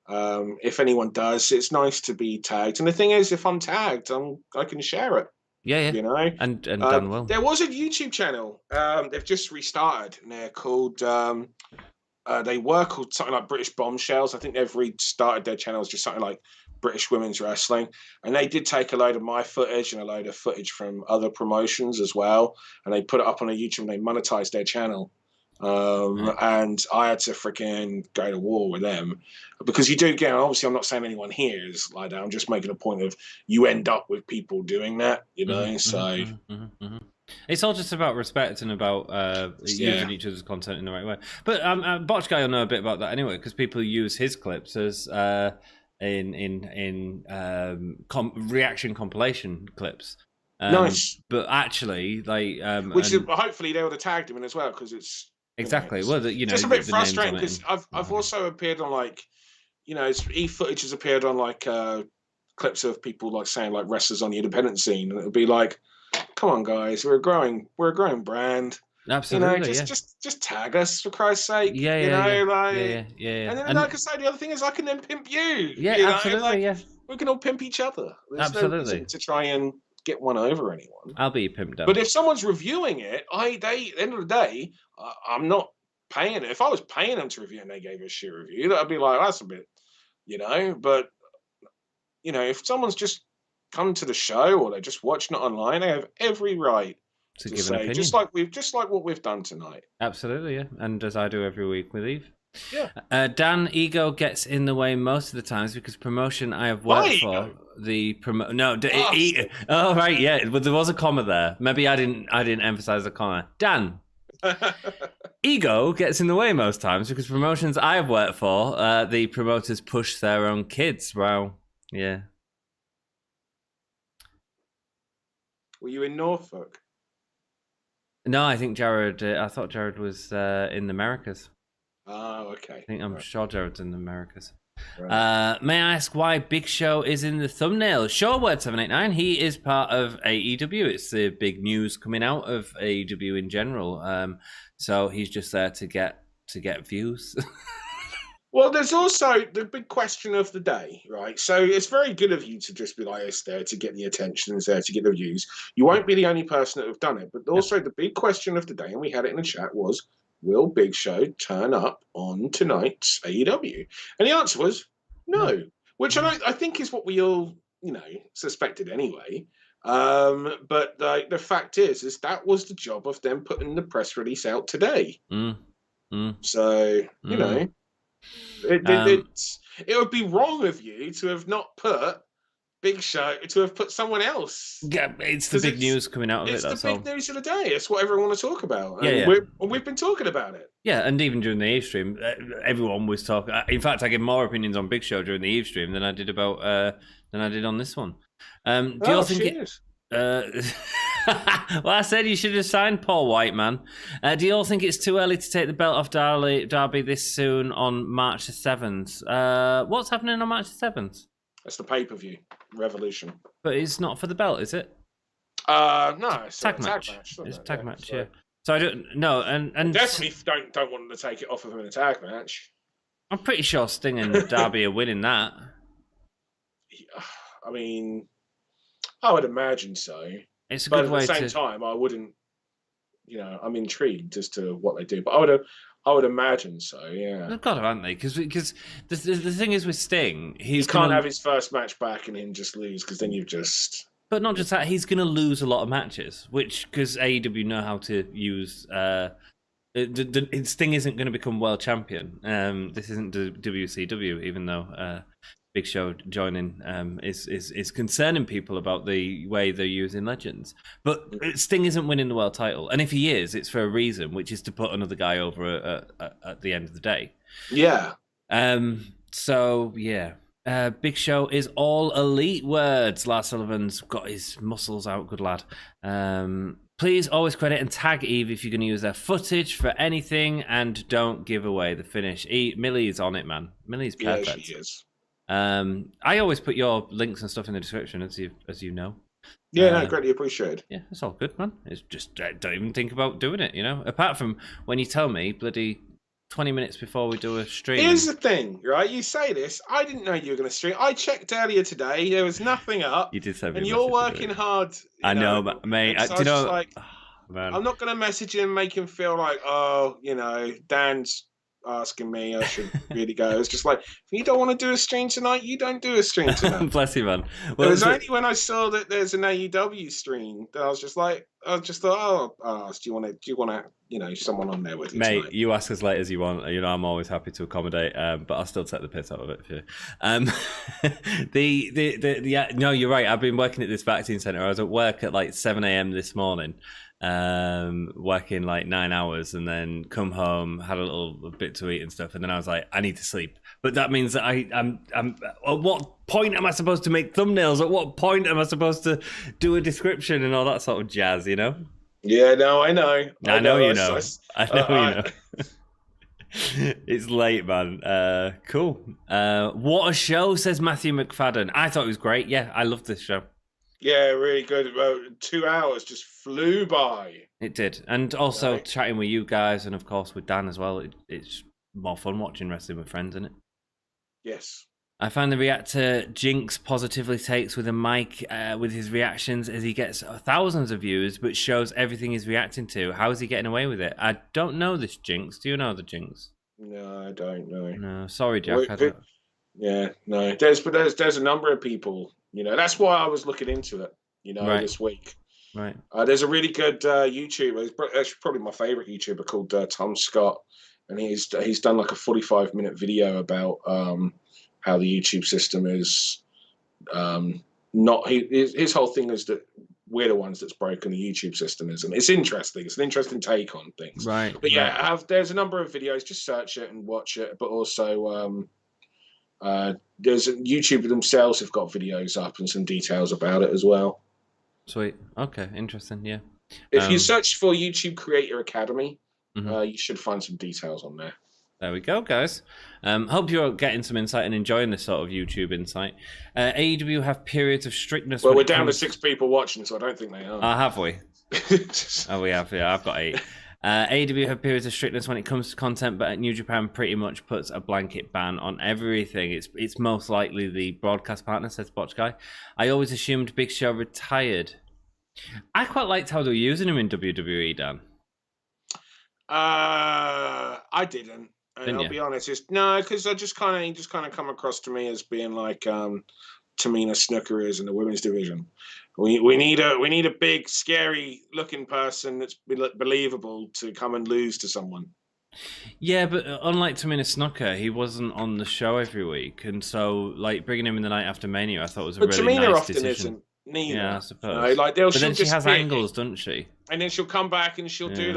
If anyone does, it's nice to be tagged. And the thing is, if I'm tagged, I can share it. Yeah. And done well. There was a YouTube channel. They've just restarted, and they're called. They were called something like British Bombshells. I think they've restarted their channels just something like British Women's Wrestling, and they did take a load of my footage and a load of footage from other promotions as well, and they put it up on a YouTube and they monetized their channel. And I had to freaking go to war with them, because you do get, obviously I'm not saying anyone here is like that, I'm just making a point of you end up with people doing that, It's all just about respect and about using each other's content in the right way. But Botch Guy will know a bit about that anyway, because people use his clips as in reaction compilation clips. Nice. But actually, hopefully they would have tagged him in as well, because it's exactly just a bit frustrating, because I've also appeared on e-footage has appeared on clips of people saying wrestlers on the independent scene, and it would be like, come on guys, we're a growing brand. Absolutely, just tag us, for Christ's sake. Yeah. And then, like I say, the other thing is I can then pimp you. Yeah, absolutely, We can all pimp each other. There's Absolutely. no reason to try and get one over anyone. I'll be your pimp down. But if someone's reviewing it, at the end of the day, I'm not paying it. If I was paying them to review and they gave a shit review, that'd be like, that's a bit, But if someone's just come to the show or they're just watching it online, they have every right to give say, an opinion. just like what we've done tonight. Absolutely, yeah. And as I do every week with Eve. Yeah. Dan, ego gets in the way most of the times because promotion I have worked for oh right, yeah, but there was a comma there. Maybe I didn't emphasize the comma. Dan, ego gets in the way most times because promotions I have worked for, the promoters push their own kids. Wow, yeah. Were you in Norfolk? No, I think Jared. I thought Jared was in the Americas. Oh, okay. I'm sure Jared's in the Americas. Right. May I ask why Big Show is in the thumbnail? Shoreword789, he is part of AEW. It's the big news coming out of AEW in general. So he's just there to get views. Well, there's also the big question of the day, right? So it's very good of you to just be like, it's there to get the attention, it's there to get the views. You won't be the only person that have done it. But also the big question of the day, and we had it in the chat, was, will Big Show turn up on tonight's AEW? And the answer was no, which I think is what we all, suspected anyway. But the fact is that was the job of them putting the press release out today. So, it would be wrong of you to have not put Big Show, to have put someone else. Yeah, it's the big news coming out of it. It's the big news of the day. It's what everyone want to talk about. And we've been talking about it. Yeah, and even during the Eve stream, everyone was talking. In fact, I gave more opinions on Big Show during the Eve stream than I did on this one. Do you all think well, I said you should have signed Paul White, man. Do you all think it's too early to take the belt off Darby this soon on March the 7th? What's happening on March the 7th? That's the pay-per-view, Revolution. But it's not for the belt, is it? No, it's tag match. It's a tag match, yeah. So I don't know, and definitely don't want them to take it off of him in a tag match. I'm pretty sure Sting and Darby are winning that. I mean, I would imagine so. It's a good way to. At the same time, I wouldn't. I'm intrigued as to what they do, but I would imagine so. Yeah, they've got to, haven't they? Because the thing is with Sting, he can't have his first match back and then just lose, because then you've just. But not just that, he's going to lose a lot of matches, which, because AEW know how to use. Sting isn't going to become world champion. This isn't WCW, even though Big Show joining is concerning people about the way they're using legends. But Sting isn't winning the world title, and if he is, it's for a reason, which is to put another guy over at the end of the day. Yeah. So yeah. Big Show is all elite words. Lars Sullivan's got his muscles out, good lad. Please always credit and tag Eve if you're going to use their footage for anything, and don't give away the finish. Millie's on it, man. Millie's perfect. Yeah, she is. I always put your links and stuff in the description, as you know. Yeah, greatly appreciated. Yeah, it's all good, man. It's just don't even think about doing it, Apart from when you tell me, bloody 20 minutes before we do a stream. Here's the thing, right? You say this. I didn't know you were going to stream. I checked earlier today. There was nothing up. You did say, and you're working hard. I know, mate. So do you know? Like, man. I'm not going to message him, make him feel like, Dan's asking me, I should really go. It's just like, if you don't want to do a stream tonight, you don't do a stream tonight. Bless you, man. Well, it was only when I saw that there's an AEW stream that I was just thought, do you want to, someone on there with you, mate? tonight? You ask as late as you want. I'm always happy to accommodate. But I'll still take the piss out of it for you. No, you're right. I've been working at this vaccine center. I was at work at like 7 a.m. this morning. Working like 9 hours, and then come home, had a little bit to eat and stuff, and then I was like, I need to sleep. But that means that I'm at what point am I supposed to make thumbnails? At what point am I supposed to do a description and all that sort of jazz? Yeah, no, I know. I know you know. It's late, man. Cool. What a show, says Matthew McFadden. I thought it was great. Yeah, I loved this show. Yeah, really good. 2 hours just flew by. It did. And also chatting with you guys, and of course with Dan as well. It's more fun watching wrestling with friends, isn't it? Yes. I find the reactor Jinx positively takes with a mic with his reactions as he gets thousands of views, but shows everything he's reacting to. How is he getting away with it? I don't know this Jinx. Do you know the Jinx? No, I don't know. No, sorry, Jack. I don't. Yeah, no. There's a number of people. That's why I was looking into it. This week. Right. There's a really good YouTuber. It's probably my favorite YouTuber called Tom Scott, and he's done like a 45-minute video about how the YouTube system is not. His whole thing is that we're the ones that's broken. The YouTube system isn't. It's interesting. It's an interesting take on things. Right. But yeah, there's a number of videos. Just search it and watch it. But also, there's YouTube themselves have got videos up and some details about it as well. Sweet. Okay. Interesting. Yeah. If you search for YouTube Creator Academy, you should find some details on there. There we go, guys. Hope you're getting some insight and enjoying this sort of YouTube insight. AEW have periods of strictness. Well, we're down to 6 people watching, so I don't think they are. Have we? We have. Yeah, I've got 8. AEW have periods of strictness when it comes to content, but New Japan pretty much puts a blanket ban on everything. It's most likely the broadcast partner, says Botch Guy. I always assumed Big Show retired. I quite liked how they were using him in WWE, Dan. I didn't. And I'll be honest, because he just kind of come across to me as being like Tamina Snooker is in the women's division. We need a big, scary looking person that's believable to come and lose to someone. Yeah, but unlike Tamina Snooker, he wasn't on the show every week, and so like bringing him in the night after Mania, I thought was a really Tamina nice often decision. Isn't. Neither. Yeah, I suppose. But then she has angles, doesn't she? And then she'll come back and she'll do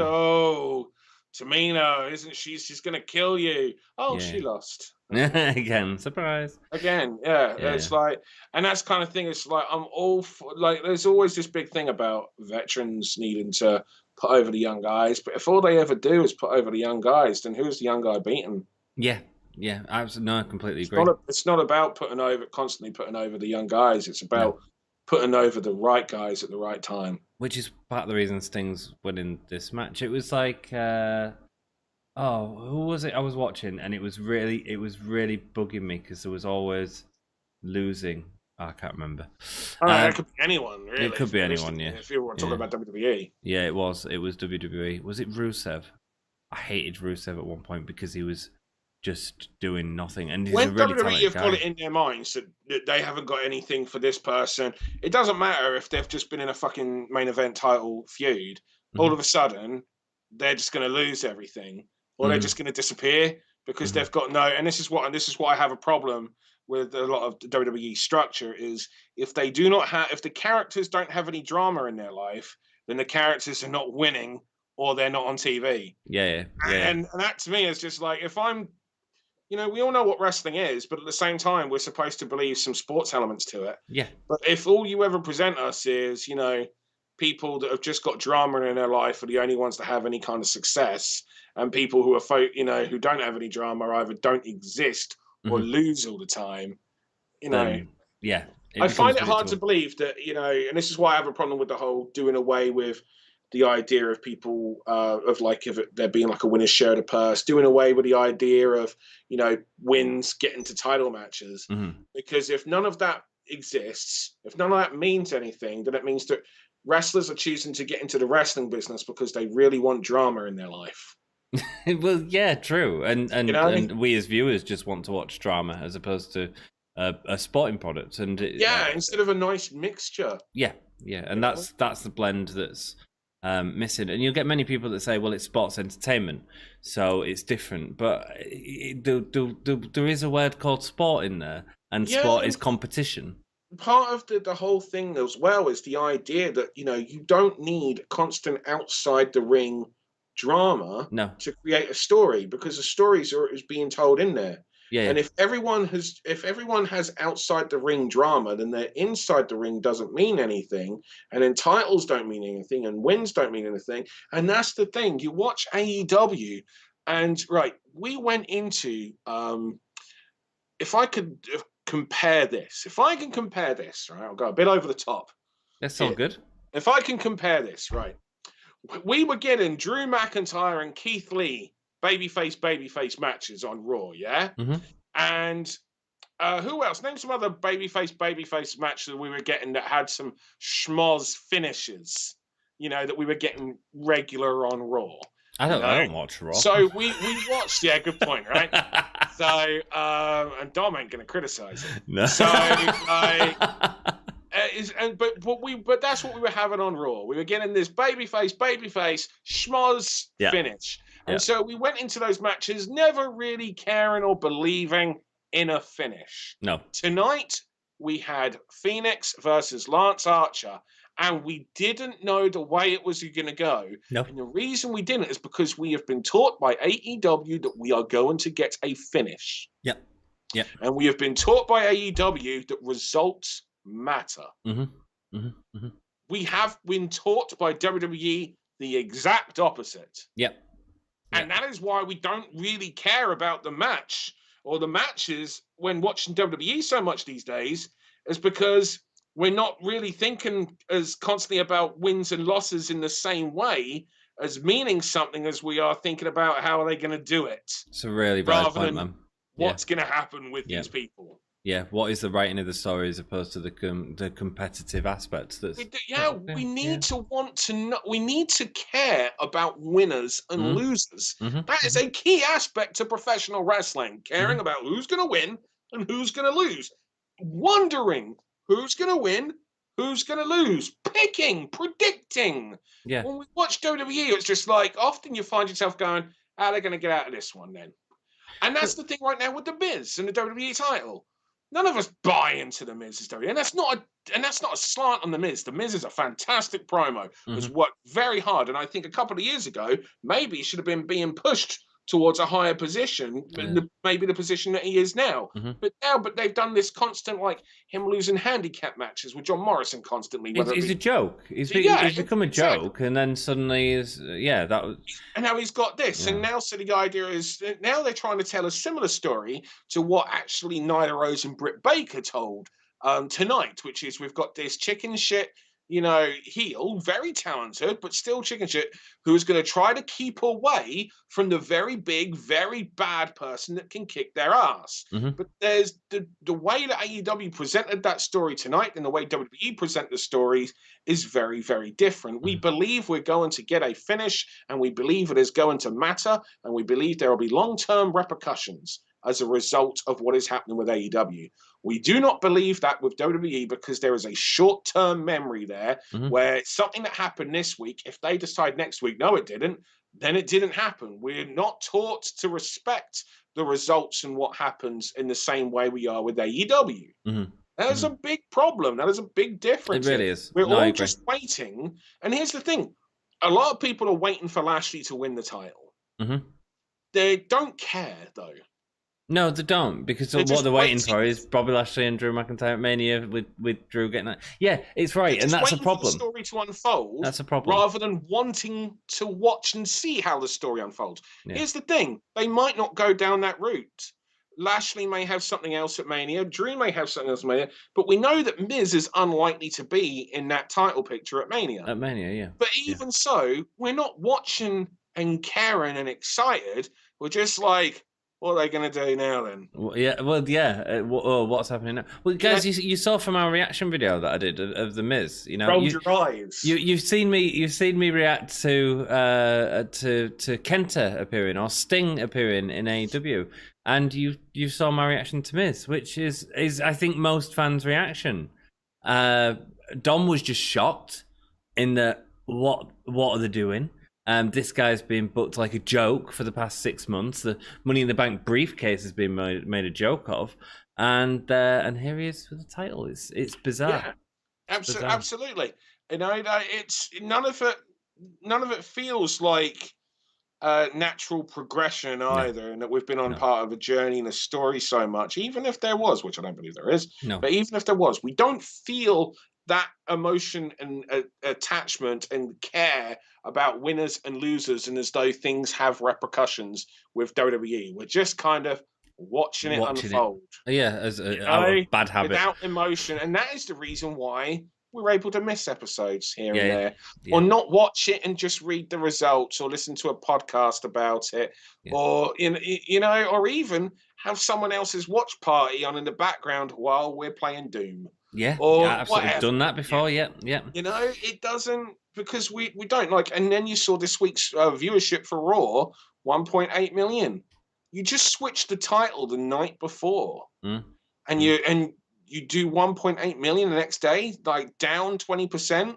Tamina, isn't she? She's going to kill you. Oh, she lost. Again, surprise. Again, yeah. It's like, and that's kind of thing. It's like, I'm all for, like, there's always this big thing about veterans needing to put over the young guys. But if all they ever do is put over the young guys, then who's the young guy beating? Yeah, absolutely. No, I completely agree. It's not about constantly putting over the young guys. It's about putting over the right guys at the right time. Which is part of the reason Sting's winning this match. It was like, who was it I was watching? And it was really bugging me because there was always losing. I can't remember. It could be anyone, really. It could be anyone, yeah. If you were talking about WWE. Yeah, it was WWE. Was it Rusev? I hated Rusev at one point because he was just doing nothing. And he's when a really WWE have guy. got it in their minds that they haven't got anything for this person, it doesn't matter if they've just been in a fucking main event title feud. All of a sudden, they're just going to lose everything, or they're just going to disappear because they've got no. And this is what I have a problem with a lot of the WWE structure is if they do not have, if the characters don't have any drama in their life, then the characters are not winning or they're not on TV. Yeah. And that to me is just like, if I'm, we all know what wrestling is, but at the same time, we're supposed to believe some sports elements to it. Yeah. But if all you ever present us is, people that have just got drama in their life are the only ones that have any kind of success, and people who are, who don't have any drama either don't exist or lose all the time, yeah. I find it hard to believe that, and this is why I have a problem with the whole doing away with the idea of people of like if there being like a winner's share of the purse, doing away with the idea of wins getting to title matches, because if none of that exists, if none of that means anything, then it means that wrestlers are choosing to get into the wrestling business because they really want drama in their life. Well, yeah, true, and we as viewers just want to watch drama as opposed to a sporting product, and instead of a nice mixture. Yeah, and that's the blend that's missing. And you'll get many people that say, well, it's sports entertainment, so it's different. But there is a word called sport in there, and sport is competition. Part of the whole thing as well is the idea that, you don't need constant outside the ring drama to create a story, because the stories is being told in there. Yeah. And if everyone has outside the ring drama, then their inside the ring doesn't mean anything, and then titles don't mean anything, and wins don't mean anything. And that's the thing. You watch AEW, and we went into if I can compare this, right? I'll go a bit over the top. That's all good. If I can compare this, right? We were getting Drew McIntyre and Keith Lee babyface matches on Raw, yeah? And Who else? Name some other babyface match that we were getting that had some schmoz finishes. That we were getting regular on Raw. I don't watch Raw. So we watched. Yeah, good point, right? So and Dom ain't gonna criticize it. No. So but that's what we were having on Raw. We were getting this babyface schmoz finish, and so we went into those matches never really caring or believing in a finish. No. Tonight we had Phoenix versus Lance Archer. And we didn't know the way it was going to go. No. And the reason we didn't is because we have been taught by AEW that we are going to get a finish. Yep. Yep. And we have been taught by AEW that results matter. Mm-hmm. Mm-hmm. Mm-hmm. We have been taught by WWE the exact opposite. Yep. And that is why we don't really care about the match or the matches when watching WWE so much these days, is because we're not really thinking as constantly about wins and losses in the same way as meaning something as we are thinking about how are they going to do it. It's a really bad point, man. What's going to happen with these people? Yeah, what is the writing of the story as opposed to the competitive aspects? We need to want to know. We need to care about winners and losers. Mm-hmm. That is a key aspect to professional wrestling. Caring about who's going to win and who's going to lose. Wondering who's going to win, who's going to lose, picking, predicting. Yeah. When we watch WWE, it's just like often you find yourself going, how are they going to get out of this one then? And that's the thing right now with the Miz and the WWE title. None of us buy into the Miz's WWE, and that's not a slant on the Miz. The Miz is a fantastic promo. Has worked very hard, and I think a couple of years ago maybe he should have been being pushed towards a higher position, maybe the position that he is now. But they've done this constant, like him losing handicap matches with John Morrison constantly. It's a joke. He's become a joke, and then suddenly that was. And now he's got this, and now so the idea is now they're trying to tell a similar story to what actually Nyla Rose and Britt Baker told tonight, which is we've got this chicken shit. Heel, very talented, but still chicken shit, who is going to try to keep away from the very big, very bad person that can kick their ass. But there's the way that AEW presented that story tonight and the way WWE present the stories is very, very different. We believe we're going to get a finish, and we believe it is going to matter, and we believe there will be long-term repercussions as a result of what is happening with AEW. We do not believe that with WWE because there is a short-term memory there where something that happened this week, if they decide next week, no, it didn't, then it didn't happen. We're not taught to respect the results and what happens in the same way we are with AEW. That is a big problem. That is a big difference. It really is. We're all just waiting. And here's the thing. A lot of people are waiting for Lashley to win the title. They don't care, though. No, they don't, because what they're waiting for is Bobby Lashley and Drew McIntyre at Mania with Drew getting that. Yeah, it's right, and that's a problem. For the story to unfold. That's a problem. Rather than wanting to watch and see how the story unfolds. Here's the thing: they might not go down that route. Lashley may have something else at Mania. Drew may have something else at Mania. But we know that Miz is unlikely to be in that title picture at Mania. At Mania, yeah. But even so, we're not watching and caring and excited. We're just like, what are they going to do now then? What's happening now? Well, guys, you saw from our reaction video that I did of the Miz. Roll your eyes. You've seen me react to Kenta appearing or Sting appearing in AEW, and you saw my reaction to Miz, which is I think most fans' reaction. Dom was just shocked in that what are they doing? This guy's been booked like a joke for the past 6 months. The Money in the Bank briefcase has been made a joke of, and here he is with the title. It's bizarre. Yeah, absolutely. It's none of it feels like natural progression either, and that we've been on part of a journey and a story so much. Even if there was, which I don't believe there is, but even if there was, we don't feel that emotion and attachment and care about winners and losers, and as though things have repercussions with WWE. We're just kind of watching it unfold. Yeah, as a bad habit. Without emotion. And that is the reason why we're able to miss episodes here and Yeah, there, yeah. or not watch it and just read the results, or listen to a podcast about it, or or even have someone else's watch party on in the background while we're playing Doom. Yeah, Or absolutely whatever. done that before. Yeah. It doesn't, because we don't like. And then you saw this week's viewership for Raw, 1.8 million. You just switched the title the night before, and you do 1.8 million the next day, like down 20%.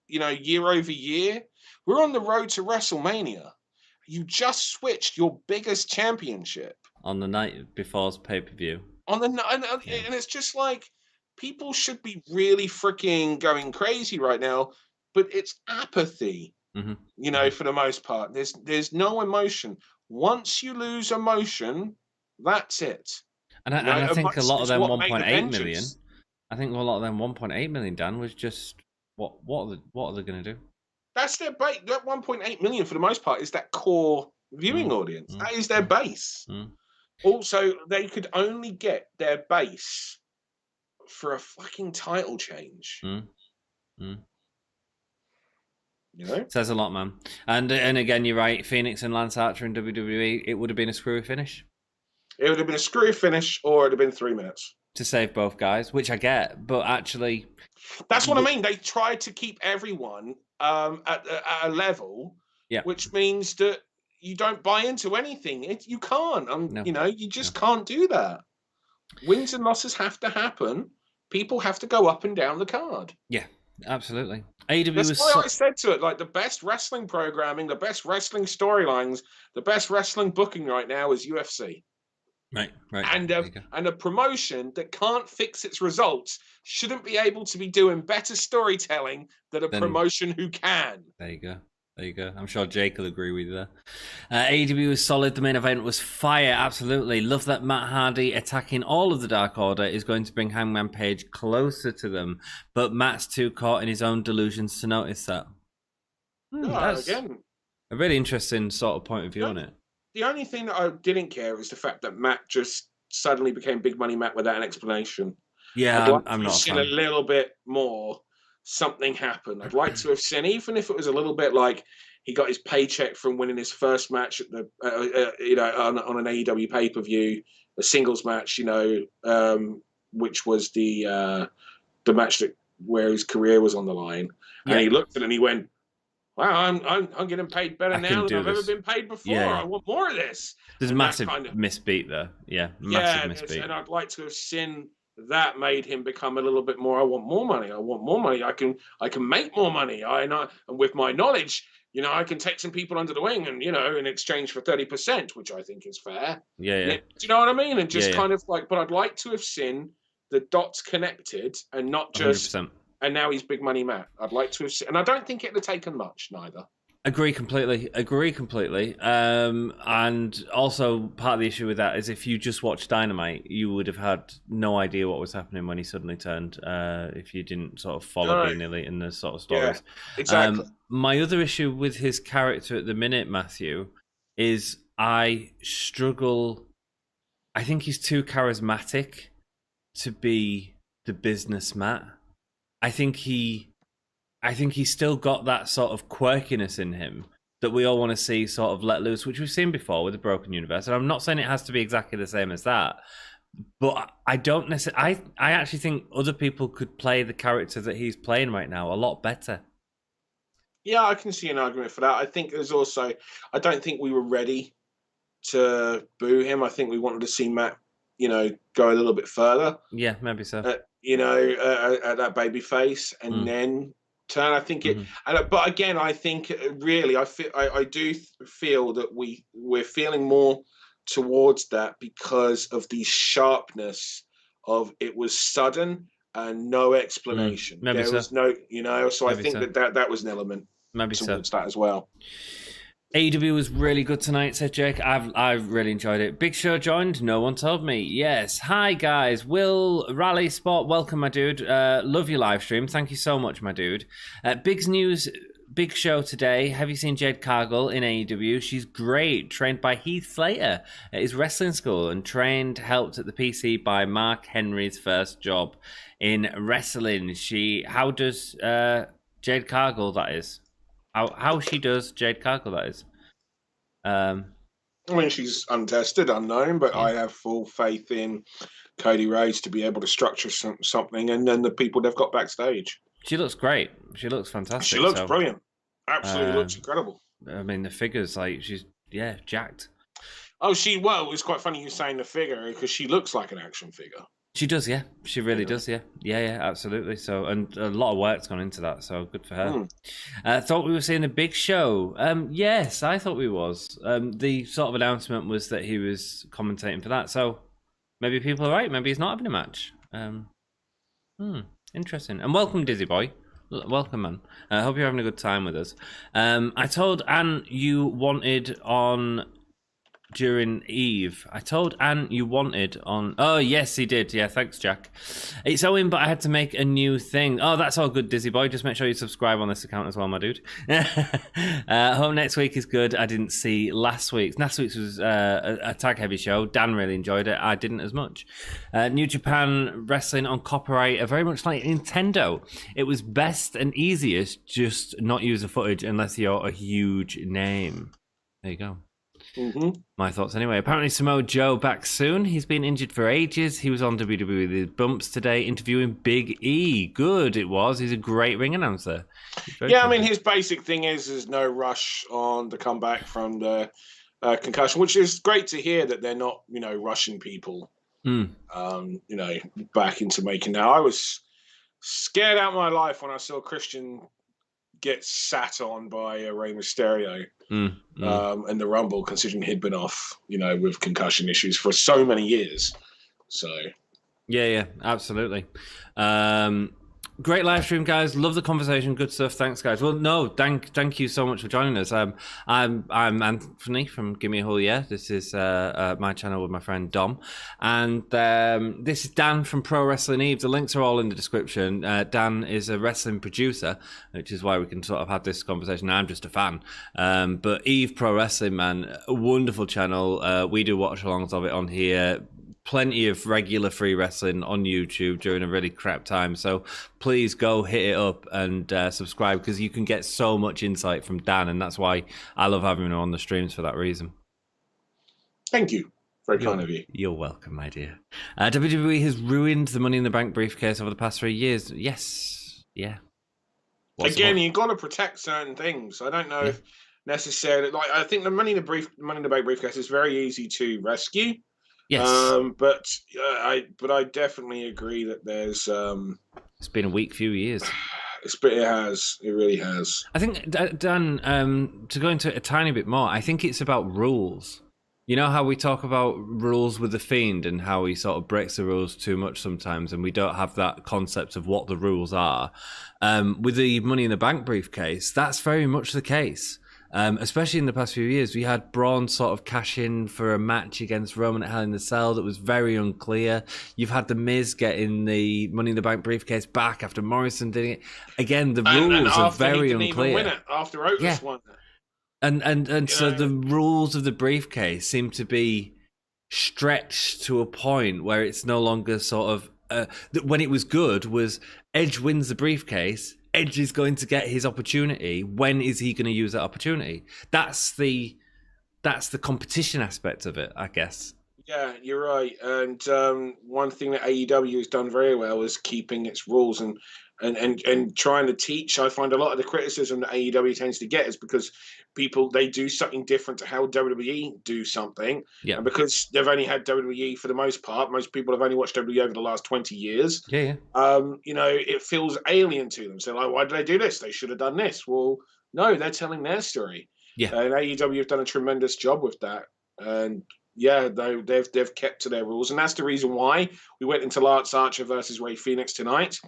Year over year. We're on the road to WrestleMania. You just switched your biggest championship on the night before's pay-per-view. And it's just like, people should be really freaking going crazy right now, but it's apathy. For the most part, there's no emotion. Once you lose emotion, that's it. And I think a lot of them 1.8 million. I think a lot of them 1.8 million, Dan, was just what are they going to do? That's their base. That 1.8 million for the most part is that core viewing audience. That is their base. Also, they could only get their base for a fucking title change. Says a lot, man. And again, you're right. Phoenix and Lance Archer in WWE, it would have been a screwy finish. It would have been a screwy finish, or it would have been 3 minutes to save both guys, which I get, but actually, that's what I mean. They tried to keep everyone at a level, which means that you don't buy into anything. You can't. You just can't do that. Wins and losses have to happen. People have to go up and down the card. Yeah, absolutely. AEW That's why I said to it, like, the best wrestling programming, the best wrestling storylines, the best wrestling booking right now is UFC. Right. And a promotion that can't fix its results shouldn't be able to be doing better storytelling than a promotion who can. There you go. I'm sure Jake will agree with you there. AEW was solid. The main event was fire. Absolutely. Love that Matt Hardy attacking all of the Dark Order is going to bring Hangman Page closer to them. But Matt's too caught in his own delusions to notice that. That's again a really interesting sort of point of view on it. The only thing that I didn't care is the fact that Matt just suddenly became Big Money Matt without an explanation. Yeah, I'm not seen a little bit more. Something happened. I'd like to have seen, even if it was a little bit like he got his paycheck from winning his first match at the on an AEW pay-per-view, a singles match, which was the match where his career was on the line, and he looked at it and he went, "Wow, I'm getting paid better now than I've ever been paid before. I want more of this." There's a massive misbeat there. Massive misbeat. And I'd like to have seen that made him become a little bit more. I want more money. I can make more money. And with my knowledge, I can take some people under the wing and, in exchange for 30%, which I think is fair. Yeah. Do you know what I mean? And just kind of like, but I'd like to have seen the dots connected and not just, 100%. And now he's Big Money Matt. I'd like to have seen, and I don't think it'd have taken much neither. Agree completely. And also part of the issue with that is if you just watched Dynamite, you would have had no idea what was happening when he suddenly turned, if you didn't sort of follow being elite in the sort of stories. Yeah, exactly. My other issue with his character at the minute, Matthew, is I struggle. I think he's too charismatic to be the business Matt. I think he's still got that sort of quirkiness in him that we all want to see sort of let loose, which we've seen before with the Broken Universe. And I'm not saying it has to be exactly the same as that, but I don't necessarily. I actually think other people could play the character that he's playing right now a lot better. Yeah, I can see an argument for that. I think there's also, I don't think we were ready to boo him. I think we wanted to see Matt, go a little bit further. Yeah, maybe so. At that baby face and then turn. I think it, but again, I think really, I do feel that we're feeling more towards that because of the sharpness of it was sudden and no explanation. Maybe there was no, so maybe I think that was an element towards that as well. AEW was really good tonight, said Jake. I've really enjoyed it. Big Show joined. No one told me. Yes. Hi, guys. Will Rally Sport. Welcome, my dude. Love your live stream. Thank you so much, my dude. Big news big show today. Have you seen Jade Cargill in AEW? She's great. Trained by Heath Slater at his wrestling school and helped at the PC by Mark Henry's first job in wrestling. How does Jade Cargill, that is? How she does Jade Cargill, that is? I mean, she's untested, unknown, but I have full faith in Cody Rhodes to be able to structure something, and then the people they've got backstage. She looks great. She looks fantastic. She looks brilliant. Absolutely looks incredible. I mean, the figures, like, she's, jacked. Oh, it's quite funny you saying the figure, because she looks like an action figure. She does, yeah. She really does, yeah. Yeah, absolutely. So, and a lot of work's gone into that, so good for her. Thought we were seeing a big show. Yes, I thought we was. The sort of announcement was that he was commentating for that, so maybe people are right. Maybe he's not having a match. Interesting. And welcome, Dizzy Boy. Welcome, man. I hope you're having a good time with us. I told Anne you wanted on during Eve. I told Anne you wanted on... Oh, yes, he did. Yeah, thanks, Jack. It's Owen, but I had to make a new thing. Oh, that's all good, Dizzy Boy. Just make sure you subscribe on this account as well, my dude. Hope next week is good. I didn't see last week's. Last week's was a tag-heavy show. Dan really enjoyed it. I didn't as much. New Japan Wrestling on copyright are very much like Nintendo. It was best and easiest just not use the footage unless you're a huge name. There you go. My thoughts anyway. Apparently Samoa Joe back soon. He's been injured for ages. He was on WWE The Bumps today interviewing Big E. Good it was. He's a great ring announcer. I mean, his basic thing is no rush on the comeback from the concussion, which is great to hear that they're not, rushing people, back into making. Now, I was scared out of my life when I saw Christian get sat on by Rey Mysterio in the Rumble, considering he'd been off, with concussion issues for so many years. So, yeah, absolutely. Great live stream, guys. Love the conversation. Good stuff. Thanks, guys. Well, no, thank you so much for joining us. I'm Anthony from Gimme a Hole Yeah. This is my channel with my friend Dom, and this is Dan from Pro Wrestling Eve. The links are all in the description. Dan is a wrestling producer, which is why we can sort of have this conversation. I'm just a fan, but Eve Pro Wrestling, man, a wonderful channel. We do watch-alongs of it on here. Plenty of regular free wrestling on YouTube during a really crap time. So please go hit it up and subscribe, because you can get so much insight from Dan, and that's why I love having him on the streams for that reason. Thank you. Very kind of you. You're welcome, my dear. WWE has ruined the Money in the Bank briefcase over the past 3 years. Yes. Yeah. Again, you've got to protect certain things. I don't know if necessarily... I think the Money in the Bank briefcase is very easy to rescue. Yes, but I definitely agree that there's. It's been a weak few years. It really has. I think, Dan, to go into it a tiny bit more, I think it's about rules. You know how we talk about rules with the Fiend and how he sort of breaks the rules too much sometimes, and we don't have that concept of what the rules are. With the Money in the Bank briefcase, that's very much the case. Especially in the past few years, we had Braun sort of cash in for a match against Roman at Hell in the Cell that was very unclear. You've had The Miz getting the Money in the Bank briefcase back after Morrison did it. Again, the rules are very unclear. Even win it after Otis won it. And so the rules of the briefcase seem to be stretched to a point where it's no longer sort of when it was good was Edge wins the briefcase. Edge is going to get his opportunity. When is he going to use that opportunity? That's the competition aspect of it, I guess. Yeah, you're right. And one thing that AEW has done very well is keeping its rules and trying to teach. I find a lot of the criticism that AEW tends to get is because they do something different to how WWE do something. Yeah. And because they've only had WWE for the most part, most people have only watched WWE over the last 20 years. Yeah. It feels alien to them. So like, why did they do this? They should have done this. Well, no, they're telling their story. Yeah. And AEW have done a tremendous job with that. And yeah, they've kept to their rules. And that's the reason why we went into Lance Archer versus Rey Fenix tonight.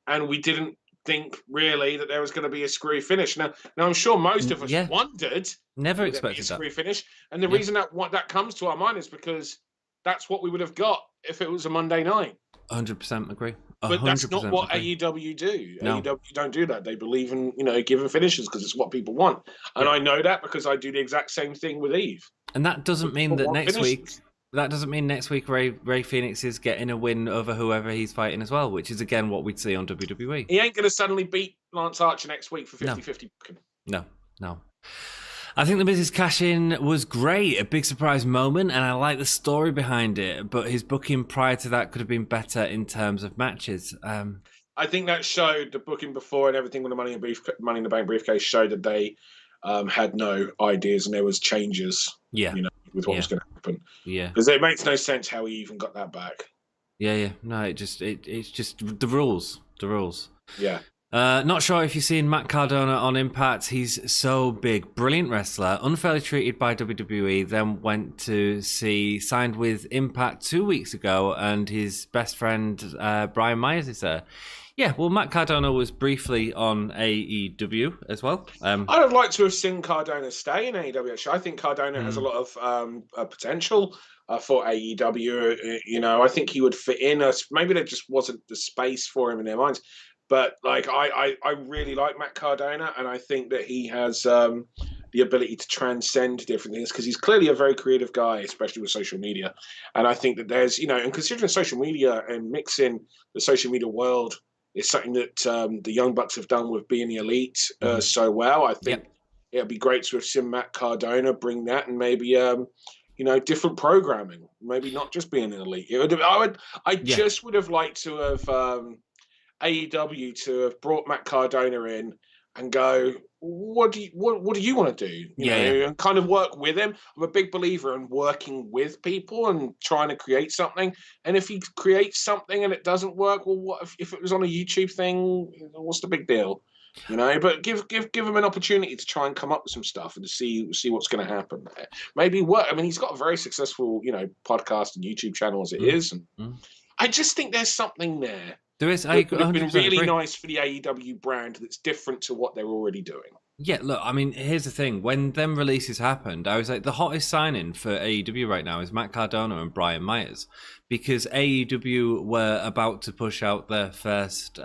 And we didn't think really that there was going to be a screwy finish. Now I'm sure most of us wondered. Never expected a screwy finish. And the reason that comes to our mind is because that's what we would have got if it was a Monday night. 100% agree. But that's not what AEW do. No. AEW don't do that. They believe in, giving finishes because it's what people want. And I know that because I do the exact same thing with Eve. And that doesn't mean that next week... That doesn't mean next week Rey Fenix is getting a win over whoever he's fighting as well, which is, again, what we'd see on WWE. He ain't going to suddenly beat Lance Archer next week for 50-50. No. I think the Miz's cash-in was great, a big surprise moment, and I like the story behind it, but his booking prior to that could have been better in terms of matches. I think that showed the booking before and everything with the Money in the Bank briefcase showed that they had no ideas and there was changes with what was going to happen. Yeah. Because it makes no sense how he even got that back. Yeah. No, it's just the rules. The rules. Yeah. Not sure if you've seen Matt Cardona on Impact. He's so big. Brilliant wrestler. Unfairly treated by WWE. Then went to signed with Impact 2 weeks ago. And his best friend, Brian Myers, is there. Yeah, well, Matt Cardona was briefly on AEW as well. I'd have liked to have seen Cardona stay in AEW, actually. I think Cardona has a lot of potential for AEW. I think he would fit in. Maybe there just wasn't the space for him in their minds. But I really like Matt Cardona, and I think that he has the ability to transcend different things because he's clearly a very creative guy, especially with social media. And I think that there's, and considering social media and mixing the social media world is something that the Young Bucks have done with being the Elite so well. I think it'd be great to have seen Matt Cardona bring that and maybe different programming, maybe not just being an Elite. I just would have liked to have AEW to have brought Matt Cardona in and go, what do you want to do? And kind of work with him. I'm a big believer in working with people and trying to create something. And if he creates something and it doesn't work, well, what if it was on a YouTube thing? What's the big deal? But give him an opportunity to try and come up with some stuff and to see what's going to happen there. Maybe work. I mean, he's got a very successful, podcast and YouTube channel as it is, and I just think there's something there. There is. It would have been really nice for the AEW brand that's different to what they're already doing. Yeah, look, I mean, here's the thing. When them releases happened, I was like, the hottest signing for AEW right now is Matt Cardona and Brian Myers, because AEW were about to push out their first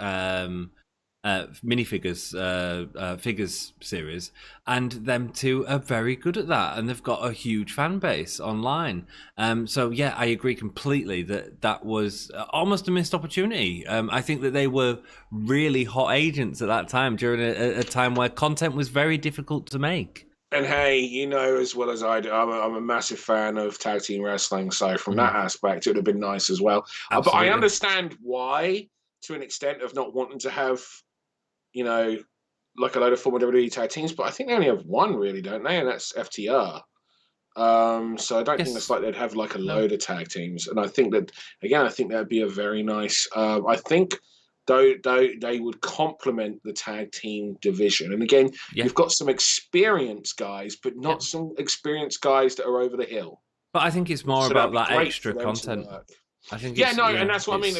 minifigures, figures series, and them two are very good at that, and they've got a huge fan base online. So yeah, I agree completely that was almost a missed opportunity. I think that they were really hot agents at that time during a time where content was very difficult to make. And hey, as well as I do, I'm a massive fan of tag team wrestling, so from that aspect, it would have been nice as well. But I understand why, to an extent, of not wanting to have like a load of former WWE tag teams, but I think they only have one, really, don't they? And that's FTR. So I don't think it's like they'd have like a load of tag teams. And I think that, again, that'd be a very nice. I think though they would complement the tag team division. And again, you've got some experienced guys, but not some experienced guys that are over the hill. But I think it's more about that extra content. I think and that's what I mean.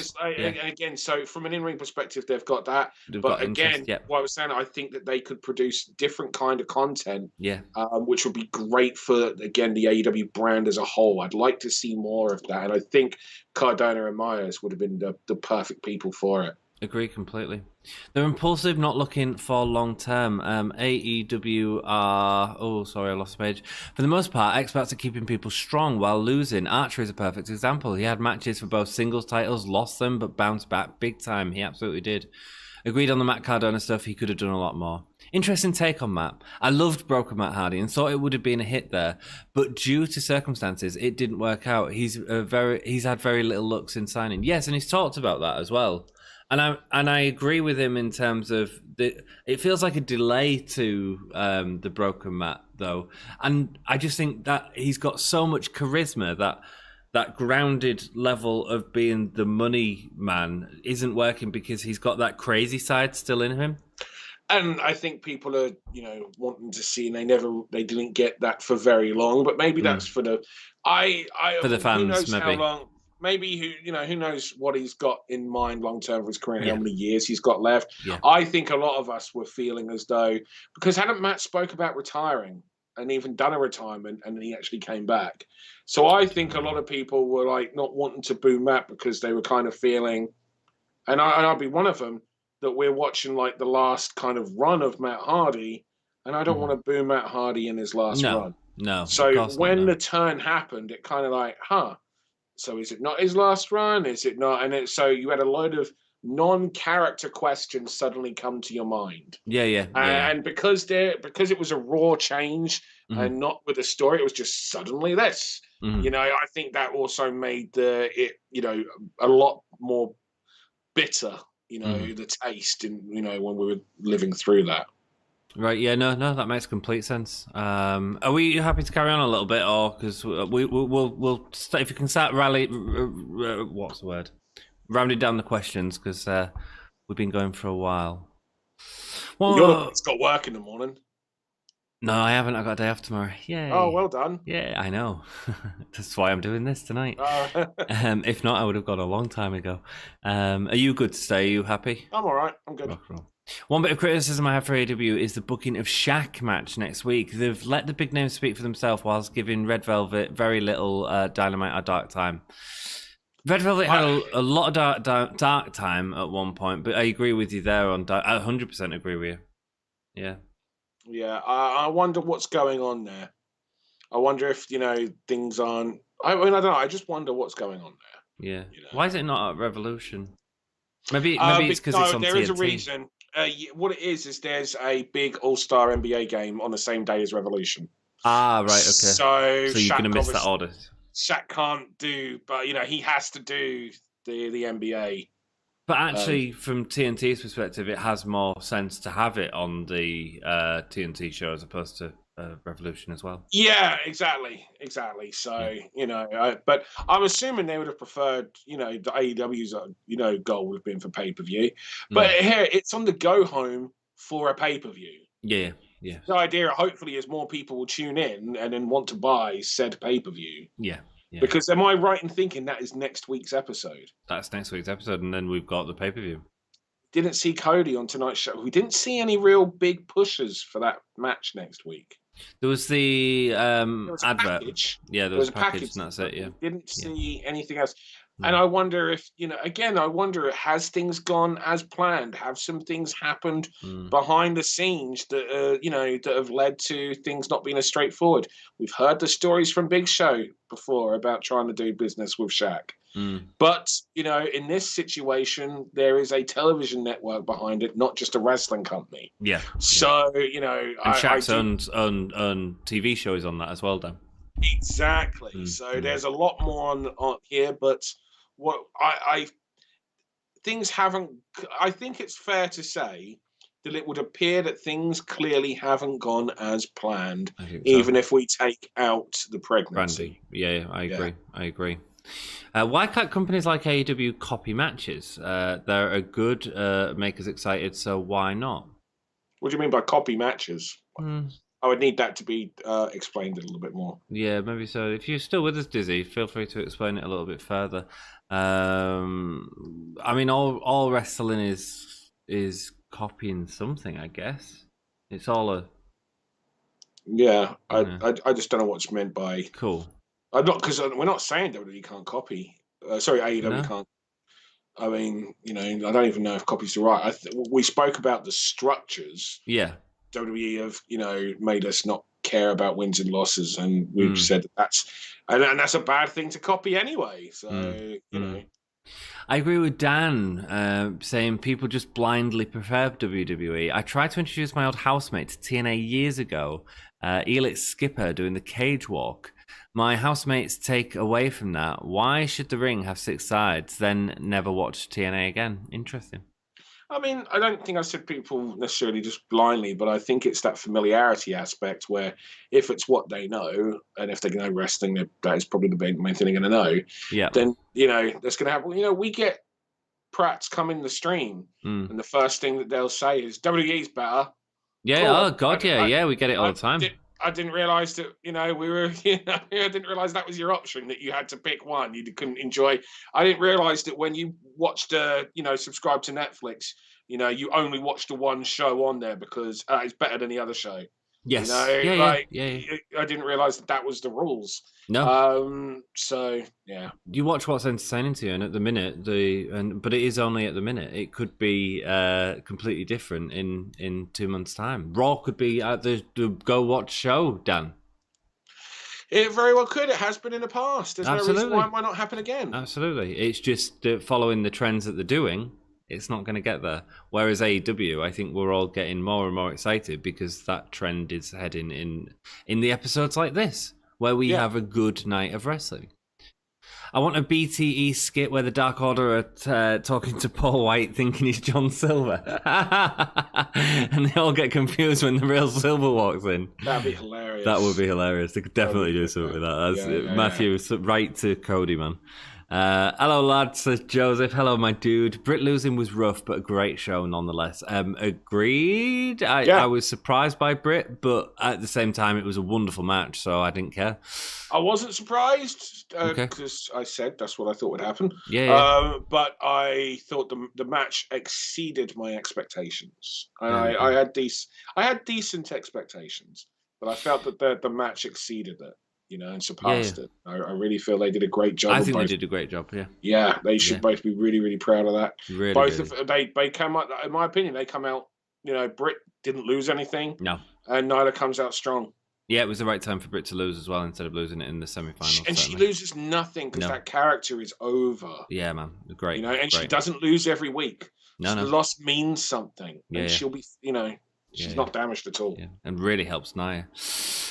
Again, so from an in-ring perspective, they've got that. But again, what I was saying, I think that they could produce different kind of content, which would be great for, again, the AEW brand as a whole. I'd like to see more of that. And I think Cardona and Myers would have been the perfect people for it. Agree completely. They're impulsive, not looking for long term. AEW are... Oh, sorry, I lost the page. For the most part, experts at keeping people strong while losing. Archer is a perfect example. He had matches for both singles titles, lost them, but bounced back big time. He absolutely did. Agreed on the Matt Cardona stuff. He could have done a lot more. Interesting take on Matt. I loved Broken Matt Hardy and thought it would have been a hit there, but due to circumstances, it didn't work out. He's had very little luck since signing. Yes, and he's talked about that as well. And I agree with him in terms of it feels like a delay to the Broken Matt, though. And I just think that he's got so much charisma that grounded level of being the money man isn't working because he's got that crazy side still in him. And I think people are, wanting to see, and they didn't get that for very long. But maybe that's for the for the fans. Who knows maybe how long? Maybe who knows what he's got in mind long term for his career, how many years he's got left. Yeah. I think a lot of us were feeling as though, because hadn't Matt spoke about retiring and even done a retirement and then he actually came back. So I think a lot of people were like not wanting to boo Matt because they were kind of feeling, and I'll be one of them, that we're watching like the last kind of run of Matt Hardy, and I don't want to boo Matt Hardy in his last run. No. So when the turn happened, it kind of like, so is it not his last run? Is it not? And so you had a load of non-character questions suddenly come to your mind. And because it was a raw change and not with a story, it was just suddenly this. I think that also made it a lot more bitter. The taste in when we were living through that. Right, yeah, no, that makes complete sense. Are we happy to carry on a little bit, or because we'll start, if you can start what's the word? Rounding down the questions, because we've been going for a while. Well, you're the one that's got work in the morning. No, I haven't. I got a day off tomorrow. Yay! Oh, well done. Yeah, I know. That's why I'm doing this tonight. If not, I would have gone a long time ago. Are you good to stay? Are you happy? I'm all right. I'm good. One bit of criticism I have for AEW is the booking of Shaq match next week. They've let the big names speak for themselves whilst giving Red Velvet very little Dynamite or dark time. Red Velvet had a lot of dark time at one point, but I agree with you there on dark. I 100% agree with you. Yeah. Yeah, I wonder what's going on there. I wonder if, things aren't... I mean, I don't know. I just wonder what's going on there. Yeah. Why is it not at Revolution? Maybe it's because it's on TNT. There is a reason. What it is there's a big All-Star NBA game on the same day as Revolution. Ah, right, okay. So you're going to miss that order. Shaq can't do, but, he has to do the NBA. But actually, from TNT's perspective, it has more sense to have it on the TNT show as opposed to Revolution as well. Yeah, exactly. So, but I'm assuming they would have preferred, the AEW's, goal would have been for pay-per-view. But here, it's on the go home for a pay-per-view. Yeah. The idea, hopefully, is more people will tune in and then want to buy said pay-per-view. Yeah. Because am I right in thinking that is next week's episode? That's next week's episode, and then we've got the pay-per-view. Didn't see Cody on tonight's show. We didn't see any real big pushes for that match next week. There was the advert. Package. Yeah, there was a package, and that's it, yeah. Didn't see anything else. And I wonder if, has things gone as planned? Have some things happened behind the scenes that, that have led to things not being as straightforward? We've heard the stories from Big Show before about trying to do business with Shaq. But, in this situation, there is a television network behind it, not just a wrestling company. Yeah. So, And Shaq's own TV show is on that as well, Dan. Exactly. So there's a lot more on here, but what things haven't. I think it's fair to say that it would appear that things clearly haven't gone as planned, even if we take out the pregnancy. Yeah, I agree. Why can't companies like AEW copy matches? They're good, make us excited, so why not? What do you mean by copy matches? I would need that to be explained a little bit more. Yeah, maybe so. If you're still with us, Dizzy, feel free to explain it a little bit further. I mean, all wrestling is copying something, I guess. It's all a... Yeah, I just don't know what's meant by... Cool. I'm not, because we're not saying WWE can't copy. AEW can't. I mean, I don't even know if copy's the right. We spoke about the structures. Yeah. WWE have, made us not care about wins and losses, and we've said that's a bad thing to copy anyway. So, I agree with Dan, saying people just blindly prefer WWE. I tried to introduce my old housemate to TNA years ago, Elix Skipper doing the cage walk. My housemates take away from that. Why should the ring have 6 sides, then never watch TNA again? Interesting. I mean, I don't think I said people necessarily just blindly, but I think it's that familiarity aspect where if it's what they know, and if they know wrestling, that is probably the main thing they're going to know. Yeah. Then, that's going to happen. We get Pratt's come in the stream, and the first thing that they'll say is, WWE's better. Yeah, cool. Oh, God, we get it all the time. I didn't realise that, I didn't realise that was your option, that you had to pick one. You couldn't enjoy. I didn't realise that when you watched, subscribe to Netflix, you only watched the one show on there because it's better than the other show. Yes. Yeah. I didn't realize that was the rules. No. So yeah. You watch what's entertaining to you, and at the minute, but it is only at the minute. It could be completely different in 2 months' time. Raw could be at the go watch show, Dan. It very well could. It has been in the past. There's Absolutely. no reason why it might not happen again. Absolutely. It's just following the trends that they're doing. It's not going to get there. Whereas AEW, I think we're all getting more and more excited because that trend is heading in the episodes like this, where we have a good night of wrestling. I want a BTE skit where the Dark Order are talking to Paul White thinking he's John Silver. And they all get confused when the real Silver walks in. That'd be hilarious. That would be hilarious. They could definitely do something with that. That's Matthew, right to Cody, man. Hello, lads, says Joseph. Hello, my dude. Britt losing was rough, but a great show nonetheless. Agreed. I was surprised by Britt, but at the same time, it was a wonderful match, so I didn't care. I wasn't surprised because I said that's what I thought would happen. But I thought the match exceeded my expectations, and I had decent expectations, but I felt that the match exceeded it. And surpassed it. I really feel they did a great job. I think they did a great job. Yeah, they should both be really, really proud of that. Really, both of they come out. In my opinion, they come out. Britt didn't lose anything. No, and Nyla comes out strong. Yeah, it was the right time for Britt to lose as well instead of losing it in the semi-final. And she loses nothing because that character is over. Yeah, man, great. And she doesn't lose every week. No. The loss means something, and she'll be. She's not damaged at all. Yeah. And really helps Nia.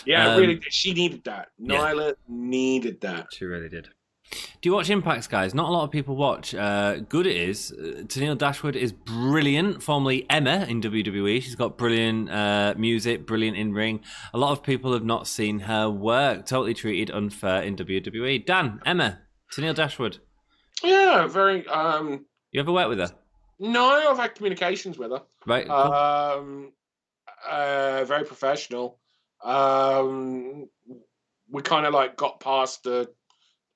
Yeah, really. She needed that. Nyla needed that. She really did. Do you watch Impacts, guys? Not a lot of people watch. Good it is. Tennille Dashwood is brilliant, formerly Emma in WWE. She's got brilliant music, brilliant in-ring. A lot of people have not seen her work. Totally treated unfair in WWE. Dan, Emma, Tennille Dashwood. Yeah, very... You ever worked with her? No, I've had communications with her. Right, cool. Very professional. We kind of got past the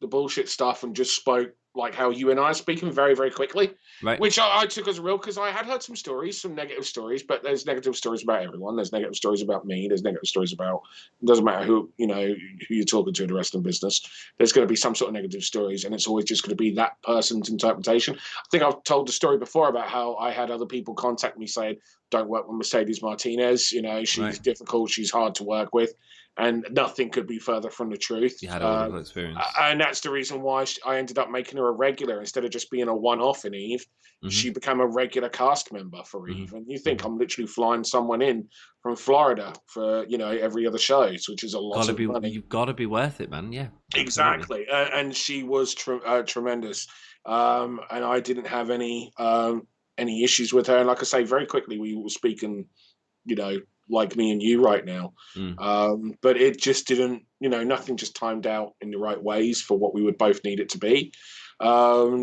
bullshit stuff and just spoke like how you and I are speaking very, very quickly. Right. Which I took as real because I had heard some stories, some negative stories, but there's negative stories about everyone. There's negative stories about me. There's negative stories about, it doesn't matter who you're talking to in the wrestling business. There's going to be some sort of negative stories, and it's always just going to be that person's interpretation. I think I've told the story before about how I had other people contact me saying, don't work with Mercedes Martinez. She's difficult. She's hard to work with. And nothing could be further from the truth. You had a wonderful experience. And that's the reason why I ended up making her a regular instead of just being a one-off in Eve. Mm-hmm. She became a regular cast member for Eve. And you think I'm literally flying someone in from Florida for, every other show, which is a lot of money. You've got to be worth it, man. Yeah. Exactly. And she was tremendous. And I didn't have any issues with her. And like I say, very quickly, we were speaking, like me and you right now. But it just didn't, nothing just timed out in the right ways for what we would both need it to be.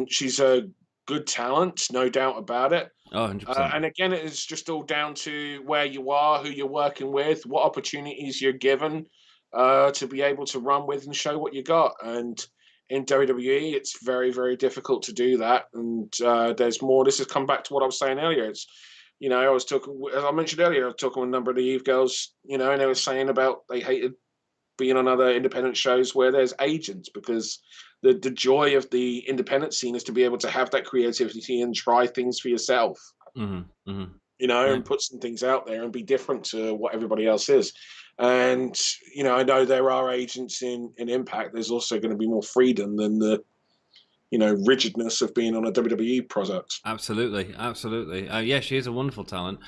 She's a good talent, no doubt about it. Oh, 100%. And again, it's just all down to where you are, who you're working with, what opportunities you're given to be able to run with and show what you got. And in WWE, it's very, very difficult to do that. And there's more. This has come back to what I was saying earlier. It's, I was talking, as I mentioned earlier, I was talking with a number of the Eve girls, and they were saying about they hated being on other independent shows where there's agents because the joy of the independent scene is to be able to have that creativity and try things for yourself, and put some things out there and be different to what everybody else is. And, I know there are agents in Impact. There's also going to be more freedom than the, rigidness of being on a WWE product. Absolutely. Yeah, she is a wonderful talent.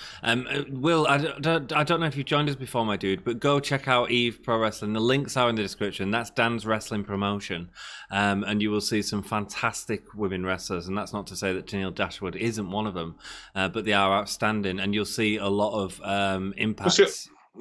Will, I don't know if you've joined us before, my dude, but go check out Eve Pro Wrestling. The links are in the description. That's Dan's wrestling promotion. And you will see some fantastic women wrestlers. And that's not to say that Tennille Dashwood isn't one of them, but they are outstanding. And you'll see a lot of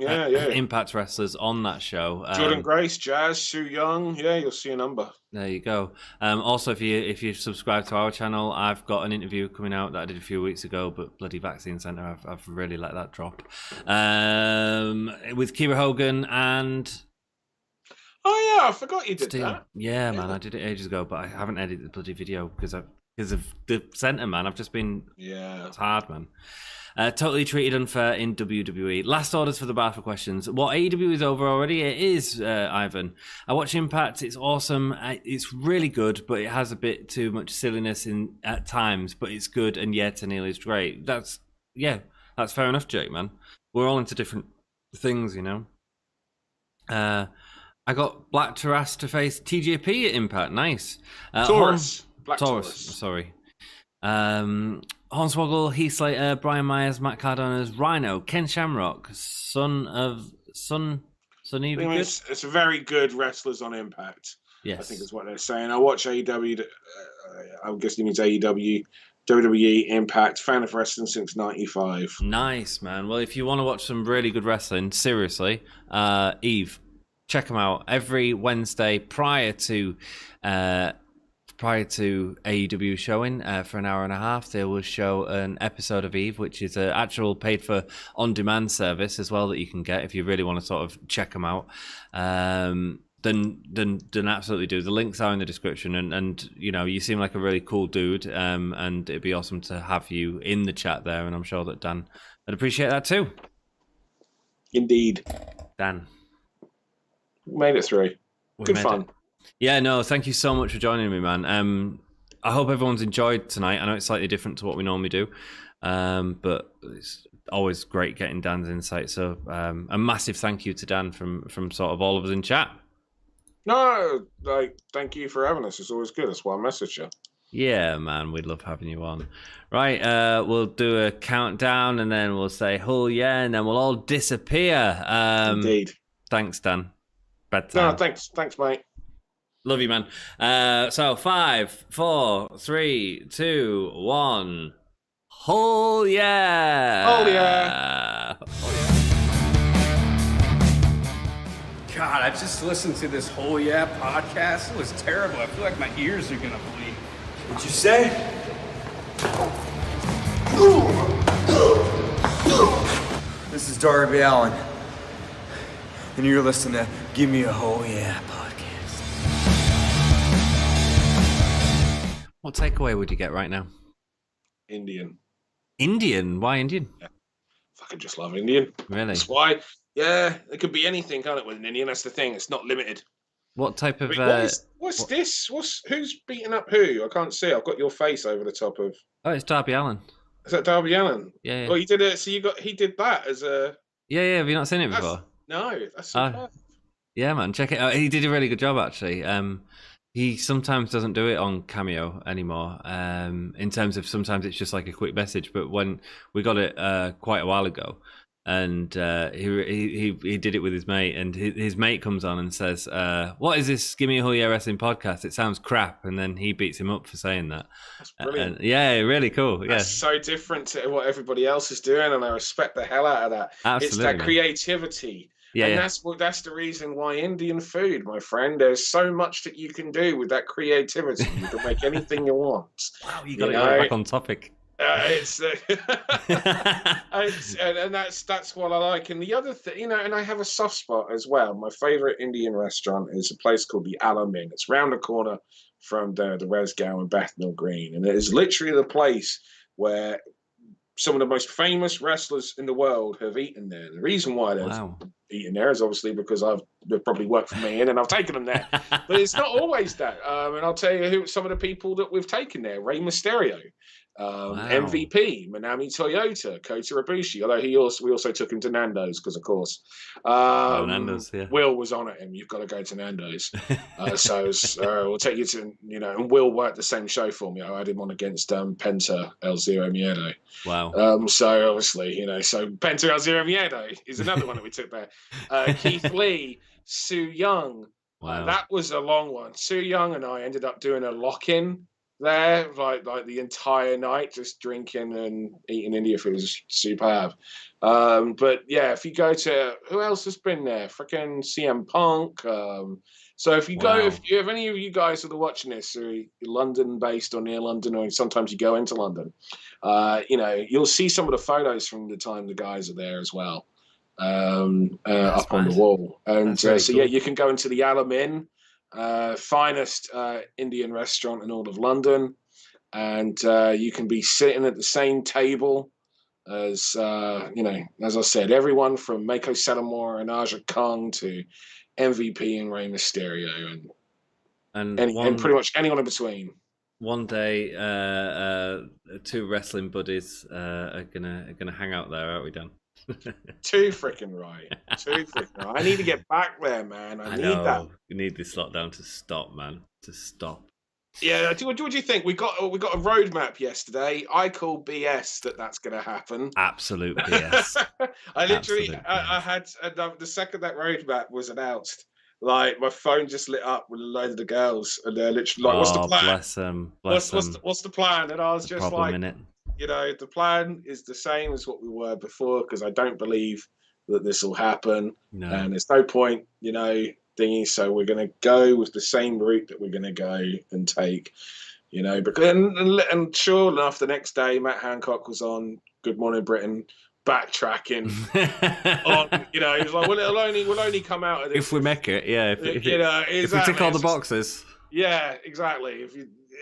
Impact wrestlers on that show. Jordan Grace, Jazz, Sue Young. Yeah, you'll see a number. There you go. Also, if you subscribe to our channel, I've got an interview coming out that I did a few weeks ago, but bloody Vaccine Centre, I've really let that drop. With Kiera Hogan and... Oh, yeah, I forgot you did that. Yeah, man, I did it ages ago, but I haven't edited the bloody video because because of the centre, man. I've just been... Yeah. It's hard, man. Totally treated unfair in WWE. Last orders for the bar for questions. What, AEW is over already? It is, Ivan. I watch Impact. It's awesome. It's really good, but it has a bit too much silliness at times. But it's good, and Tenille is great. That's fair enough, Jake, man. We're all into different things, you know. I got Black Taurus to face TJP at Impact. Nice. Taurus. Black Taurus. Sorry. Hornswoggle, Heath Slater, Brian Myers, Matt Cardona's Rhino, Ken Shamrock, Sonny. It's very good wrestlers on Impact. Yes, I think is what they're saying. I watch AEW. I guess it means AEW, WWE, Impact. Fan of wrestling since '95. Nice, man. Well, if you want to watch some really good wrestling, seriously, Eve, check them out every Wednesday prior to AEW showing for an hour and a half. They will show an episode of Eve, which is an actual paid for on-demand service as well that you can get if you really want to sort of check them out. Then absolutely do. The links are in the description, and you know, you seem like a really cool dude, and it'd be awesome to have you in the chat there, and I'm sure that Dan would appreciate that too. Indeed. Dan. Made it through. Good fun. Yeah, no, thank you so much for joining me, man. I hope everyone's enjoyed tonight. I know it's slightly different to what we normally do, but it's always great getting Dan's insight. So a massive thank you to Dan from sort of all of us in chat. No, thank you for having us. It's always good. That's why I messaged you. Yeah, man, we'd love having you on. Right, we'll do a countdown, and then we'll say, "Oh yeah," and then we'll all disappear. Indeed. Thanks, Dan. Bedtime. No, thanks, mate. Love you, man. So 5, 4, 3, 2, 1. Oh yeah! Oh yeah! God, I just listened to this whole podcast. It was terrible. I feel like my ears are gonna bleed. What'd you say? This is Darby Allin, and you're listening to Gimme a Oh Yeah podcast. What takeaway would you get right now? Indian. Indian? Why Indian? Yeah. Fucking just love Indian. Really? That's why. Yeah, it could be anything, can't it, with an Indian? That's the thing. It's not limited. What type of... what's this? Who's beating up who? I can't see. I've got your face over the top of... Oh, it's Darby Allin. Is that Darby Allin? Yeah. Well, he did it. So he did that as a... Yeah. Have you not seen it before? No, that's superb. Yeah, man, check it out. He did a really good job, actually. He sometimes doesn't do it on Cameo anymore. In terms of sometimes it's just like a quick message, but when we got it quite a while ago, and he did it with his mate, and his mate comes on and says, "What is this Gimme a Oh Yeah Wrestling podcast? It sounds crap," and then he beats him up for saying that. That's brilliant. Yeah, really cool. That's so different to what everybody else is doing, and I respect the hell out of that. Absolutely, it's that creativity. And that's the reason why Indian food, my friend, there's so much that you can do with that creativity. You can make anything you want. Wow, you got it right back on topic. And that's what I like. And the other thing, and I have a soft spot as well. My favorite Indian restaurant is a place called the Alamin. It's round the corner from the Resgow and Bethnal Green, and it is literally the place where some of the most famous wrestlers in the world have eaten there. The reason why they've eaten there is obviously because they've probably worked for me and I've taken them there. But it's not always that. And I'll tell you who some of the people that we've taken there: Rey Mysterio, MVP, Manami Toyota, Kota Ibushi. Although we also took him to Nando's because, of course, Nando's. Yeah. Will was on at him. You've got to go to Nando's. So we'll take you to and Will worked the same show for me. I had him on against Penta El Zero Miedo. Wow. So obviously, so Penta El Zero Miedo is another one that we took there. Keith Lee, Su Young. Wow. That was a long one. Su Young and I ended up doing a lock-in there, like the entire night, just drinking and eating India food. It was superb. But yeah, if you go to, who else has been there? Freaking CM Punk. So if you go, if any of you guys that are watching this are London based or near London, or sometimes you go into London, you'll see some of the photos from the time the guys are there as well, up on the wall. And cool. Yeah, you can go into the Alamin, finest Indian restaurant in all of London. and you can be sitting at the same table as as I said, everyone from Mako Satomura and Aja Kong to MVP and Rey Mysterio and pretty much anyone in between. One day, two wrestling buddies are gonna hang out there, aren't we, Dan? Too freaking right. I need to get back there, man. I need that. You need this lockdown to stop, man. To stop. Yeah, what do you think? We got a roadmap yesterday. I call BS that's going to happen. Absolute BS. I had the second that roadmap was announced, like my phone just lit up with a load of the girls, and they're literally like, "What's the plan? Bless them. What's the plan?" And I was just like, in it. The plan is the same as what we were before, because I don't believe that this will happen, and there's no point, thingy. So we're going to go with the same route that we're going to go and take, and sure enough, the next day Matt Hancock was on Good Morning Britain backtracking on, he was like, we'll only come out of this if we make it, if we tick all the boxes. Yeah, exactly.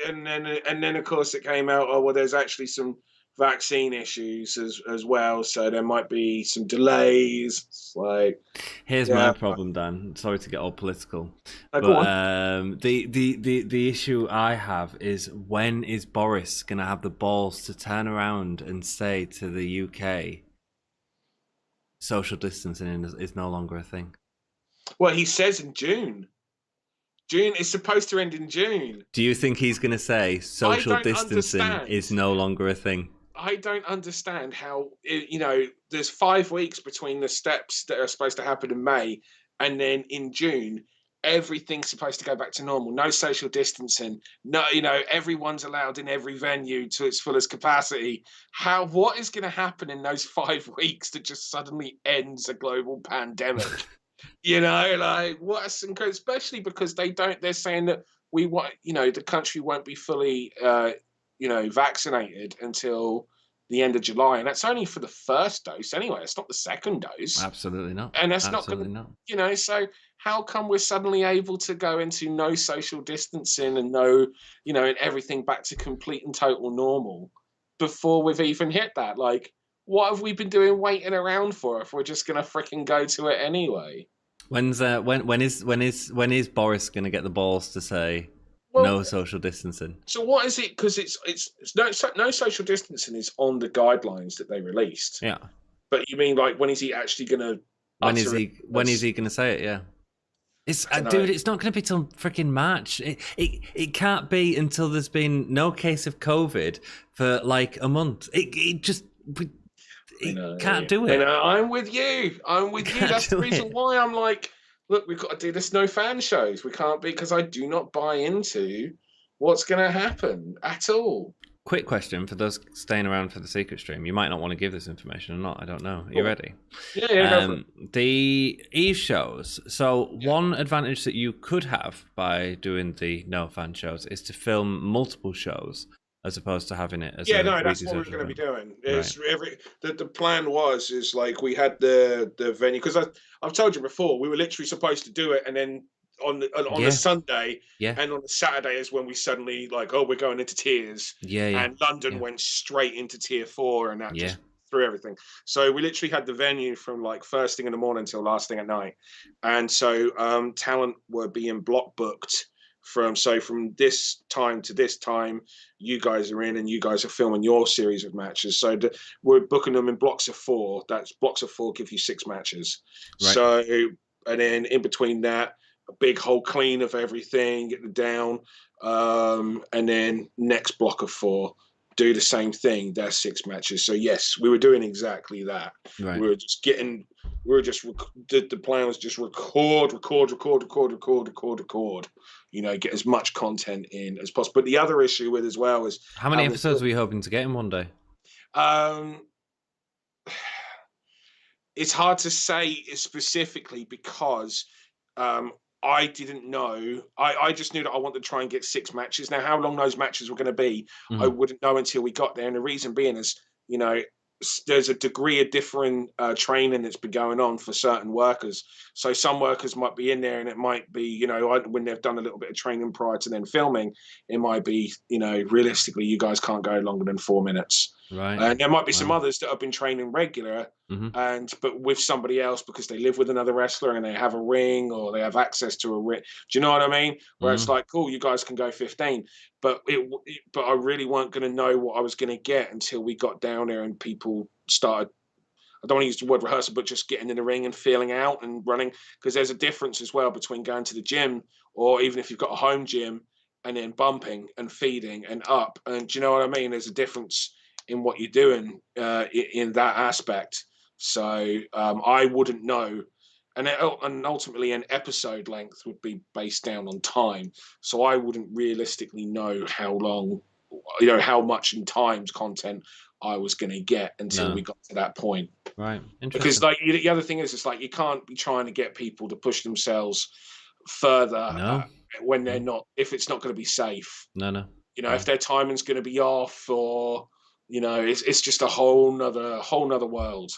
And then of course it came out, there's actually some vaccine issues as well, so there might be some delays. It's like, here's my problem, Dan. Sorry to get all political, but the issue I have is, when is Boris going to have the balls to turn around and say to the UK, social distancing is no longer a thing? Well, he says in June. June is supposed to end in June. Do you think he's going to say social distancing is no longer a thing? I don't understand how, there's 5 weeks between the steps that are supposed to happen in May, and then in June, everything's supposed to go back to normal. No social distancing. No, everyone's allowed in every venue to its fullest capacity. What is going to happen in those 5 weeks that just suddenly ends a global pandemic? What's incredible, especially because they're saying that the country won't be fully, vaccinated until the end of July, and that's only for the first dose anyway. It's not the second dose. Absolutely not. And that's not going to, so how come we're suddenly able to go into no social distancing and no, and everything back to complete and total normal before we've even hit that? Like, what have we been doing waiting around for if we're just going to freaking go to it anyway? When is Boris going to get the balls to say no social distancing? So what is it? Because it's no social distancing is on the guidelines that they released. Yeah. But you mean, like, when is he actually going to? When is he going to say it? Yeah. It's dude. It's not going to be till freaking March. It can't be until there's been no case of COVID for like a month. It can't do it. I'm with you. That's the reason why I'm like, look, we've got to do this. No fan shows. We can't be, because I do not buy into what's going to happen at all. Quick question for those staying around for the secret stream. You might not want to give this information or not. I don't know. Are you ready? Yeah. Go for it. The Eve shows. So one advantage that you could have by doing the no fan shows is to film multiple shows, as opposed to having it as that's what we're going to be doing. The plan is like, we had the venue, because I've told you before, we were literally supposed to do it, and then on a Sunday, and on a Saturday is when we suddenly we're going into tiers, and London went straight into tier 4, and that just threw everything. So we literally had the venue from like first thing in the morning till last thing at night, and so talent were being block booked. From this time to this time, you guys are in, and you guys are filming your series of matches. So we're booking them in blocks of 4. That's blocks of 4 give you 6 matches. Right. So, and then in between that, a big whole clean of everything, get it down, and then next block of 4, do the same thing. That's 6 matches. So yes, we were doing exactly that. Right. The plan was just record. Get as much content in as possible. But the other issue with as well is, how many episodes were you hoping to get in one day? It's hard to say specifically, because I didn't know. I just knew that I wanted to try and get 6 matches. Now, how long those matches were going to be, I wouldn't know until we got there. And the reason being is, there's a degree of different training that's been going on for certain workers. So some workers might be in there, and it might be, you know, when they've done a little bit of training prior to then filming, it might be, you know, realistically, you guys can't go longer than 4 minutes. Right. And there might be some others that have been training regular, but with somebody else because they live with another wrestler and they have a ring or they have access to a ring. Do you know what I mean? Where it's like, cool, you guys can go 15, but I really weren't going to know what I was going to get until we got down there and people started. I don't want to use the word rehearsal, but just getting in the ring and feeling out and running, because there's a difference as well between going to the gym or even if you've got a home gym and then bumping and feeding and up. And do you know what I mean? There's a difference in what you're doing in that aspect. So I wouldn't know. And ultimately an episode length would be based down on time. So I wouldn't realistically know how long, you know, how much in times content I was going to get until we got to that point. Right. Because like the other thing is, it's like you can't be trying to get people to push themselves further when they're not, if it's not going to be safe. No. You know, if their timing's going to be off, or you know, it's just a whole nother world.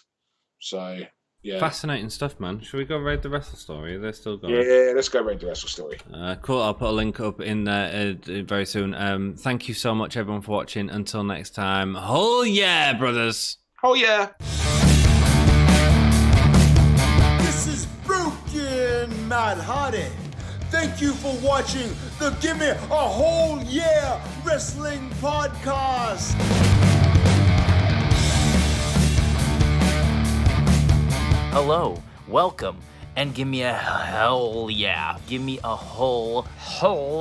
So yeah, fascinating stuff, man. Should we go raid the wrestle story? They're still going. Yeah, let's go raid the wrestle story. Cool. I'll put a link up in there very soon. Thank you so much, everyone, for watching. Until next time. Oh yeah, brothers. Oh yeah. This is Broken Matt Hardy. Thank you for watching the Gimme a Whole Yeah Wrestling Podcast. Hello, welcome, and give me a hell yeah. Give me a whole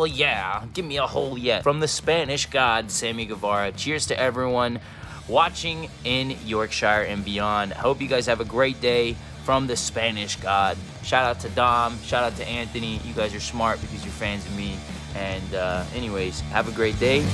yeah. Give me a whole yeah. From the Spanish god, Sammy Guevara. Cheers to everyone watching in Yorkshire and beyond. I hope you guys have a great day from the Spanish god. Shout out to Dom, shout out to Anthony. You guys are smart because you're fans of me. And anyways, have a great day.